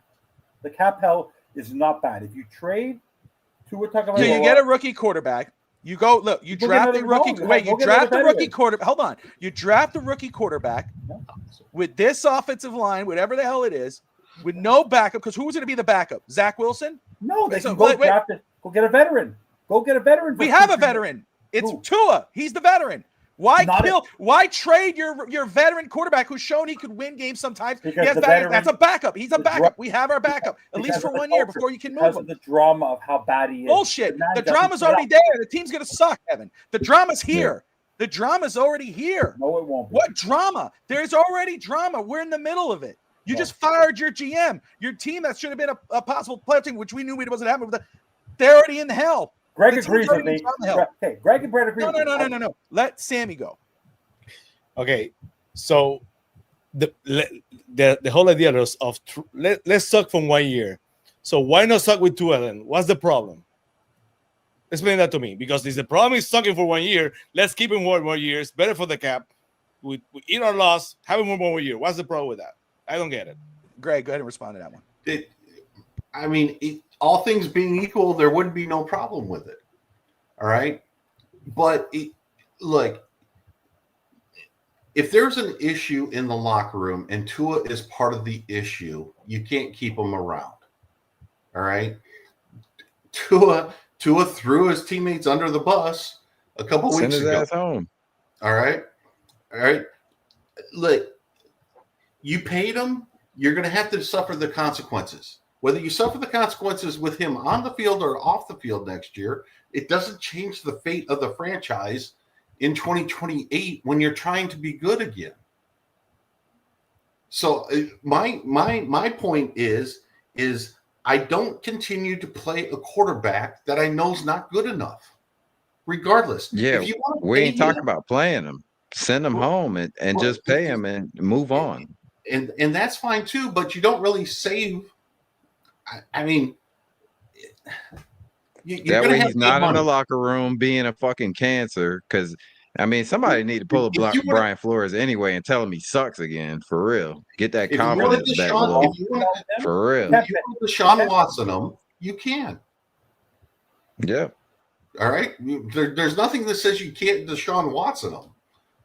The cap hell is not bad. If you trade Tua Tagovailoa, you get a rookie quarterback. You go look. You draft a rookie. Wait, you draft the rookie quarterback. Hold on. You draft the rookie quarterback with this offensive line, whatever the hell it is, with no backup. Because who's going to be the backup? Zach Wilson? No, they can go draft it. Go get a veteran. Go get a veteran. We have a veteran. It's Tua. He's the veteran. Why trade your veteran quarterback who's shown he could win games sometimes? That's a backup. He's a backup. We have our backup at least for 1 year before you can move him. The drama of how bad he is. Bullshit. The drama's already there. The team's gonna suck, Evan. The drama's here. The drama's already here. No, it won't be. What drama? There's already drama. We're in the middle of it. You just fired your GM. Your team that should have been a possible playoff team, which we knew it wasn't happening. They're already in hell. Greg agrees with me. Okay, Greg and Brett agree. No. Let Sammy go. Okay, so the whole idea of let's suck from 1 year. So why not suck with Tua then? What's the problem? Explain that to me. Because if the problem is sucking for 1 year, let's keep him 1 more year. It's better for the cap. We eat our loss, have him 1 more year. What's the problem with that? I don't get it. Greg, go ahead and respond to that one. All things being equal, there wouldn't be no problem with it. All right. But look, if there's an issue in the locker room and Tua is part of the issue, you can't keep him around. All right. Tua threw his teammates under the bus a couple weeks ago. Send his ass home. All right. Look, you paid him, you're going to have to suffer the consequences. Whether you suffer the consequences with him on the field or off the field next year, it doesn't change the fate of the franchise in 2028 when you're trying to be good again. So my point is I don't continue to play a quarterback that I know is not good enough, regardless. Yeah, we ain't talking about playing him. Send him home and just pay him and move on. And that's fine too, but you don't really save. I mean, that way he's not in the locker room being a fucking cancer. Because somebody need to pull a block Brian Flores anyway and tell him he sucks again for real. Get that confidence back a little. For real. If you want Deshaun Watson him, you can. Yeah. All right. There's nothing that says you can't Deshaun Watson him.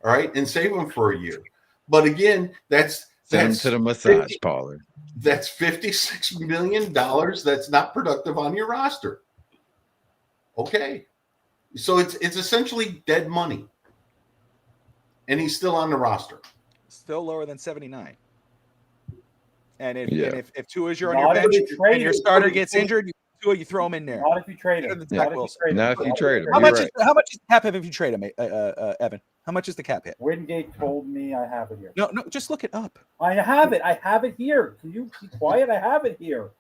All right, and save him for a year. But again, that's Send him to the massage parlor. That's $56 million that's not productive on your roster. Okay. So it's essentially dead money. And he's still on the roster. Still lower than 79. And if Yeah. and if Tua is on Not your if bench you trade and your him. starter gets injured, Tua, you throw him in there. Not if you trade Better him. than Zach Wilson. Not if you trade him. How You're much right. how much is the cap hit if you trade him, Evan? How much is the cap hit? Wingate told me I have it here. No, just look it up. I have it. I have it here. Can you be quiet? I have it here.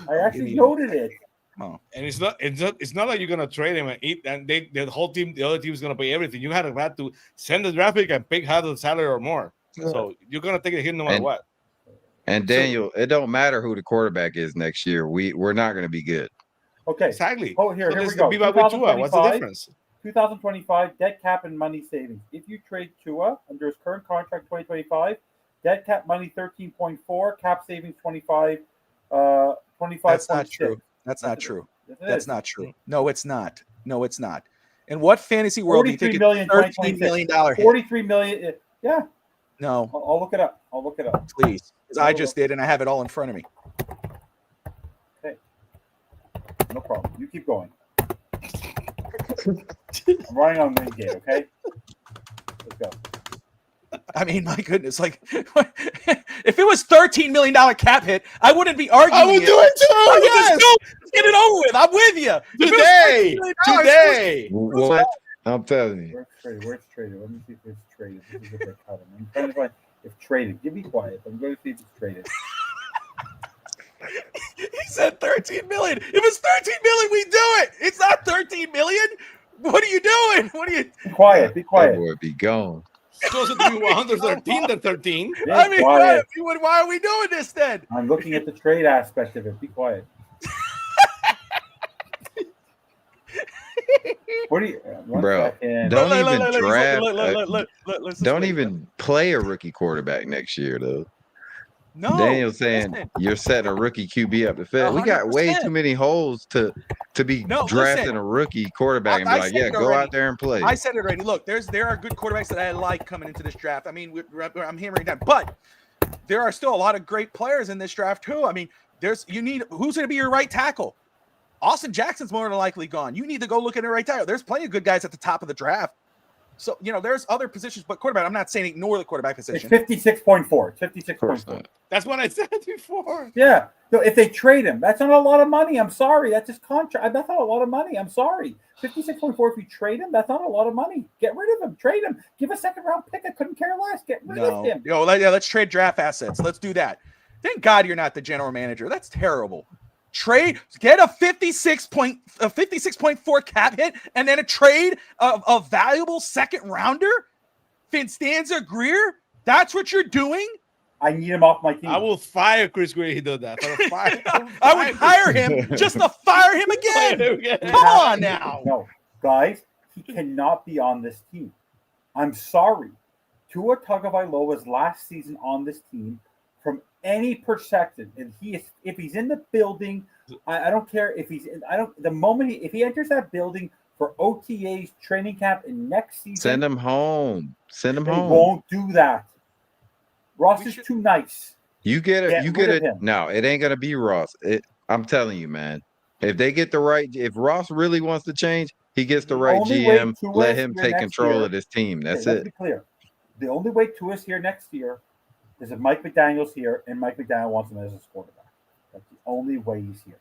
I actually noted it. And it's not like you're gonna trade him and eat, and the whole team, the other team is gonna pay everything. You had to send the draft pick and pick half the salary or more. So you're gonna take a hit no matter what. And Daniel, it don't matter who the quarterback is next year. We're not gonna be good. Okay. Exactly. Oh, here we go. Be back with Tua. What's the difference? 2025 dead cap and money savings. If you trade Tua under his current contract 2025, dead cap money 13.4, cap savings 25. 25. That's not true. That's not true. That's not true. No, it's not. No, it's not. In what fantasy world do you think it's $13 million hit? 43 million. Yeah. No. I'll look it up. Please. Because I just did, and I have it all in front of me. Okay. No problem. You keep going. I'm running on Wingate, okay? Let's go. I mean, my goodness, like if it was $13 million cap hit, I wouldn't be arguing. I would do it too. Yes. Let's get it over with. I'm with you. Today. What? I'm telling you. Where's traded? Let me see if it's traded. This is what they cut him. I'm trying to find if traded. Give me quiet. I'm going to see if it's traded. He said 13 million. If it's 13 million, we do it. It's not 13 million. What are you doing? What are you? Be quiet. Be That quiet. boy be gone. Closer to be 113 than 13. Be I mean, quiet. why are we doing this then? I'm looking at the trade aspect of it. Be quiet. What do you, Bro, second. don't even draft. Let's Don't even play a rookie quarterback next year, though. No. Daniel's saying listen. you're setting a rookie QB up to fit. We got way 100%. too many holes to be drafting a rookie quarterback and be I like, said yeah, it go already. out there and play. I said it already. Look, there are good quarterbacks that I like coming into this draft. I mean, I'm hammering down, but there are still a lot of great players in this draft too. I mean, who's going to be your right tackle? Austin Jackson's more than likely gone. You need to go look at the right tackle. There's plenty of good guys at the top of the draft. So, there's other positions, but quarterback, I'm not saying ignore the quarterback position. It's 56.4. 56.4. That's what I said before. Yeah. So if they trade him, that's not a lot of money. I'm sorry. That's his contract. That's not a lot of money. I'm sorry. 56.4. If you trade him, that's not a lot of money. Get rid of him. Trade him. Give a second round pick. I couldn't care less. Get rid of him. Let's trade draft assets. Let's do that. Thank God you're not the general manager. That's terrible. Get a 56.4 cap hit, and then a trade of a valuable second rounder, Finstanza Grier. That's what you're doing. I need him off my team. I will fire Chris Grier. He did that. I would hire him just to fire him again. Come on now. No, guys, he cannot be on this team. I'm sorry. Tua Tagovailoa's last season on this team, from any perspective, and if he's in the building, I don't care if he's in, the moment if he enters that building for OTAs, training camp, and next season, Send him home. Send him they home. won't do that. Ross is too nice. You get it. You Get get rid of it. him. No, it ain't gonna be Ross. I'm telling you, man. If they get if Ross really wants to change, he gets the right only way GM. Tua Let is him here take next control year- of this team. That's Let's it. be clear. The only way Tua's here next year is if Mike McDaniel's here and Mike McDaniel wants him as his quarterback. That's the only way he's here.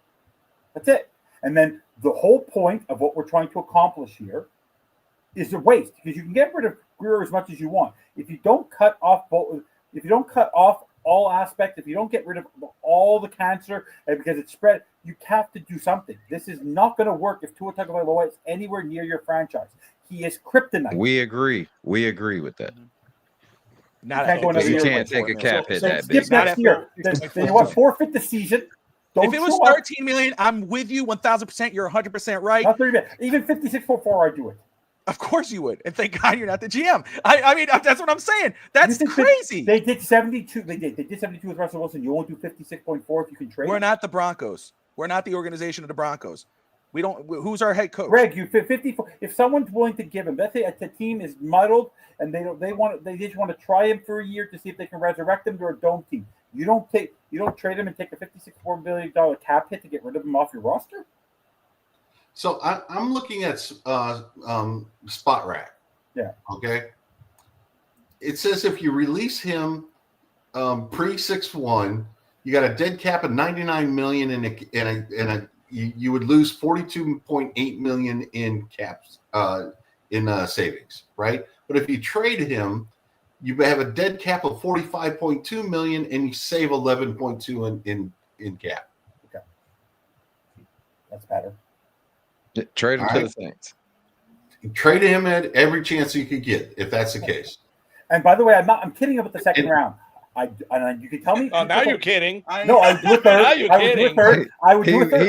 That's it. And then the whole point of what we're trying to accomplish here is a waste, because you can get rid of Grier as much as you want. If you don't cut off all aspects, if you don't get rid of all the cancer, and because it's spread, you have to do something. This is not going to work if Tua Tagovailoa is anywhere near your franchise. He is kryptonite. We agree. We agree with that. Not can't go another You year can't with take a cap hit that skip big. next year. Then you want forfeit the season. Don't if it was show up. 13 million, I'm with you 1,000%. You're 100% right. Not 30 minutes. Even 56.4, I do it. Of course you would. And thank God you're not the GM. I mean, that's what I'm saying. That's crazy. They did 72. They did 72 with Russell Wilson. You won't do 56.4 if you can trade. We're not the Broncos. We're not the organization of the Broncos. We don't. Who's our head coach? Greg, you 54. If someone's willing to give him, let's say the team is muddled and they just want to try him for a year to see if they can resurrect him to a dome team. You don't trade him and take a $56.4 million cap hit to get rid of him off your roster. So I'm looking at Spot Rack. Yeah. Okay. It says if you release him pre 6/1, you got a dead cap of $99 million you would lose $42.8 million in caps in savings, right? But if you trade him, you have a dead cap of $45.2 million and you save $11.2 in cap. Okay, that's better. Trade him to the Saints. Trade him at every chance you could get, if that's the case. And by the way, I'm kidding about the second round. You can tell me. Oh, now you're kidding. No, I would do a third. Now you're I would do a third. I would do a third.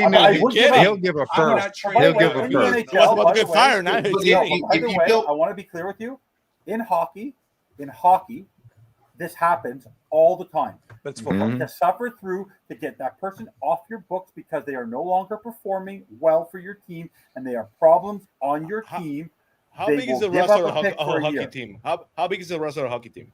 He'll give a first. He'll give a first. That's about to get fired. Now you're kidding. By the way, I want to be clear with you. In hockey, this happens all the time. But it's football. To suffer through to get that person off your books because they are no longer performing well for your team and they are problems on your team. How big is the roster of a hockey team? How big is the roster of a hockey team?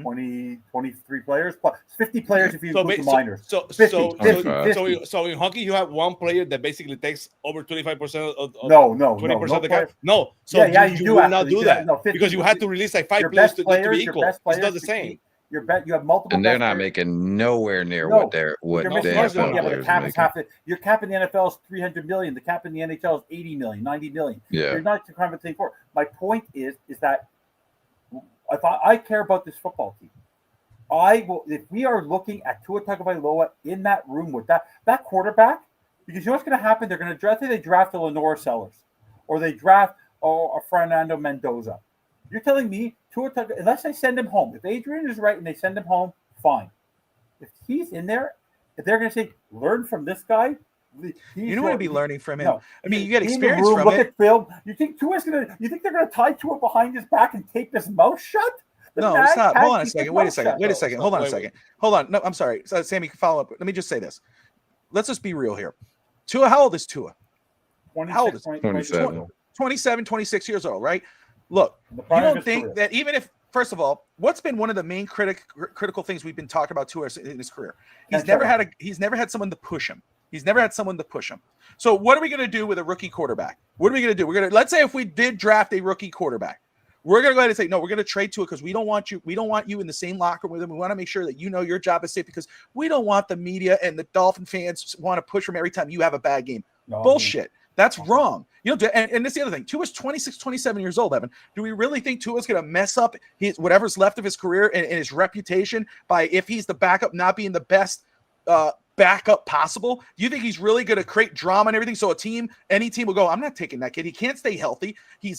23 players plus 50 players if you include the minors. So in hockey, you have one player that basically takes over 25% of 20% of the cap. No, so you will not do that because you had to release like 5 players to be equal. It's not the same. You have multiple, and they're not making nowhere near what the NFL players making. Your cap in the NFL is $300 million. The cap in the NHL is $80 million, $90 million. Yeah, you're not compensating for. My point is that if I care about this football team, I will. If we are looking at Tua Tagovailoa in that room with that quarterback, because you know what's going to happen? They're going to draft a Lenore Sellers, or they draft a Fernando Mendoza. You're telling me Tua Tagovailoa, unless they send him home. If Adrian is right and they send him home, fine. If he's in there, if they're going to say learn from this guy. You don't want to be learning from him. No. I mean, you get experience from from it. it. At film. You think Tua's gonna? You think they're gonna tie Tua behind his back and tape his mouth shut? No, it's not. Hold on a second. Wait a second. Hold on a second. Hold on. No, I'm sorry. So, Sammy, can follow up. Let me just say this. Let's just be real here. Tua, how old is Tua? How old is 27? 27, 26 years old, right? Look, you don't think that even if, first of all, what's been one of the main critical things we've been talking about Tua in his career? He's never had someone to push him. He's never had someone to push him. So what are we going to do with a rookie quarterback? What are we going to do? Let's say if we did draft a rookie quarterback, we're going to go ahead and say, no, we're going to trade to it because we don't want you. We don't want you in the same locker room with him. We want to make sure that you know your job is safe because we don't want the media and the Dolphin fans want to push from every time you have a bad game. No, bullshit. That's wrong. You know, and that's the other thing. Tua's 26, 27 years old, Evan. Do we really think Tua's going to mess up whatever's left of his career and his reputation by if he's the backup not being the best backup possible? Do you think he's really going to create drama and everything? So any team will go, I'm not taking that kid. He can't stay healthy. He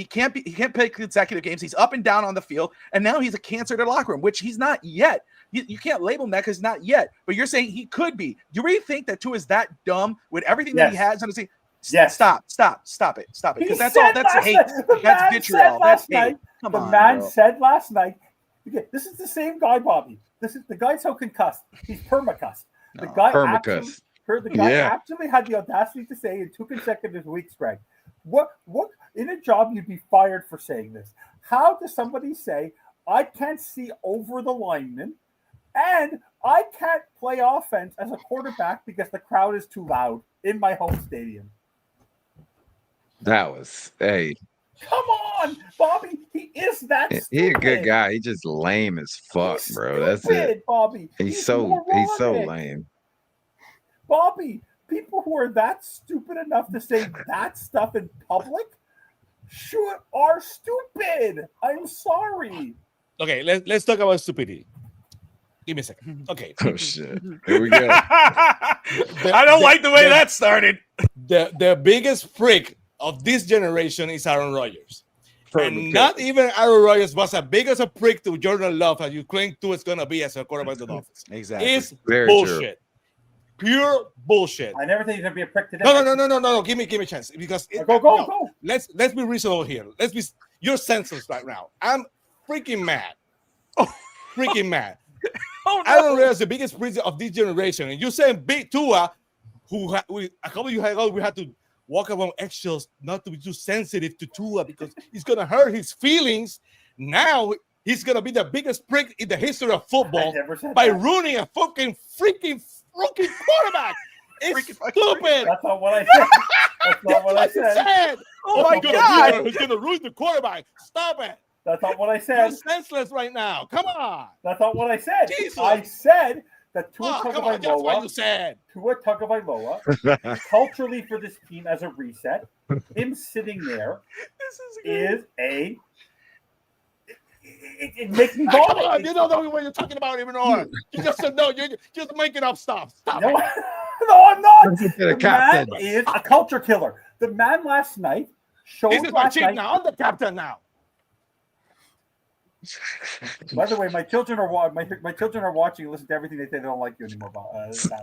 can't play consecutive games. He's up and down on the field. And now he's a cancer to the locker room, which he's not yet. You can't label him that because not yet, but you're saying he could be. Do you really think that Tua is that dumb with everything that he has on his team? Yes. Stop it. Because that's hate. That's vitriol. That's hate. The man said last night, this is the same guy, Bobby. This is the guy's so concussed. He's permacussed. The guy actually had the audacity to say in 2 consecutive weeks, Greg, what in a job you'd be fired for saying this. How does somebody say, I can't see over the lineman and I can't play offense as a quarterback because the crowd is too loud in my home stadium? That was, hey. Come on, Bobby. He is that stupid. He's a good guy. He's just lame as fuck, bro. That's it. Bobby. He's so lame. Bobby, people who are that stupid enough to say that stuff in public are stupid. I'm sorry. Okay, let's talk about stupidity. Give me a second. Okay. Oh shit. Here we go. I don't like the way that started. The biggest freak of this generation is Aaron Rodgers. And not even Aaron Rodgers was as big as a prick to Jordan Love as you claim to is going to be as a quarterback of the Dolphins. Exactly. It's bullshit. Pure bullshit. I never think he's going to be a prick today. No. Give me a chance. Because go. Let's be reasonable here. You're senseless right now. I'm freaking mad. Freaking mad. Oh, no. Aaron Rodgers is the biggest prick of this generation. And you're saying Big Tua a couple of you ago, we had to walk around eggshells not to be too sensitive to Tua because he's gonna hurt his feelings. Now he's gonna be the biggest prick in the history of football by ruining a freaking quarterback. It's stupid. That's not what I said. That's not what I said. Oh my God! He's gonna ruin the quarterback. Stop it. That's not what I said. You're senseless right now. Come on. That's not what I said. Jesus. I said that Tua Come on, that's what you said. Tagovailoa, culturally for this team as a reset, him sitting there is a. It makes me Come vomit. on, you don't know what you're talking about anymore. You just said no. You're just making up stuff. Stop No, it. no, I'm not. The The man is a culture killer. The man last night showed This is my last chief night. now. I'm the captain now. By the way, my children are watching and listen to everything they say. They don't like you anymore.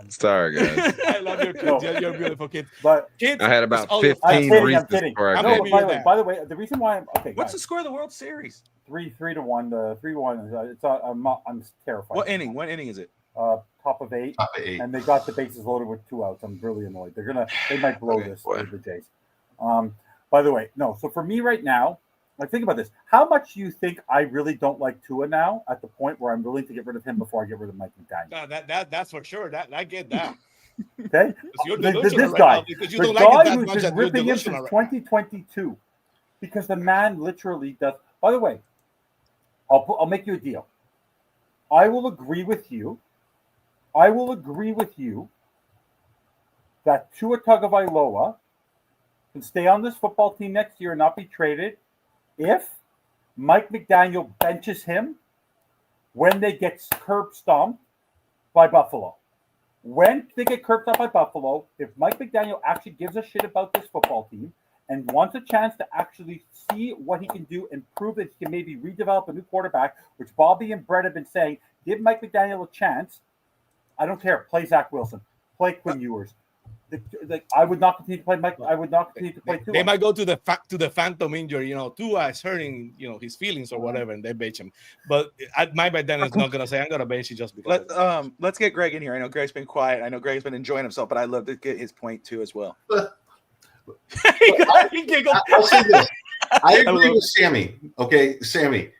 Sorry, guys. I love your kids. You're beautiful kids. But Kids, I had about it's always- 15 I'm reasons kidding. before I I'm did. maybe No, you're by the way, the reason why I'm okay. What's the Guys, score of the World Series? 3-1. The 3-1. It's I'm terrified. What inning? What inning is it? Top of 8. Top of 8. And they got the bases loaded with 2 outs. I'm really annoyed. They might blow Okay, this boy. with the Jays. By the way, no. So for me right now, like think about this. How much do you think I really don't like Tua now at the point where I'm willing to get rid of him before I get rid of Mike McDaniel? No, that's for sure. That I get that. Okay, You're this delusional right guy, now because you the don't like it guy that who's much been that you're ripping him since delusional right now. 2022, because the man literally does. By the way, I'll make you a deal. I will agree with you. That Tua Tagovailoa can stay on this football team next year and not be traded if Mike McDaniel benches him when they get curb stomped by Buffalo. When they get curb stomped by Buffalo, if Mike McDaniel actually gives a shit about this football team and wants a chance to actually see what he can do and prove that he can maybe redevelop a new quarterback, which Bobby and Brett have been saying, give Mike McDaniel a chance. I don't care. Play Zach Wilson. Play Quinn Ewers. I would not continue to play Mike. I would not continue to play Tua. They might go to the phantom injury. Tua is hurting, his feelings or whatever, and they bench him. But Mike McDaniel is not gonna say I'm gonna bench you just because. Let's get Greg in here. I know Greg's been quiet. I know Greg's been enjoying himself, but I'd love to get his point too as well. He giggled. I'll say this. I agree with Sammy. Okay, Sammy.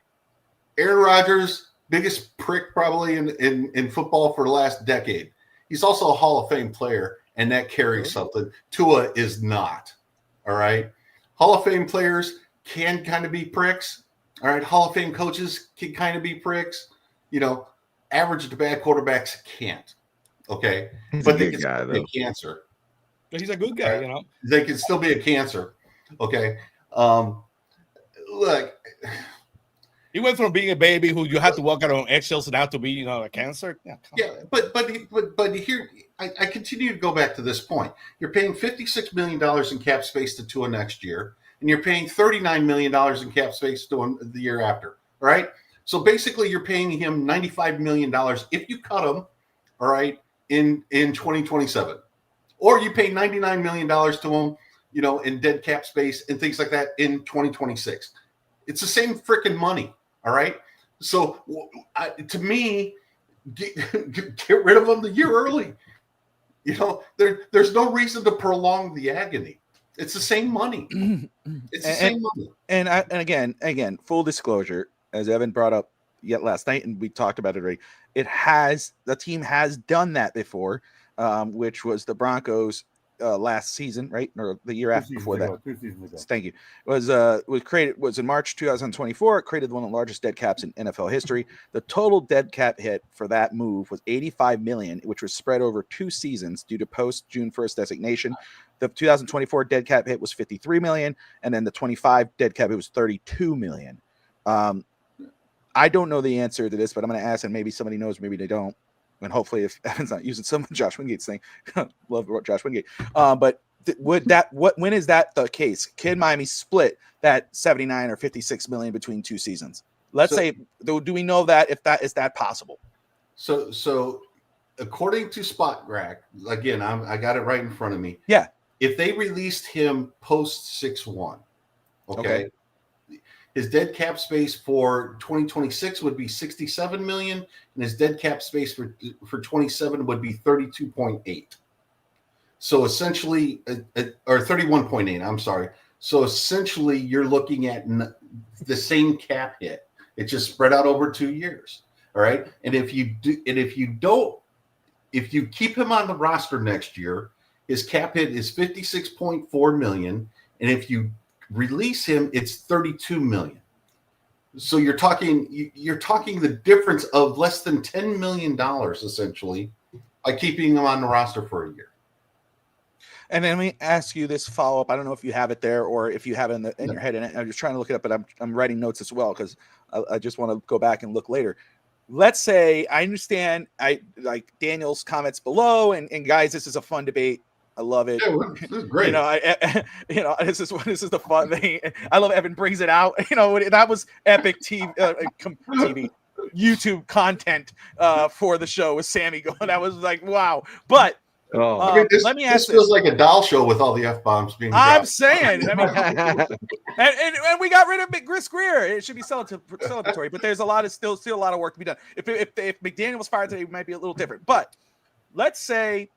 Aaron Rodgers, biggest prick probably in football for the last decade. He's also a Hall of Fame player, and that carries something. Tua is not. All right. Hall of Fame players can kind of be pricks. All right. Hall of Fame coaches can kind of be pricks. Average to bad quarterbacks can't. Okay. He's but a they good can guy, still be though. a cancer. But he's a good guy, They can still be a cancer. Okay. Look. He went from being a baby who you had to walk around eggshells now to be, a cancer. Yeah, but here I continue to go back to this point. You're paying $56 million in cap space to Tua next year, and you're paying $39 million in cap space to him the year after. All right. So basically, you're paying him $95 million if you cut him. All right, in 2027, or you pay $99 million to him, in dead cap space and things like that in 2026. It's the same freaking money. All right. So to me, get rid of them the year early. There's no reason to prolong the agony. It's the same money. It's the same money. And again, full disclosure, as Evan brought up yet last night, and we talked about it already. The team has done that before, which was the Broncos last season, right? Or the year after before that. 2 seasons ago. Thank you. Was in March 2024. It created one of the largest dead caps in NFL history. The total dead cap hit for that move was $85 million, which was spread over 2 seasons due to post June 1st designation. The 2024 dead cap hit was $53 million, and then the 25 dead cap hit was $32 million. I don't know the answer to this, but I'm going to ask, and maybe somebody knows, maybe they don't. And hopefully, if Evan's not using some of Josh Wingate's thing, love Josh Wingate. But when is that the case? Can Miami split that 79 or 56 million between 2 seasons? Let's say, do we know that if that is that possible? So according to SpotRack, again, I got it right in front of me. Yeah. If they released him post 6-1, okay. His dead cap space for 2026 would be 67 million, and his dead cap space for 27 would be 32.8. So essentially, or 31.8. I'm sorry. So essentially, you're looking at the same cap hit. It's just spread out over 2 years. All right. And if you keep him on the roster next year, his cap hit is $56.4 million. And if you release him, it's $32 million. So you're talking the difference of less than $10 million essentially by keeping him on the roster for a year. And then let me ask you this follow-up. I don't know if you have it there or if you have it in your head. And I'm just trying to look it up, but I'm writing notes as well because I just want to go back and look later. Let's say I understand I like Daniel's comments below, and guys, this is a fun debate. I love it. Yeah, this is great. This is the fun thing. I love Evan brings it out. That was epic TV YouTube content for the show with Sammy going. That was like wow. But let me ask this feels like a doll show with all the F-bombs being dropped. I'm saying, and we got rid of Chris Grier. It should be celebratory, but there's still a lot of work to be done. If McDaniel was fired today, it might be a little different. But let's say,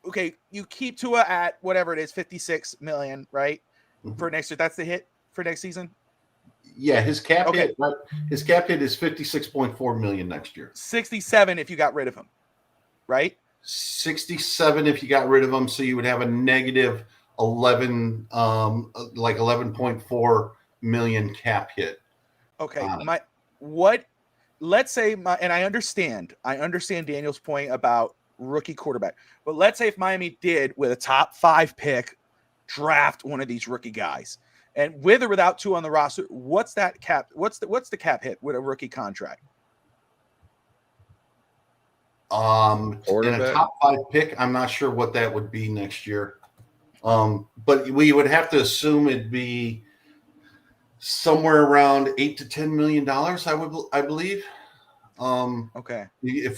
okay, you keep Tua at whatever it is, $56 million, right? For next year. That's the hit for next season? Yeah, his cap hit is $56.4 million next year. 67 if you got rid of him, right? 67 if you got rid of him, so you would have a negative 11.4 million cap hit. Okay, let's say and I understand Daniel's point about rookie quarterback, but let's say if Miami did with a top 5 pick draft one of these rookie guys, and with or without Tua on the roster, what's the cap hit with a rookie contract? In a top 5 pick, I'm not sure what that would be next year. But we would have to assume it'd be somewhere around $8 to $10 million. I believe. Okay.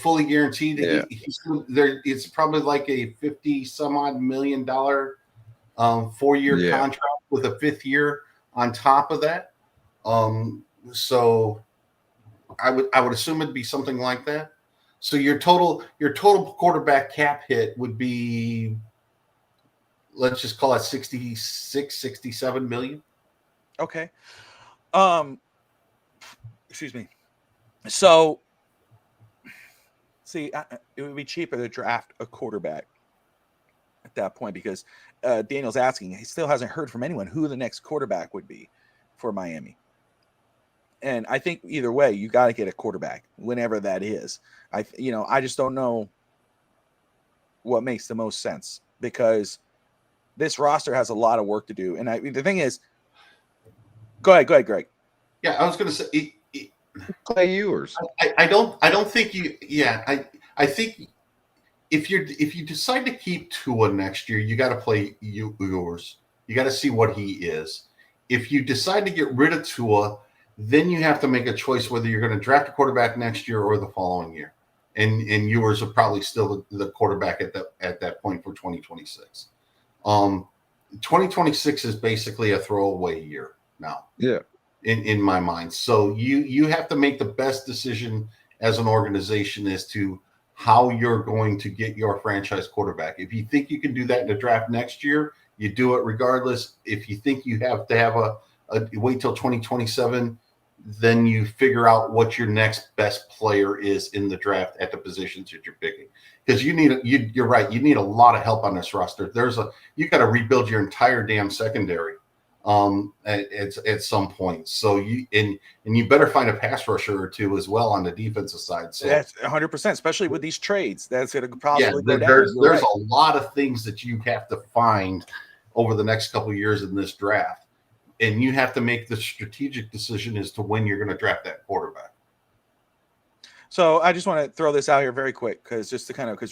Fully guaranteed. Yeah. It's probably like a $50 some odd million 4-year contract with a 5th year on top of that. So I would assume it'd be something like that. So your total quarterback cap hit would be, let's just call it 67 million. Okay. Excuse me. So see, it would be cheaper to draft a quarterback at that point because Daniel's asking, he still hasn't heard from anyone who the next quarterback would be for Miami. And I think either way, you got to get a quarterback whenever that is. I just don't know what makes the most sense because this roster has a lot of work to do. And the thing is, go ahead, Greg. Yeah, I was going to say, Clay Ewers. I don't think you. Yeah, I think if you decide to keep Tua next year, you got to play Ewers. You got to see what he is. If you decide to get rid of Tua, then you have to make a choice whether you're going to draft a quarterback next year or the following year. And Ewers are probably still the quarterback at that point for 2026. 2026 is basically a throwaway year now. Yeah. In my mind. So you have to make the best decision as an organization as to how you're going to get your franchise quarterback. If you think you can do that in the draft next year, you do it regardless. If you think you have to have a wait till 2027, then you figure out what your next best player is in the draft at the positions that you're picking. Because you're right, you need a lot of help on this roster. You got to rebuild your entire damn secondary at some point. So you better find a pass rusher or two as well on the defensive side. So that's 100%, especially with these trades. That's going to probably go down. There's a lot of things that you have to find over the next couple of years in this draft. And you have to make the strategic decision as to when you're going to draft that quarterback. So I just want to throw this out here very quick because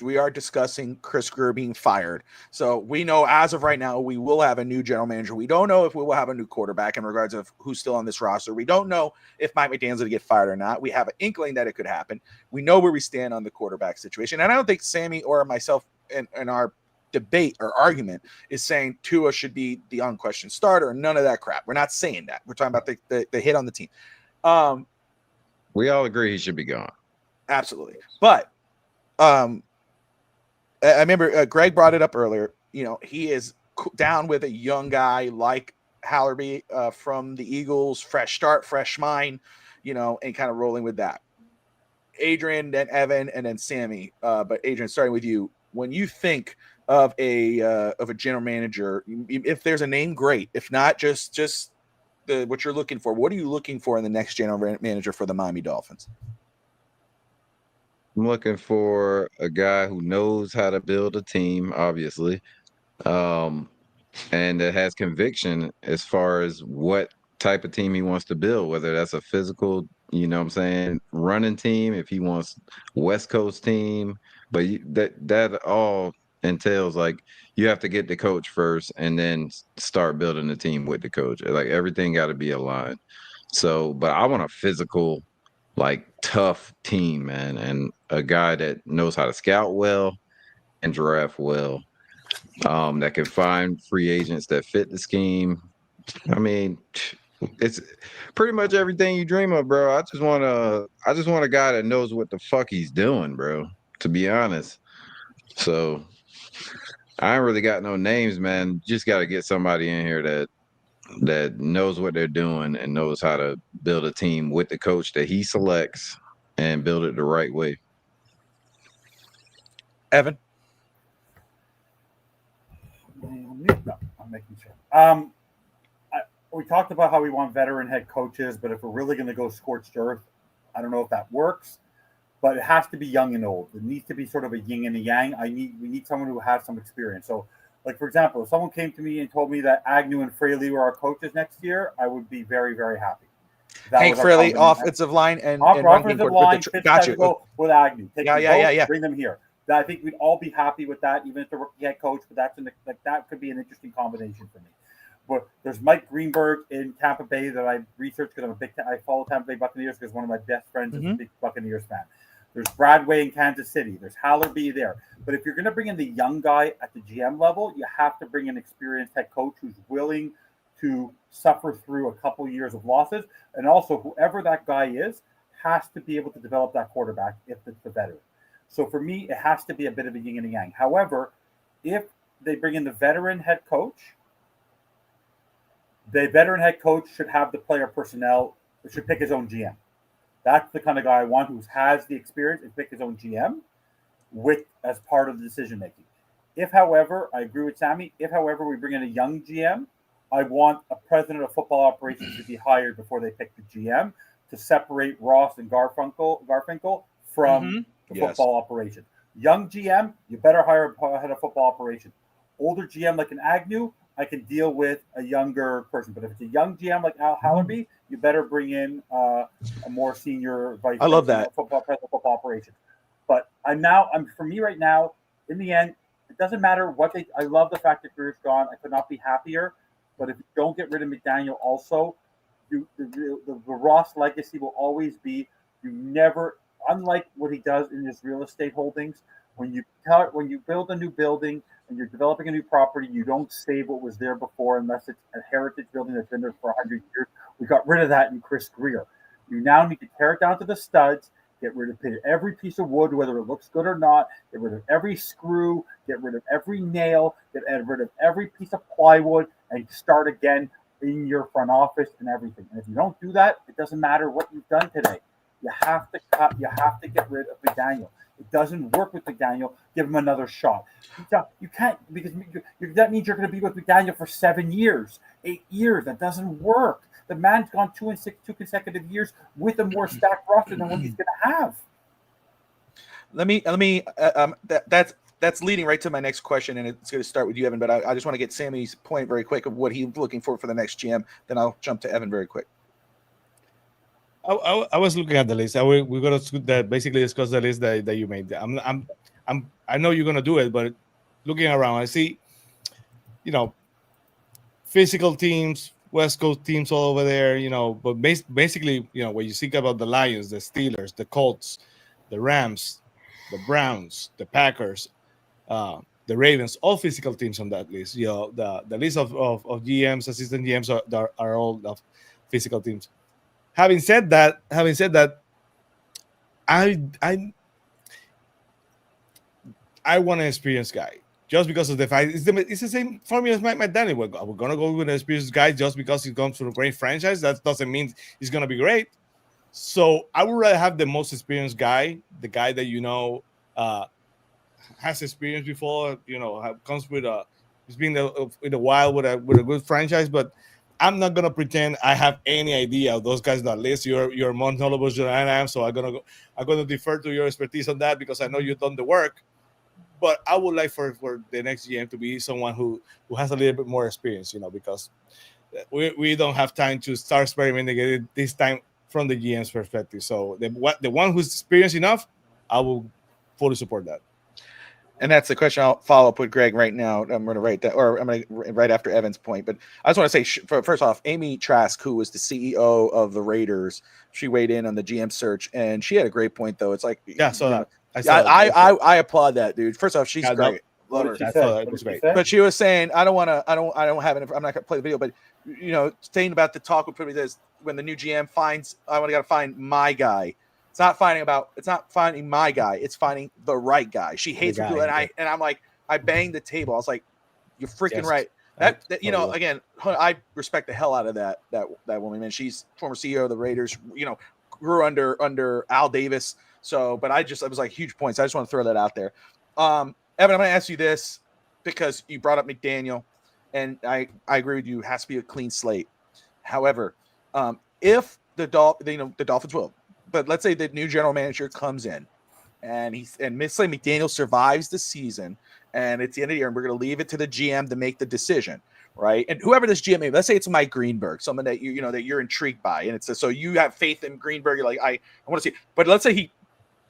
we are discussing Chris Grier being fired. So we know as of right now, we will have a new general manager. We don't know if we will have a new quarterback in regards of who's still on this roster. We don't know if Mike McDaniel's going to get fired or not. We have an inkling that it could happen. We know where we stand on the quarterback situation. And I don't think Sammy or myself in our debate or argument is saying Tua should be the unquestioned starter and none of that crap. We're not saying that. We're talking about the hit on the team. We all agree he should be gone. Absolutely. But I remember Greg brought it up earlier. You know, he is down with a young guy like Hallerby from the Eagles, fresh start, fresh mind, you know, and kind of rolling with that. Adrian, then Evan, and then Sammy. But Adrian, starting with you, when you think of a general manager, if there's a name, great. If not, just what you're looking for. What are you looking for in the next general manager for the Miami Dolphins? I'm looking for a guy who knows how to build a team, obviously, and that has conviction as far as what type of team he wants to build, whether that's a physical, you know what I'm saying, running team, if he wants West Coast team. But that all entails, like, you have to get the coach first and then start building the team with the coach. Like, everything got to be aligned. So, but I want a physical, like, tough team, man, and a guy that knows how to scout well and draft well, that can find free agents that fit the scheme. I mean, it's pretty much everything you dream of, bro. I just want a guy that knows what the fuck he's doing, bro, to be honest. So I ain't really got no names, man. Just got to get somebody in here that knows what they're doing and knows how to build a team with the coach that he selects and build it the right way. Evan? No, I'm making sure. We talked about how we want veteran head coaches, but if we're really going to go scorched earth, I don't know if that works. But it has to be young and old. It needs to be sort of a yin and a yang. We need someone who has some experience. So, like, for example, if someone came to me and told me that Agnew and Fraley were our coaches next year, I would be very, very happy. Hank Fraley, offensive line, and offensive line, got you. With Agnew. Yeah. Bring them here. I think we'd all be happy with that, even if the rookie head coach. But that could be an interesting combination for me. But there's Mike Greenberg in Tampa Bay that I researched because I follow Tampa Bay Buccaneers because one of my best friends is a big Buccaneers fan. There's Bradway in Kansas City. There's Hallerby there. But if you're going to bring in the young guy at the GM level, you have to bring an experienced head coach who's willing to suffer through a couple years of losses. And also, whoever that guy is has to be able to develop that quarterback if it's the veteran. So for me, it has to be a bit of a yin and a yang. However, if they bring in the veteran head coach, the veteran head coach should have the player personnel, should pick his own GM. That's the kind of guy I want who has the experience and pick his own GM as part of the decision making. If, however, I agree with Sammy, we bring in a young GM, I want a president of football operations to be hired before they pick the GM to separate Ross and Garfinkel from the football operation. Young GM, you better hire a head of football operation. Older GM like an Agnew, I can deal with a younger person. But if it's a young GM like Al Hallerby, you better bring in a more senior vice president of football operations. But for me right now, in the end, it doesn't matter I love the fact that Grier's gone. I could not be happier. But if you don't get rid of McDaniel also, the Ross legacy will always be you never, unlike what he does in his real estate holdings, when you build a new building and you're developing a new property, you don't save what was there before unless it's a heritage building that's been there for 100 years. We got rid of that in Chris Grier. You now need to tear it down to the studs, get rid of every piece of wood, whether it looks good or not, get rid of every screw, get rid of every nail, get rid of every piece of plywood, and start again in your front office and everything. And if you don't do that, it doesn't matter what you've done today. You have to cut. You have to get rid of McDaniel. It doesn't work with McDaniel. Give him another shot. You can't, because that means you're going to be with McDaniel for 7 years, 8 years. That doesn't work. The man's gone 2 consecutive years with a more stacked roster than what he's going to have. That's leading right to my next question, and it's going to start with you, Evan. But I just want to get Sammy's point very quick of what he's looking for the next GM. Then I'll jump to Evan very quick. I was looking at the list. We're gonna basically discuss the list that you made. I know you're gonna do it, but looking around, I see, physical teams, West Coast teams all over there. But basically, when you think about the Lions, the Steelers, the Colts, the Rams, the Browns, the Packers, the Ravens, all physical teams on that list. The list of GMs, assistant GMs are all of physical teams. Having said that, I want an experienced guy. Just because of the fact it's the same formula as Mike McDaniel. We're going to go with an experienced guy just because he comes from a great franchise. That doesn't mean he's going to be great. So I would rather have the most experienced guy, the guy that has experience before. Comes with he's been in a while with a good franchise. But I'm not gonna pretend I have any idea of those guys that list. You're more knowledgeable than I am, so I'm gonna defer to your expertise on that because I know you've done the work. But I would like for the next GM to be someone who has a little bit more experience, because we don't have time to start experimenting it this time from the GM's perspective. So the one who's experienced enough, I will fully support that. And that's the question I'll follow up with Greg right now. I'm going to write that, or I'm going to right after Evan's point. But I just want to say, first off, Amy Trask, who was the CEO of the Raiders, she weighed in on the GM search, and she had a great point, though. It's like, I applaud that, dude. First off, she's great. Love her. That was great. But she was saying, I don't have it. I'm not going to play the video, but saying about the talk would put me this when the new GM finds, I want to find my guy. It's not finding my guy. It's finding the right guy. She hates people, and I'm like, I banged the table. I was like, "You're freaking right." That again, I respect the hell out of that woman, man. She's former CEO of the Raiders. Grew under Al Davis. So, but I was like, huge points. I just want to throw that out there. Evan, I'm going to ask you this because you brought up McDaniel, and I agree with you. It has to be a clean slate. However, if the Dolphins will. But let's say the new general manager comes in and McDaniel survives the season and it's the end of the year and we're going to leave it to the GM to make the decision, right? And whoever this GM is, let's say it's Mike Greenberg, someone that that you're intrigued by. And so you have faith in Greenberg. You're like, I want to see, but let's say he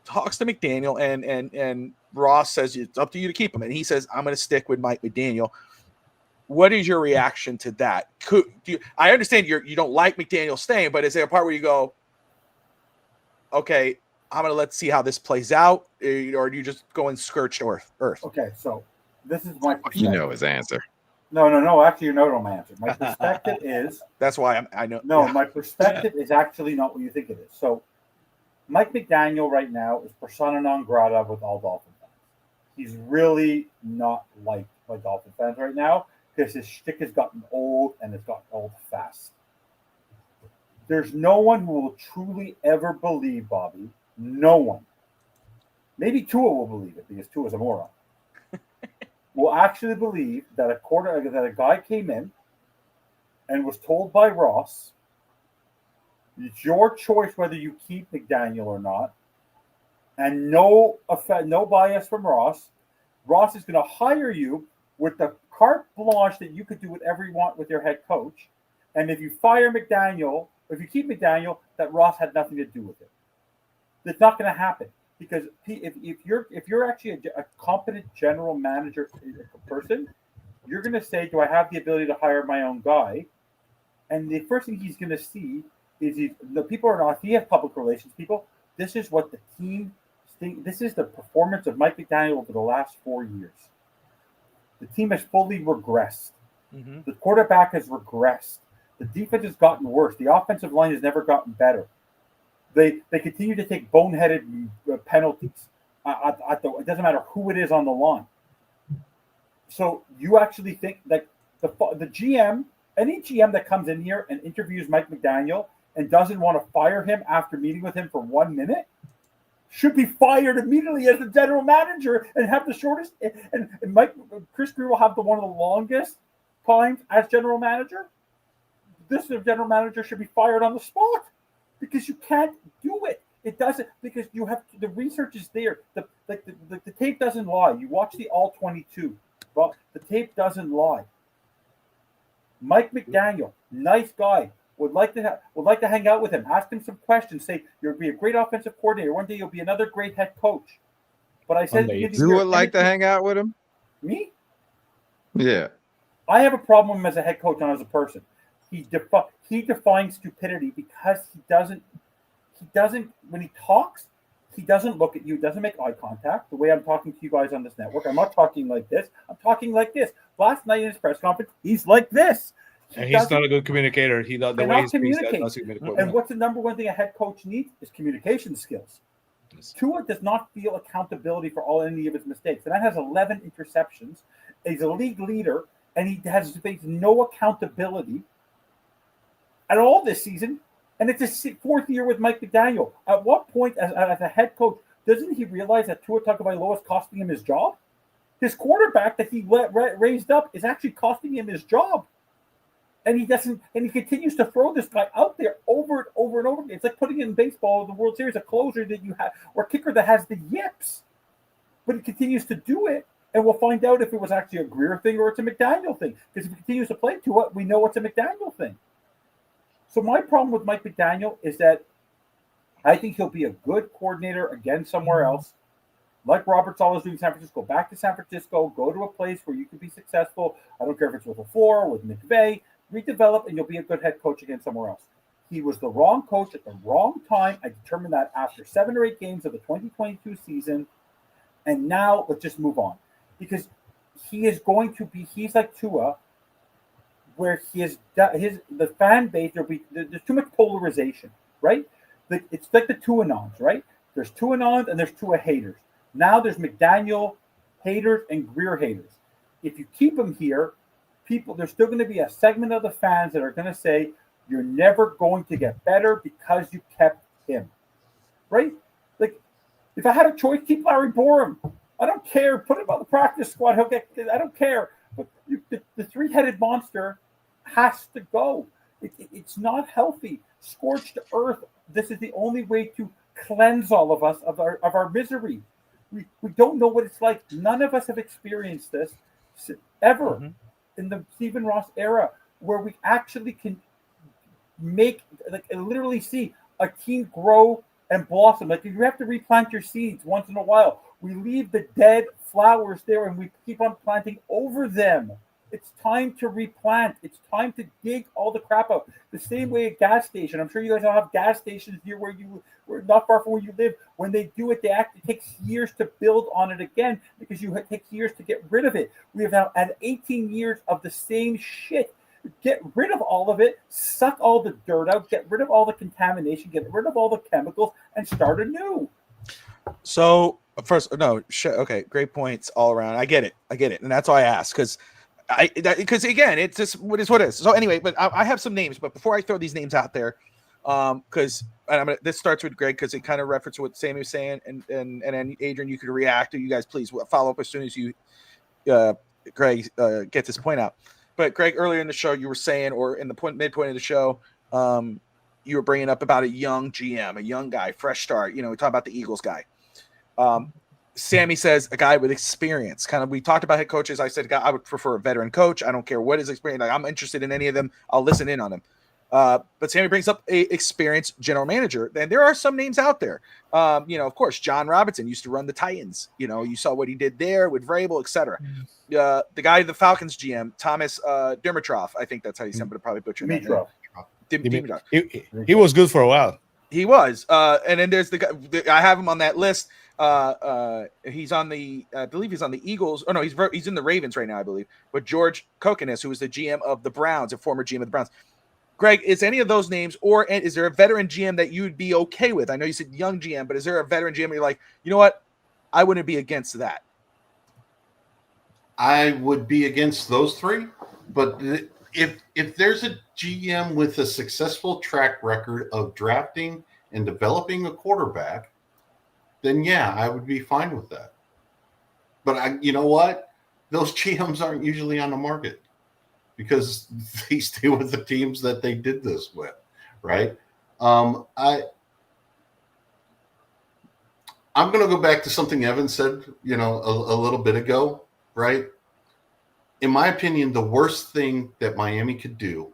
talks to McDaniel and Ross says it's up to you to keep him. And he says, I'm going to stick with Mike McDaniel. What is your reaction to that? I understand you don't like McDaniel staying, but is there a part where you go, okay, I'm going to let's see how this plays out, or do you just go and scorched earth? Okay, so this is my perspective. You know his answer. No. Actually, you know my answer. My perspective is... That's why I know. No, my perspective is actually not what you think it is. So Mike McDaniel right now is persona non grata with all Dolphin fans. He's really not liked by Dolphin fans right now because his shtick has gotten old and it's gotten old fast. There's no one who will truly ever believe, Bobby. No one. Maybe Tua will believe it because Tua's a moron. Will actually believe that a guy came in and was told by Ross, it's your choice whether you keep McDaniel or not, and no bias from Ross. Ross is going to hire you with the carte blanche that you could do whatever you want with your head coach, and if you fire McDaniel. If you keep McDaniel, that Ross had nothing to do with it. It's not going to happen because if you're actually a competent general manager person, you're going to say, "Do I have the ability to hire my own guy?" And the first thing he's going to see is the people are not. He has public relations people. This is what the team think. This is the performance of Mike McDaniel over the last 4 years. The team has fully regressed. Mm-hmm. The quarterback has regressed. The defense has gotten worse. The offensive line has never gotten better. They continue to take boneheaded penalties. It doesn't matter who it is on the line. So you actually think that the GM, any GM that comes in here and interviews Mike McDaniel and doesn't want to fire him after meeting with him for 1 minute should be fired immediately as the general manager and have the shortest. And Chris Grier will have one of the longest times as general manager. This general manager should be fired on the spot because you can't do it. It doesn't because you have the research is there. The tape doesn't lie. You watch the all 22, but the tape doesn't lie. Mike McDaniel, nice guy, would like to hang out with him. Ask him some questions. Say you'll be a great offensive coordinator. One day you'll be another great head coach. But I said you would like to hang out with him. Me? Yeah. I have a problem with him as a head coach and as a person. He defines stupidity because he doesn't when he talks, he doesn't look at you, doesn't make eye contact. The way I'm talking to you guys on this network, I'm not talking like this. I'm talking like this. Last night in his press conference, he's like this. And he's not a good communicator. And what's the number one thing a head coach needs is communication skills. Tua does not feel accountability for any of his mistakes. The man has 11 interceptions. He's a league leader, and he has faced no accountability at all this season. And it's his fourth year with Mike McDaniel. At what point, as a head coach, doesn't he realize that Tua Tagovailoa is costing him his job? His quarterback that he raised up is actually costing him his job. And he doesn't, and he continues to throw this guy out there over and over and over again. It's like putting in baseball, the World Series, a closer that you have, or a kicker that has the yips. But he continues to do it, and we'll find out if it was actually a Grier thing or it's a McDaniel thing. Because if he continues to play to it, we know it's a McDaniel thing. So my problem with Mike McDaniel is that I think he'll be a good coordinator again somewhere else. Like Robert Saleh is doing in San Francisco, back to San Francisco, go to a place where you can be successful. I don't care if it's with LaFleur, with McVay, redevelop, and you'll be a good head coach again somewhere else. He was the wrong coach at the wrong time. I determined that after 7 or 8 games of the 2022 season. And now let's just move on. Because he is going to be, he's like Tua, where the fan base, there's too much polarization, right? It's like the Tuanons, right? There's Tuanons and there's Tua haters. Now there's McDaniel haters and Grier haters. If you keep them here, there's still going to be a segment of the fans that are going to say, you're never going to get better because you kept him, right? Like, if I had a choice, keep Larry Borum. I don't care. Put him on the practice squad. I don't care. But the three-headed monster has to go. It's not healthy. Scorched earth. This is the only way to cleanse all of us of our misery. We don't know what it's like. None of us have experienced this ever in the Stephen Ross era, where we actually can literally see a team grow and blossom. Like, you have to replant your seeds once in a while. We leave the dead flowers there and we keep on planting over them. It's time to replant. It's time to dig all the crap out. The same way a gas station. I'm sure you guys all have gas stations near where we're not far from where you live. When they do it, it takes years to build on it again because it takes years to get rid of it. We have now had 18 years of the same shit. Get rid of all of it, suck all the dirt out, get rid of all the contamination, get rid of all the chemicals, and start anew. So okay, great points all around. I get it, and that's why I asked because again, it's just what is what it is. So anyway, but I have some names, but before I throw these names out there, because this starts with Greg because it kind of references what Sammy was saying, and then Adrian, you could react, or you guys please follow up as soon as you, Greg, get this point out. But Greg, earlier in the show, you were saying, or in the midpoint of the show, you were bringing up about a young GM, a young guy, fresh start. We talk about the Eagles guy. Sammy says a guy with experience. Kind of, we talked about head coaches. I said I would prefer a veteran coach. I don't care what his experience. Like, I'm interested in any of them. I'll listen in on them. But Sammy brings up a experienced general manager. And there are some names out there. Of course, John Robinson used to run the Titans. You saw what he did there with Vrabel, etc. The guy, the Falcons GM, Thomas Dimitroff. I think that's how you said it, but probably butchered that. Dimitroff. He was good for a while. He was. And then there's the guy. I have him on that list. He's on the, I believe he's on the Eagles. Oh no, he's in the Ravens right now, I believe. But George Kokonis, who was the GM of the Browns, a former GM of the Browns. Greg, is any of those names, or is there a veteran GM that you'd be okay with? I know you said young GM, but is there a veteran GM where you're like, you know what, I wouldn't be against that? I would be against those three, but if there's a GM with a successful track record of drafting and developing a quarterback, then yeah, I would be fine with that. But you know what? Those GMs aren't usually on the market because they stay with the teams that they did this with, right? I'm going to go back to something Evan said, a little bit ago, right? In my opinion, the worst thing that Miami could do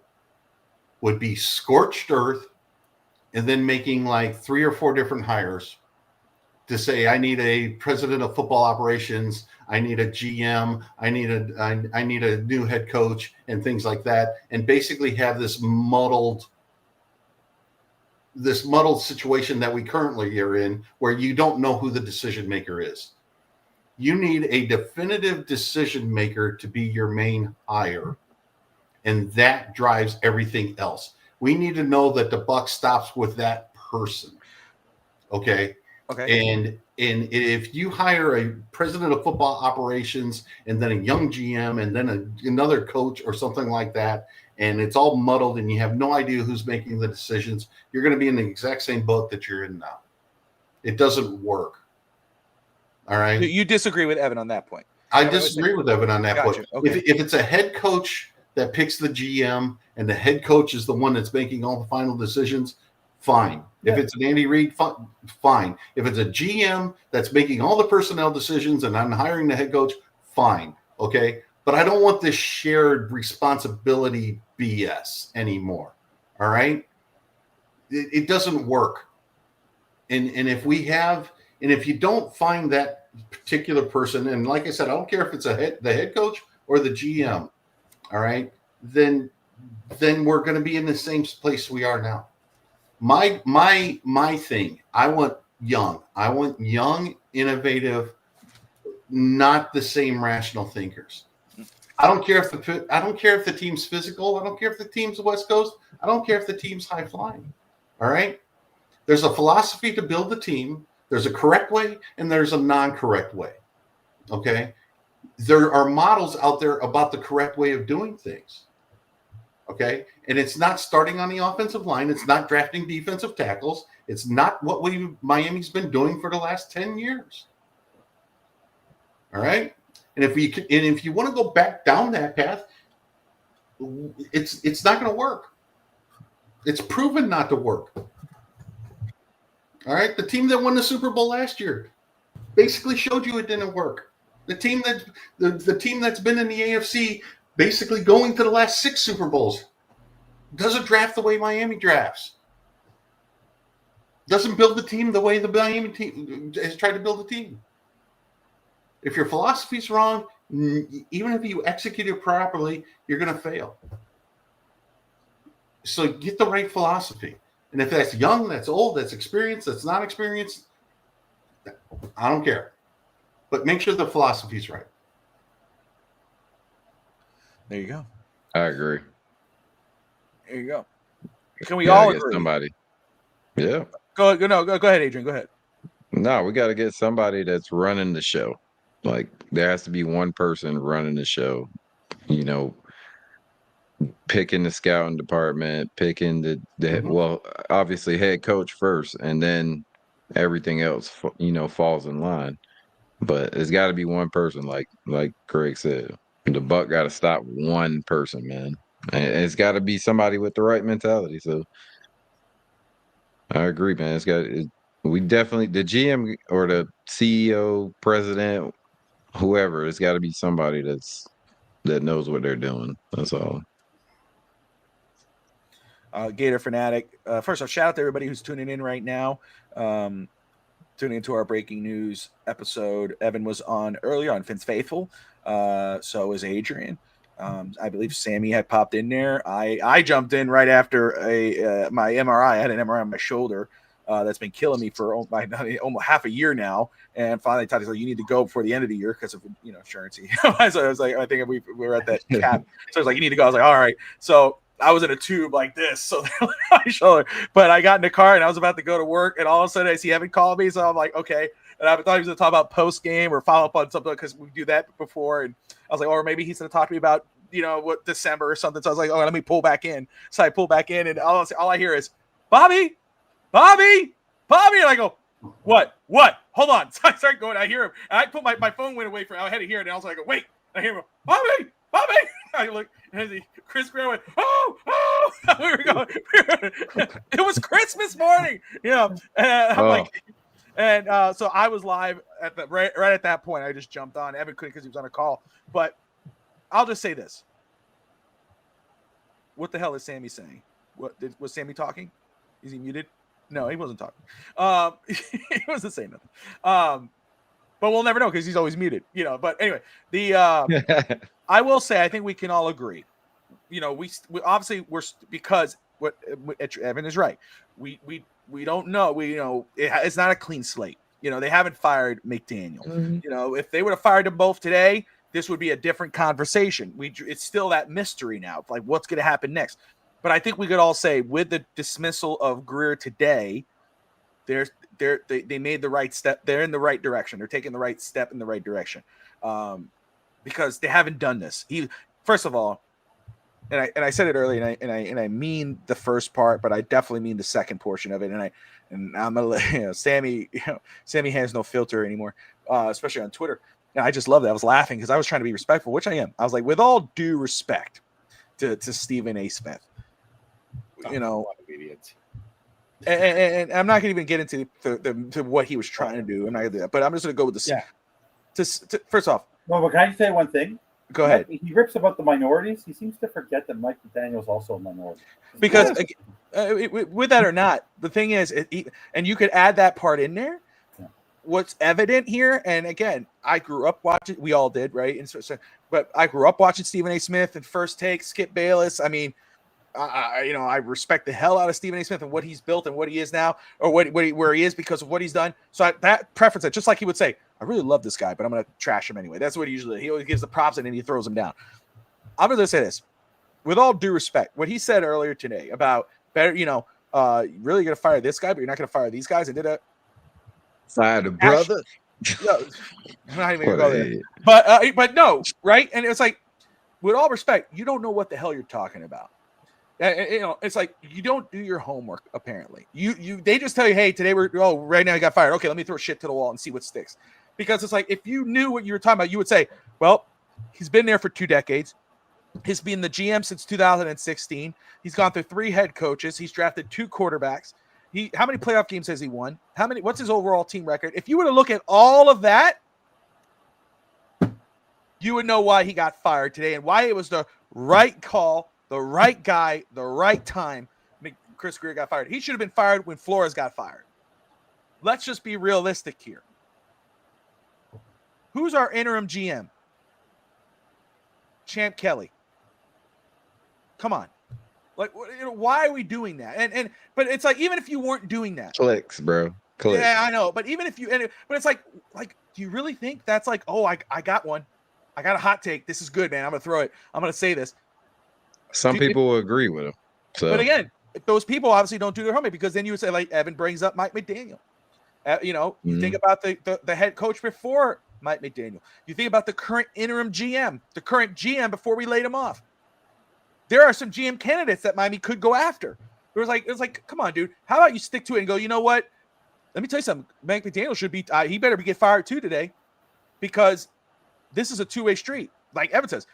would be scorched earth and then making like 3 or 4 different hires to say, I need a president of football operations, I need a GM, I need a new head coach, and things like that, and basically have this muddled situation that we currently are in, where you don't know who the decision maker is. You need a definitive decision maker to be your main hire, and that drives everything else. We need to know that the buck stops with that person. Okay. Okay. And if you hire a president of football operations and then a young GM and then another coach or something like that, and it's all muddled and you have no idea who's making the decisions, you're going to be in the exact same boat that you're in now. It doesn't work. All right. You disagree with Evan on that point. I disagree with Evan on that point. Okay. If it's a head coach that picks the GM and the head coach is the one that's making all the final decisions, fine. Yeah. If it's an Andy Reid, fine. If it's a GM that's making all the personnel decisions and I'm hiring the head coach, fine. Okay. But I don't want this shared responsibility BS anymore. All right. It doesn't work. And if you don't find that particular person, and like I said, I don't care if it's the head coach or the GM, all right, then we're going to be in the same place we are now. My thing, I want young, innovative, not the same rational thinkers. I don't care if the team's physical. I don't care if the team's West Coast. I don't care if the team's high flying. All right. There's a philosophy to build the team. There's a correct way and there's a non-correct way. Okay. There are models out there about the correct way of doing things. Okay. And it's not starting on the offensive line. It's not drafting defensive tackles. It's not what Miami's been doing for the last 10 years. All right. And if you want to go back down that path, it's not going to work. It's proven not to work. All right. The team that won the Super Bowl last year basically showed you it didn't work. The team that's been in the AFC basically going to the last 6 Super Bowls doesn't draft the way Miami drafts. Doesn't build the team the way the Miami team has tried to build the team. If your philosophy's wrong, even if you execute it properly, you're going to fail. So get the right philosophy. And if that's young, that's old, that's experienced, that's not experienced, I don't care. But make sure the philosophy's right. There you go. I agree. There you go. Can we all get agree? somebody? Yeah. Go ahead, Adrian. Go ahead. No, we got to get somebody that's running the show. Like there has to be one person running the show. You know, picking the scouting department, picking the well, obviously head coach first, and then everything else, falls in line. But it's got to be one person, like Craig said. The buck got to stop one person, man. And it's got to be somebody with the right mentality. So I agree, man. We definitely, the GM or the CEO, president, whoever, it's got to be somebody that knows what they're doing. That's all. Gator Fanatic. First off, shout out to everybody who's tuning in right now. Tuning into our breaking news episode. Evan was on earlier on Finn's Faithful. So was Adrian. I believe Sammy had popped in there. I jumped in right after my MRI. I had an MRI on my shoulder that's been killing me for almost half a year now. And finally, Tati's like, you need to go before the end of the year because of insurance. So I was like, I think we were at that cap. So I was like, you need to go. I was like, all right. So I was in a tube like this, so they're on my shoulder. But I got in the car and I was about to go to work, and all of a sudden I see Evan call me. So I'm like, okay. And I thought he was going to talk about post game or follow up on something because we do that before. And I was like, or maybe he's going to talk to me about what December or something. So I was like, oh, let me pull back in. So I pull back in, and all I hear is Bobby, and I go, what? Hold on. So I start going. I hear him, and I put my phone went away from. I had to hear it, and I was like, wait. I hear him, Bobby. I look, and Chris Grier went, oh, we were going. It was Christmas morning, And I'm like, and so I was live at right at that point. I just jumped on. Evan couldn't because he was on a call. But I'll just say this: what the hell is Sammy saying? Was Sammy talking? Is he muted? No, he wasn't talking. He wasn't saying nothing. But we'll never know because he's always muted, But anyway, I will say I think we can all agree. We obviously because what Evan is right. We don't know. It's not a clean slate. They haven't fired McDaniel. Mm-hmm. If they would have fired them both today, this would be a different conversation. It's still that mystery now, like what's going to happen next. But I think we could all say with the dismissal of Grier today, they made the right step. They're in the right direction. They're taking the right step in the right direction, because they haven't done this. First of all, and I said it earlier, and I mean the first part, but I definitely mean the second portion of it. And I'm gonna Sammy has no filter anymore, especially on Twitter. And I just love that. I was laughing because I was trying to be respectful, which I am. I was like, with all due respect to Stephen A. Smith, idiots. And I'm not going to even get into to what he was trying to do. I'm not going to do that, but I'm just going to go with this. Yeah. First off, well, but can I just say one thing? Go ahead. He rips about the minorities. He seems to forget that Mike McDaniel is also a minority. Because with that or not, the thing is, and you could add that part in there. Yeah. What's evident here, and again, I grew up watching. We all did, right? And but I grew up watching Stephen A. Smith and First Take, Skip Bayless. I mean, I respect the hell out of Stephen A. Smith and what he's built and what he is now, or where he is because of what he's done. So that preference, just like he would say, I really love this guy, but I'm going to trash him anyway. That's what he always gives the props and then he throws him down. I'm going to say this with all due respect. What he said earlier today about better, really going to fire this guy, but you're not going to fire these guys. And did a fire the brother. I'm not even going to go there. But no, right? And it's like, with all respect, you don't know what the hell you're talking about. It's like you don't do your homework. Apparently, they just tell you, hey, today right now he got fired. Okay, let me throw shit to the wall and see what sticks. Because it's like if you knew what you were talking about, you would say, well, he's been there for 2 decades. He's been the GM since 2016. He's gone through 3 head coaches. He's drafted 2 quarterbacks. How many playoff games has he won? What's his overall team record? If you were to look at all of that, you would know why he got fired today and why it was the right call. The right guy, the right time. Chris Grier got fired. He should have been fired when Flores got fired. Let's just be realistic here. Who's our interim GM? Champ Kelly. Come on. Like, why are we doing that? But it's like, even if you weren't doing that. Clicks, bro. Clicks. Yeah, I know. But even if you, but it's like, do you really think that's like, oh, I got one. I got a hot take. This is good, man. I'm going to throw it. I'm going to say this. Some people will agree with him. So. But again, those people obviously don't do their homework because then you would say, like Evan brings up Mike McDaniel. You think about the head coach before Mike McDaniel. You think about the current interim GM, the current GM before we laid him off. There are some GM candidates that Miami could go after. It was like, come on, dude. How about you stick to it and go, you know what? Let me tell you something. Mike McDaniel should be, he better get fired too today because this is a 2-way street. Like Evan says,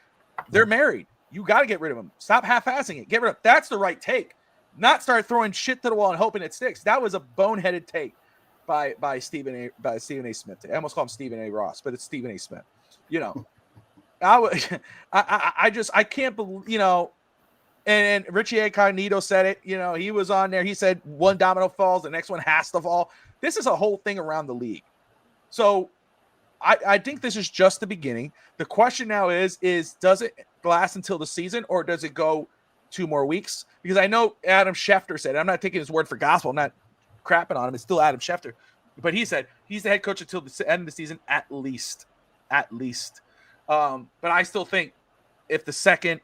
they're married. You got to get rid of him. Stop half-assing it. Get rid of. That's the right take. Not start throwing shit to the wall and hoping it sticks. That was a boneheaded take by Stephen A. Smith. I almost call him Stephen A. Ross, but it's Stephen A. Smith. I can't believe. And Richie Incognito said it. He was on there. He said one domino falls, the next one has to fall. This is a whole thing around the league. So I think this is just the beginning. The question now is does it last until the season or does it go 2 more weeks? Because I know Adam Schefter said, I'm not taking his word for gospel, I'm not crapping on him. It's still Adam Schefter. But he said he's the head coach until the end of the season at least. But I still think if the second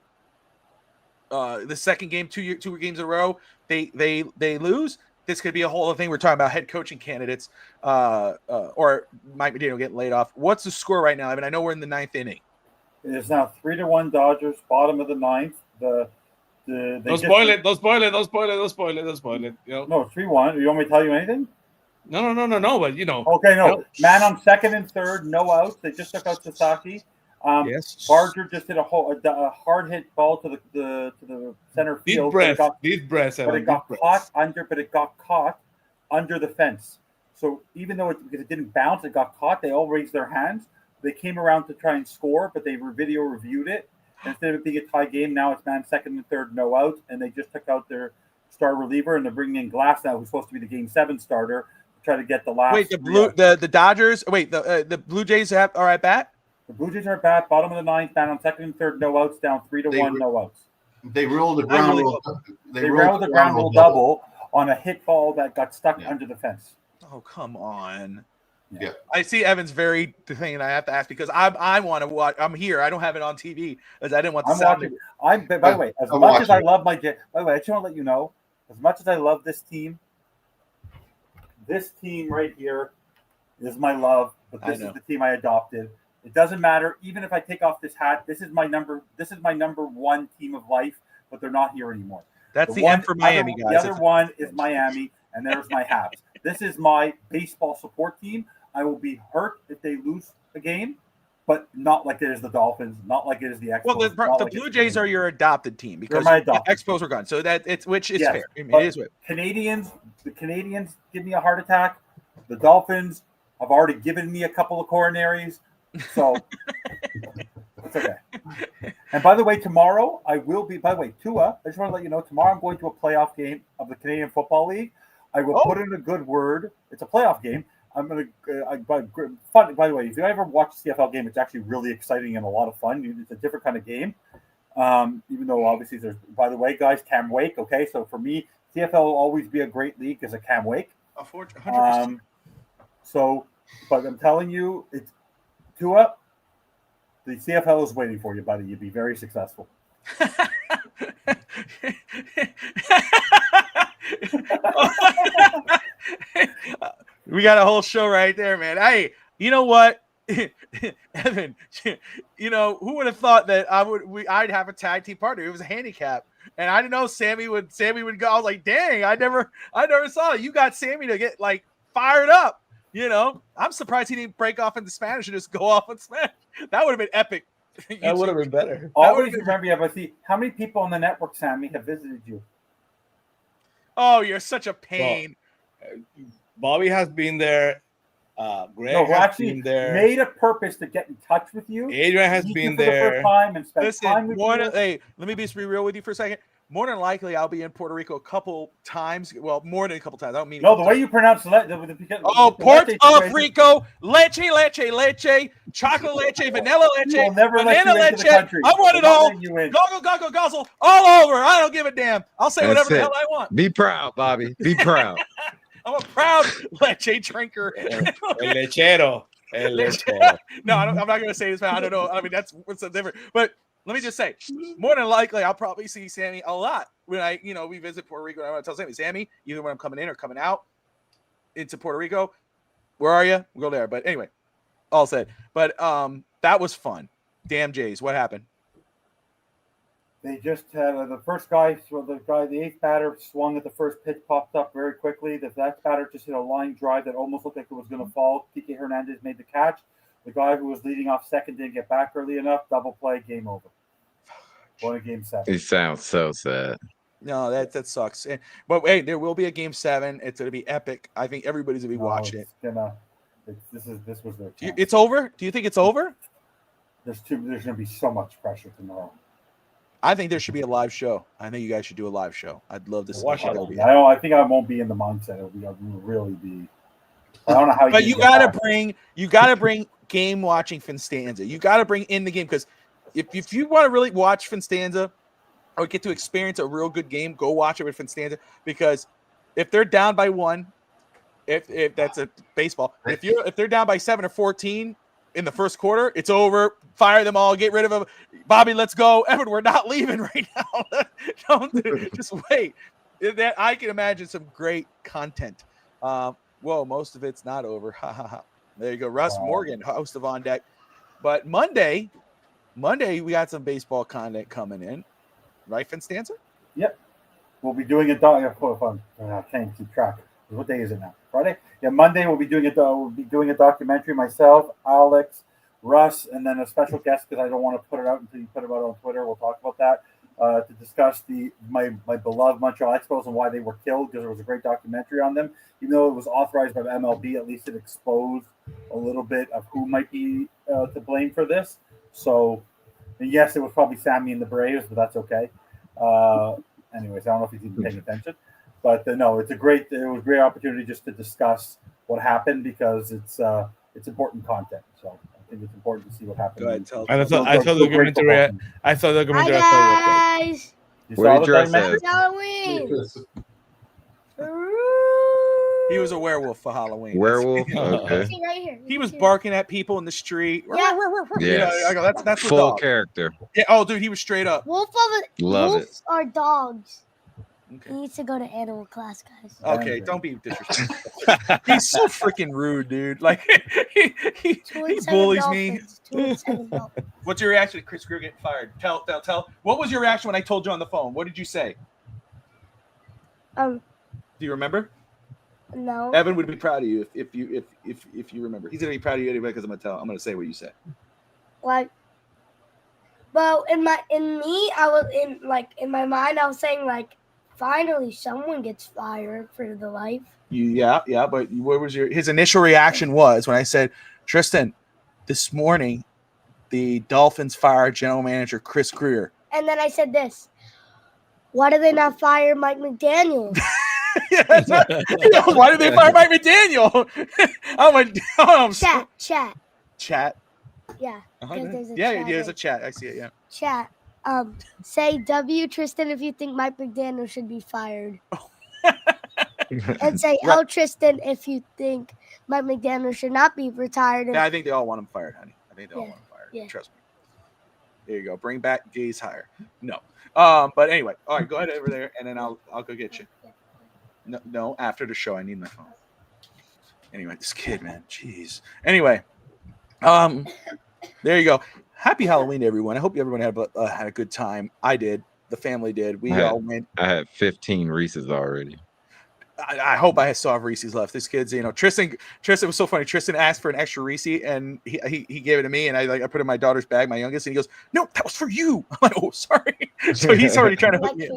game, 2 games in a row, they lose, this could be a whole other thing. We're talking about head coaching candidates or Mike McDaniel getting laid off. What's the score right now? I mean, I know we're in the 9th inning. It is now 3-1 Dodgers, bottom of the 9th. Don't spoil it. Don't spoil it. No, 3-1. You want me to tell you anything? No. But Okay, no. Man on second and third, no outs. They just took out Sasaki. Yes. Barger just hit a hard hit ball to the center field. Deep breath. But it got caught under the fence. So even though because it didn't bounce, it got caught. They all raised their hands. They came around to try and score, but they video reviewed it. Instead of it being a tie game, now it's man second and third, no outs, and they just took out their star reliever, and they're bringing in Glass now, who's supposed to be the Game 7 starter, to try to get the last. Wait, the Dodgers. Wait, the Blue Jays are at bat. The Blue Jays are at bat, bottom of the 9th, man on second and third, no outs, down 3-1, no outs. They rolled the ground rule. They rolled the ground rule double on a hit ball that got stuck under the fence. Oh, come on. Yeah. I see Evan's very thing, and I have to ask because I want to watch. I'm here. I don't have it on TV because I didn't want the sound. By the way, as much as I love by the way, I just want to let you know, as much as I love this team, this team right here is my love, but this I is know. the team I adopted. It doesn't matter, even if I take off this hat. This is my number one team of life, but they're not here anymore. That's the M for Miami, guys. The other one is Miami, and there's my Habs. This is my baseball support team. I will be hurt if they lose a game, but not like it is the Dolphins, not like it is the Expos. Well, the Blue Jays are your adopted team because my adopted Expos were gone, so that it's which is Yes, fair. I mean, but it is what. the Canadians give me a heart attack. The Dolphins have already given me a couple of coronaries, so it's okay. And by the way, tomorrow I will be. By the way, Tua, I just want to let you know, tomorrow I'm going to a playoff game of the Canadian Football League. I will put in a good word. It's a playoff game. I'm gonna. Fun. By the way, if you ever watch a CFL game, it's actually really exciting and a lot of fun. It's a different kind of game. Even though obviously there's. By the way, guys, Cam Wake. Okay, so for me, CFL will always be a great league because of Cam Wake. 100%. So, but I'm telling you, it's Tua. The CFL is waiting for you, buddy. You'd be very successful. We got a whole show right there, man. Hey, you know what, Evan? You know who would have thought that I'd have a tag team partner? It was a handicap, and I didn't know Sammy would go. I was like, dang, I never saw it. You got Sammy to get like fired up. You know, I'm surprised he didn't break off into Spanish and just go off in Spanish. That would have been epic. That would have been better. Always remember, yeah, but see, how many people on the network, Sammy, have visited you? Oh, you're such a pain. Well, Bobby has been there. Greg No, who has actually been there. made a purpose to get in touch with you. Adrian has meet been you for the there. first time and spend time Listen, with you. hey, let me be real with you for a second. More than likely, I'll be in Puerto Rico a couple times. Well, more than a couple times. I don't mean No, the way you pronounce Puerto Rico, leche, chocolate leche, vanilla leche, will never let banana you into the leche. country. I want it They'll not all. let you in. Goggle, guzzle, all over. I don't give a damn. I'll say whatever the hell I want. Be proud, Bobby. Be proud. I'm a proud leche drinker. El lechero. El lechero. No, I'm not going to say this, man. I don't know. I mean, that's what's so different. But let me just say, more than likely, I'll probably see Sammy a lot when we visit Puerto Rico. And I want to tell Sammy, either when I'm coming in or coming out into Puerto Rico, where are you? We'll go there. But anyway, all said. But that was fun. Damn Jays, what happened? They just had the eighth batter swung at the first pitch, popped up very quickly. The next batter just hit a line drive that almost looked like it was going to fall. Kike Hernandez made the catch. The guy who was leading off second didn't get back early enough. Double play, game over. Won a game 7. He sounds so sad. No, that sucks. But hey, there will be a game 7. It's going to be epic. I think everybody's going to be watching it. This was their chance. It's over? Do you think it's over? There's going to be so much pressure tomorrow. I think there should be a live show. I think you guys should do a live show. I'd love to see Watch how it. that'll be. I think I won't be in the mindset. I'll really be. I don't know how. But you gotta bring game watching Finstanza. You gotta bring in the game because if you want to really watch Finstanza or get to experience a real good game, go watch it with Finstanza. Because if they're down by 1, if that's a baseball, if they're down by 7 or 14 in the first quarter, it's over. Fire them all. Get rid of them. Bobby, let's go. Evan, we're not leaving right now. Just wait. That I can imagine some great content. Whoa, most of it's not over. There you go. Russ Morgan, host of On Deck. But Monday, we got some baseball content coming in. Right, Finstanza? Yep. We'll be doing it. I can't keep track. What day is it now? Friday? Yeah, Monday we'll be doing it. We'll be doing a documentary. Myself, Alex, Russ, and then a special guest because I don't want to put it out until you put it out on Twitter. We'll talk about that to discuss my beloved Montreal Expos and why they were killed because there was a great documentary on them. Even though it was authorized by the MLB, at least it exposed a little bit of who might be to blame for this. So, and yes, it was probably Sammy and the Braves, but that's okay. Anyways, I don't know if he's even paying attention. But no, it was a great opportunity just to discuss what happened because it's important content. So I think it's important to see what happened. Go ahead, tell. I thought the documentary. Hi guys. You Where saw you the dress documentary? It's Halloween. He was a werewolf for Halloween. Werewolf? Okay. See right here. He was barking at people in the street. Yeah. Yes. I go, that's Full dog. character. Yeah, oh, dude, he was straight up. Love wolves are dogs. He needs to go to animal class, guys. Okay, don't be disrespectful. He's so freaking rude, dude. Like he bullies me. What's your reaction to Chris Grier getting fired? Tell. What was your reaction when I told you on the phone? What did you say? Do you remember? No. Evan would be proud of you if you remember. He's gonna be proud of you anyway because I'm gonna say what you said. Like, well, in my mind, I was saying like, finally someone gets fired for the life. Yeah. But what was his initial reaction was when I said, Tristan, this morning, the Dolphins fired general manager Chris Grier. And then I said this: why did they not fire Mike McDaniel? Why did they fire Mike McDaniel? Chat. Yeah. There's a chat. I see it. Yeah. Chat. Say W, Tristan, if you think Mike McDaniel should be fired. And say L, Tristan, if you think Mike McDaniel should not be retired. Yeah, I think they all want him fired, honey. I think they all want him fired. Yeah. Trust me. There you go. Bring back Gaze hire. No. But anyway, all right, go ahead over there, and then I'll go get you. No, after the show, I need my phone. Anyway, this kid, man, jeez. Anyway, there you go. Happy Halloween, everyone. I hope everyone had a good time. I did. The family did. We all went. I had 15 Reese's already. I hope I still have Reese's left. This kid's, Tristan was so funny. Tristan asked for an extra Reese, and he gave it to me, and I put it in my daughter's bag, my youngest, and he goes, "No, that was for you." I'm like, "Oh, sorry." So he's already trying to hook me.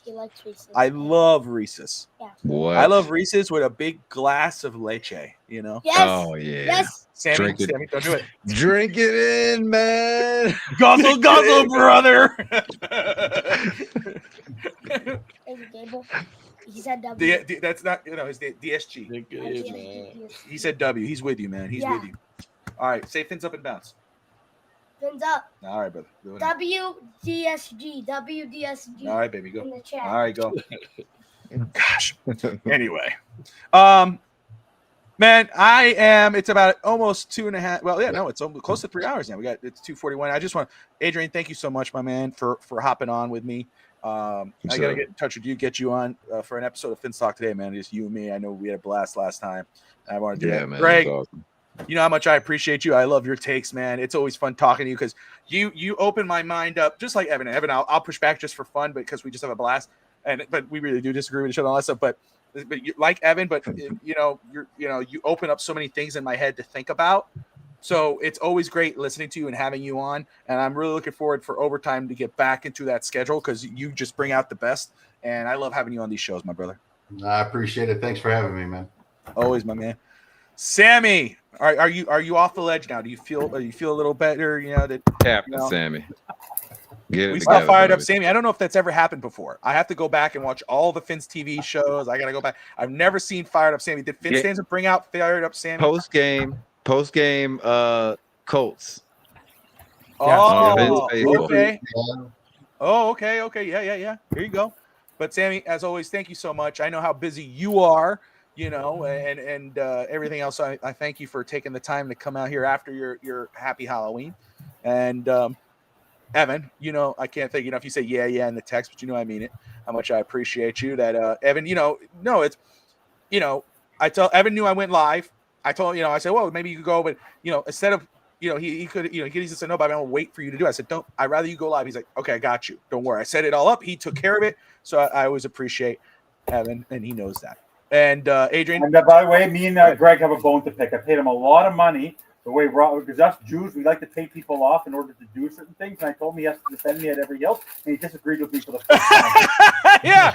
He likes Reese's. I love Reese's. Yeah. What? I love Reese's with a big glass of leche. Yes. Oh yeah. Yes. Sammy, don't do it. Drink it in, man. Guzzle, brother. He said W. That's not, his DSG. He said W. He's with you, man. He's with you. All right, say fins up and bounce. Fins up. All right, brother. WDSG. WDSG. All right, baby, go. In the chat. All right, go. Gosh. Anyway, man, it's about almost 2.5. Well, yeah, no, it's almost close to 3 hours now. It's 2:41. I just want, Adrian, thank you so much, my man, for hopping on with me. I gotta get in touch with you, get you on for an episode of Fin's Talk today, man. Just you and me. I know we had a blast last time. I want to do that. Man, Greg, awesome. You know how much I appreciate you. I love your takes, man. It's always fun talking to you because you open my mind up, just like Evan. Evan, I'll push back just for fun, because we just have a blast, but we really do disagree with each other on that stuff. But you, like Evan, but you open up so many things in my head to think about. So it's always great listening to you and having you on. And I'm really looking forward for overtime to get back into that schedule because you just bring out the best. And I love having you on these shows, my brother. I appreciate it. Thanks for having me, man. Always, my man. Sammy, are you off the ledge now? Do you feel a little better? Captain Sammy. We still fired up Sammy. I don't know if that's ever happened before. I have to go back and watch all the Finn's TV shows. I got to go back. I've never seen Fired Up Sammy. Did Finn Stanza bring out Fired Up Sammy? Post game Colts. Oh, okay. Oh, okay. Yeah. Here you go. But Sammy, as always, thank you so much. I know how busy you are, and everything else. I thank you for taking the time to come out here after your happy Halloween. And Evan, I can't thank you enough. You say yeah in the text, but I mean it. How much I appreciate you. That Evan, I tell Evan knew I went live. I told I said, well, maybe you could go, but instead of he could he could easily say no, but I'm gonna wait for you to do it. I said, don't. I'd rather you go live. He's like, okay, I got you. Don't worry. I set it all up. He took care of it. So I always appreciate Evan, and he knows that. And Adrian. And by the way, me and Greg have a bone to pick. I paid him a lot of money. The way because us Jews, we like to pay people off in order to do certain things. And I told him he has to defend me at every hill, and he disagreed with me for the first time. Yeah,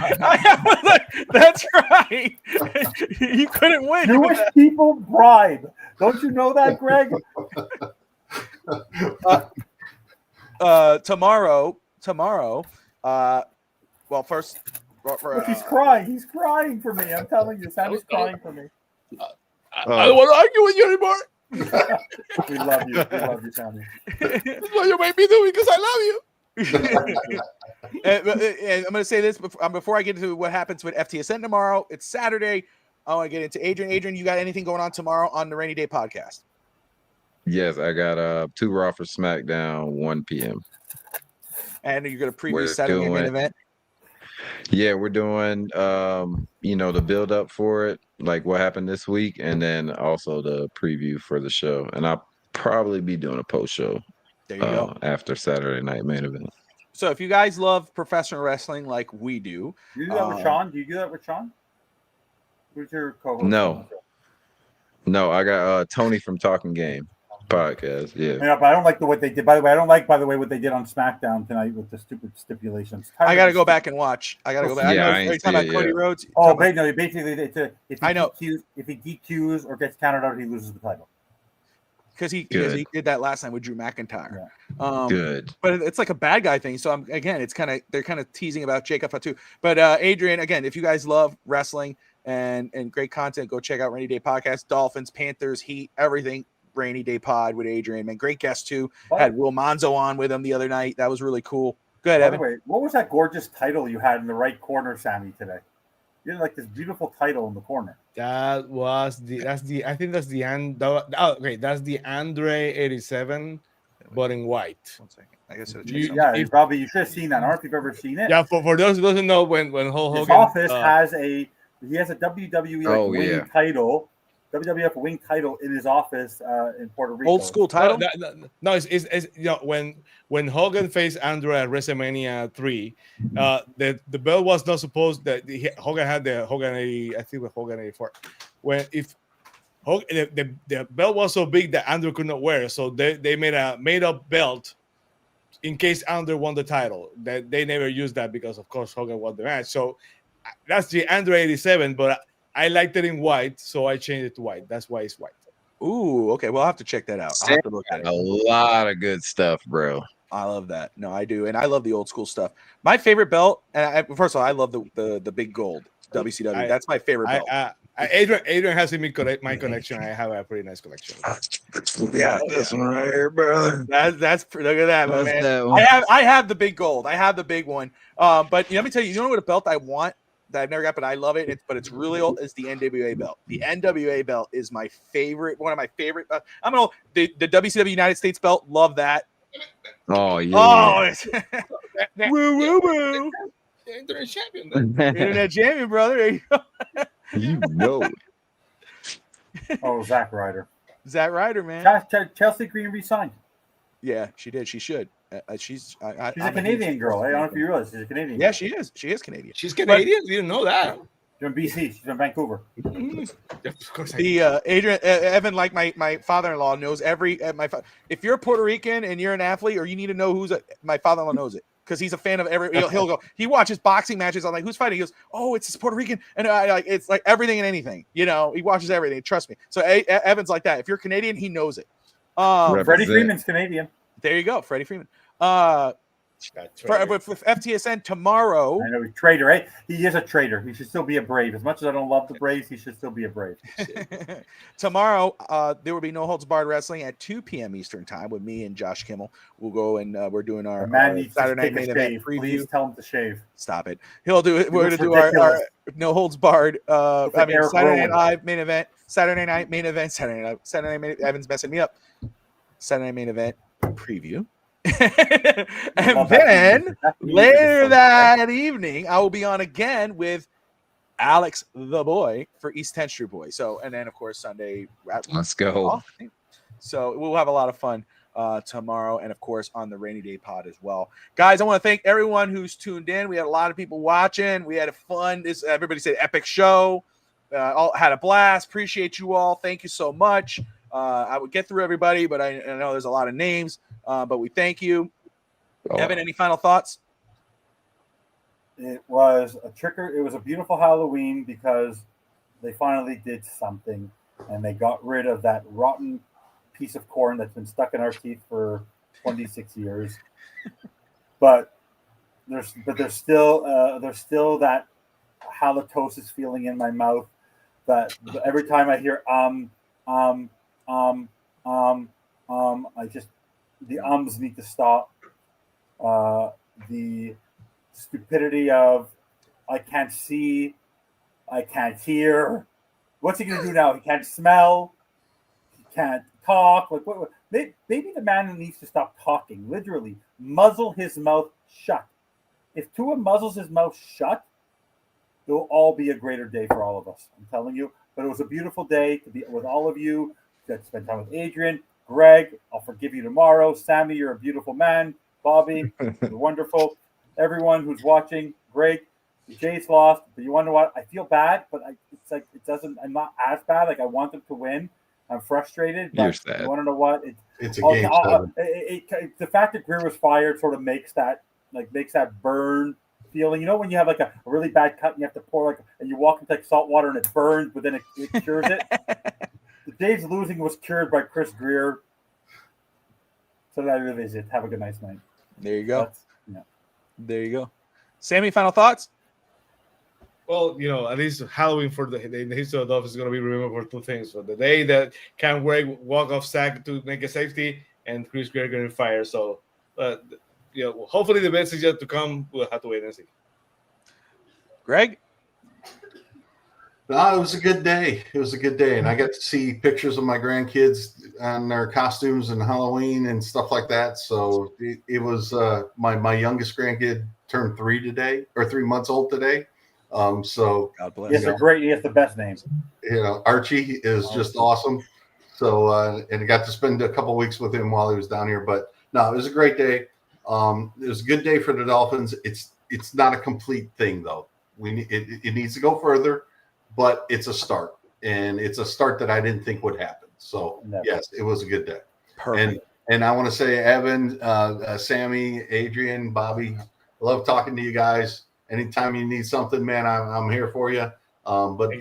that's right. You couldn't win. Jewish people bribe. Don't you know that, Greg? Tomorrow. Well, first. Look, he's crying. He's crying for me. I'm telling you, Sammy's crying for me. I don't want to argue with you anymore. We love you. We love you, Sammy. That's what you made me do because I love you. And I'm going to say this before I get into what happens with FTSN tomorrow. It's Saturday. I want to get into Adrian. Adrian, you got anything going on tomorrow on the Rainy Day podcast? Yes, I got 2 Raw for SmackDown, 1 p.m. And you're going to preview Saturday main event? Yeah, we're doing the build up for it, like what happened this week, and then also the preview for the show. And I'll probably be doing a post show There you go. after Saturday night main event. So if you guys love professional wrestling like we do, You do that with Sean? Do you do that with Sean? Who's your co-host? No, I got Tony from Talking Game podcast. Yeah, but I don't like what they did. By the way, I don't like, what they did on SmackDown tonight with the stupid stipulations. I got to go back and watch. I got to go back. Yeah, I know you're talking about Cody Rhodes. Oh, no, basically, if he DQs or gets counted out, he loses the title. Because he did that last time with Drew McIntyre. Yeah. Good. But it's like a bad guy thing. So they're kind of teasing about Jacob Fatu. But Adrian, again, if you guys love wrestling and great content, go check out Rainy Day Podcast, Dolphins, Panthers, Heat, everything. Rainy Day Pod with Adrian, man. Great guest too. Had Will Monzo on with him the other night. That was really cool. Go ahead, Evan. By the way, what was that gorgeous title you had in the right corner, Sammy, today? You had like this beautiful title in the corner. That's the Andre 87, but in white. 1 second. I guess you should have seen that. I don't know if you've ever seen it. Yeah, for those who doesn't know, when Hulk Hogan, his office has a WWE title. WWF wing title in his office in Puerto Rico. Old school title? No, it's when Hogan faced Andre at WrestleMania 3, the belt was not supposed that Hogan had the Hogan 80, I think with Hogan 84. The belt was so big that Andre could not wear it, so they made a made up belt in case Andre won the title. That they never used that because of course Hogan won the match. So that's the Andre 87, but I liked it in white, so I changed it to white. That's why it's white. Ooh, okay. Well, I'll have to check that out. I'll have to look at it. A lot of good stuff, bro. I love that. No, I do, and I love the old school stuff. My favorite belt, and first of all, I love the big gold WCW. That's my favorite belt. Adrian has my connection. I have a pretty nice collection. Yeah, this one right here, brother. That's look at that, man. I have the big gold. I have the big one. But let me tell you, you know what a belt I want that I've never got, but I love it. But it's really old. Is the NWA belt. The NWA belt is my favorite. One of my favorite. The WCW United States belt. Love that. Oh yeah. Oh, woo woo woo. Internet champion. Internet champion, brother. You know. Oh, Zack Ryder. Zack Ryder, man. Chelsea Green resigned. Yeah, she did. She should. She's a Canadian girl. I don't know if you realize she's a Canadian. Yeah, she is. She is Canadian. She's Canadian. You didn't know that. She's from BC. She's from Vancouver. Of course. Adrian Evan, like my father-in-law knows if you're Puerto Rican and you're an athlete, or you need to know my father-in-law knows it because he's a fan of every. He'll go. He watches boxing matches. I'm like, who's fighting? He goes, oh, it's this Puerto Rican, and it's like everything and anything. He watches everything. Trust me. So Evan's like that. If you're Canadian, he knows it. Freddie Freeman's Canadian. There you go, Freddie Freeman. With FTSN tomorrow. I know he's a traitor, right? He is a traitor. He should still be a Brave. As much as I don't love the Braves, he should still be a Brave. Tomorrow, there will be No Holds Barred Wrestling at 2 p.m. Eastern Time with me and Josh Kimmel. We'll go and we're doing our Saturday night main event preview. Please tell him to shave. Stop it. He'll do it. We're going to do our No Holds Barred. Saturday night live main event. Saturday night main event. Saturday night. Evan's messing me up. Saturday night main event preview. And then later that evening, I will be on again with Alex the Boy for East 10th Street Boy. So, and then of course Sunday. Let's go. So we'll have a lot of fun tomorrow, and of course on the Rainy Day Pod as well. Guys, I want to thank everyone who's tuned in. We had a lot of people watching. We had a fun. Everybody said epic show. All had a blast. Appreciate you all. Thank you so much. I would get through everybody, but I know there's a lot of names. But we thank you. Evan, any final thoughts? It was a beautiful Halloween because they finally did something, and they got rid of that rotten piece of corn that's been stuck in our teeth for 26 years. But there's still that halitosis feeling in my mouth that every time I hear the ums need to stop. The stupidity of I can't see, I can't hear. What's he gonna do now? He can't smell, he can't talk. Like what? Maybe the man needs to stop talking. Literally, muzzle his mouth shut. If Tua muzzles his mouth shut, it will all be a greater day for all of us. I'm telling you. But it was a beautiful day to be with all of you. To spend time with Adrian, Greg. I'll forgive you tomorrow. Sammy, you're a beautiful man. Bobby, you're wonderful. Everyone who's watching, Greg. The Jays lost, but you wonder what? I feel bad, but it's like it doesn't. I'm not as bad. Like I want them to win. I'm frustrated. But You're sad. you want to know what? It's a game 7. The fact that Grier was fired sort of makes that burn feeling. You know when you have like a really bad cut and you have to pour and you walk into like salt water and it burns, but then it cures it. The Jays losing was cured by Chris Grier. So that really is it. Have a good night. There you go. There you go. Sammy, final thoughts? Well, at least Halloween in the history of the Dolphins is going to be remembered for 2 things: for the day that Cam Wake walk off sack to make a safety, and Chris Grier getting fired. So, hopefully the best is yet to come. We'll have to wait and see. Greg? No, it was a good day. It was a good day, and I got to see pictures of my grandkids on their costumes and Halloween and stuff like that. So it was my youngest grandkid turned 3 months old today. So God bless. He has the best names. Archie is just awesome. So and I got to spend a couple weeks with him while he was down here. But no, it was a great day. It was a good day for the Dolphins. It's not a complete thing though. It needs to go further. But it's a start, and it's a start that I didn't think would happen. So, yes, it was a good day. Perfect. And I want to say, Evan, Sammy, Adrian, Bobby, I love talking to you guys. Anytime you need something, man, I'm here for you. But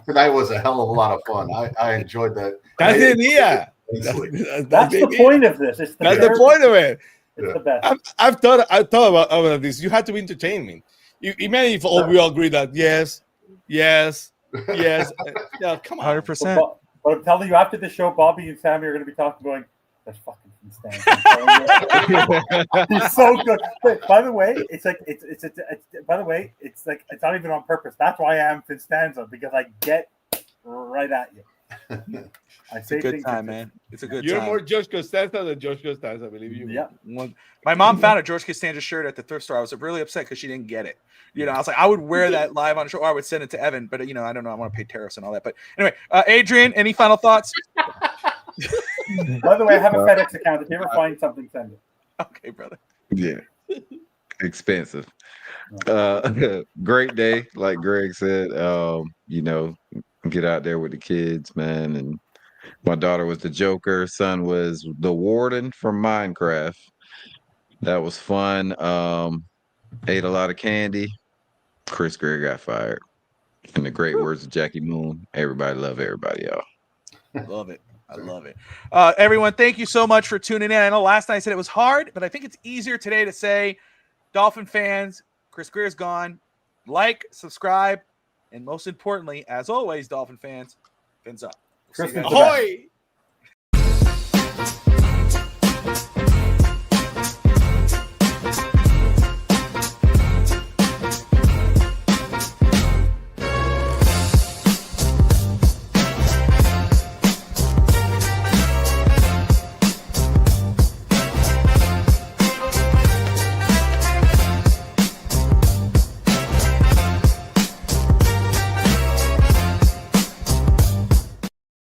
tonight was a hell of a lot of fun. I enjoyed that. That's the idea. That's the point of this. That's the point of it. It's the best. I've thought about this. You have to be entertainment. Imagine if we all agree that yes. Yeah, come on. 100%. But I'm telling you, after the show, Bobby and Sammy are going to be talking, going, "That's fucking insane." He's so good. But by the way, it's not even on purpose. That's why I am Finstanza, because I get right at you. It's a good time, man. It's a good time. You're more George Costanza than George Costanza, I believe you. Yeah. My mom found a George Costanza shirt at the thrift store. I was really upset because she didn't get it. I was like, I would wear that live on a show, or I would send it to Evan. But I don't know. I want to pay tariffs and all that. But anyway, Adrian, any final thoughts? By the way, I have a FedEx account. If you ever find something, send it. Okay, brother. Yeah. Expensive. Great day, like Greg said. Get out there with the kids, man. And my daughter was the Joker. Son was the Warden from Minecraft. That was fun. Ate a lot of candy. Chris Grier got fired. In the great words of Jackie Moon, everybody love everybody, y'all. Love it. I love it. Everyone, thank you so much for tuning in. I know last night I said it was hard, but I think it's easier today to say, Dolphin fans, Chris Grier's gone. Like, subscribe, and most importantly, as always, Dolphin fans, fins up. Chris, Ahoy!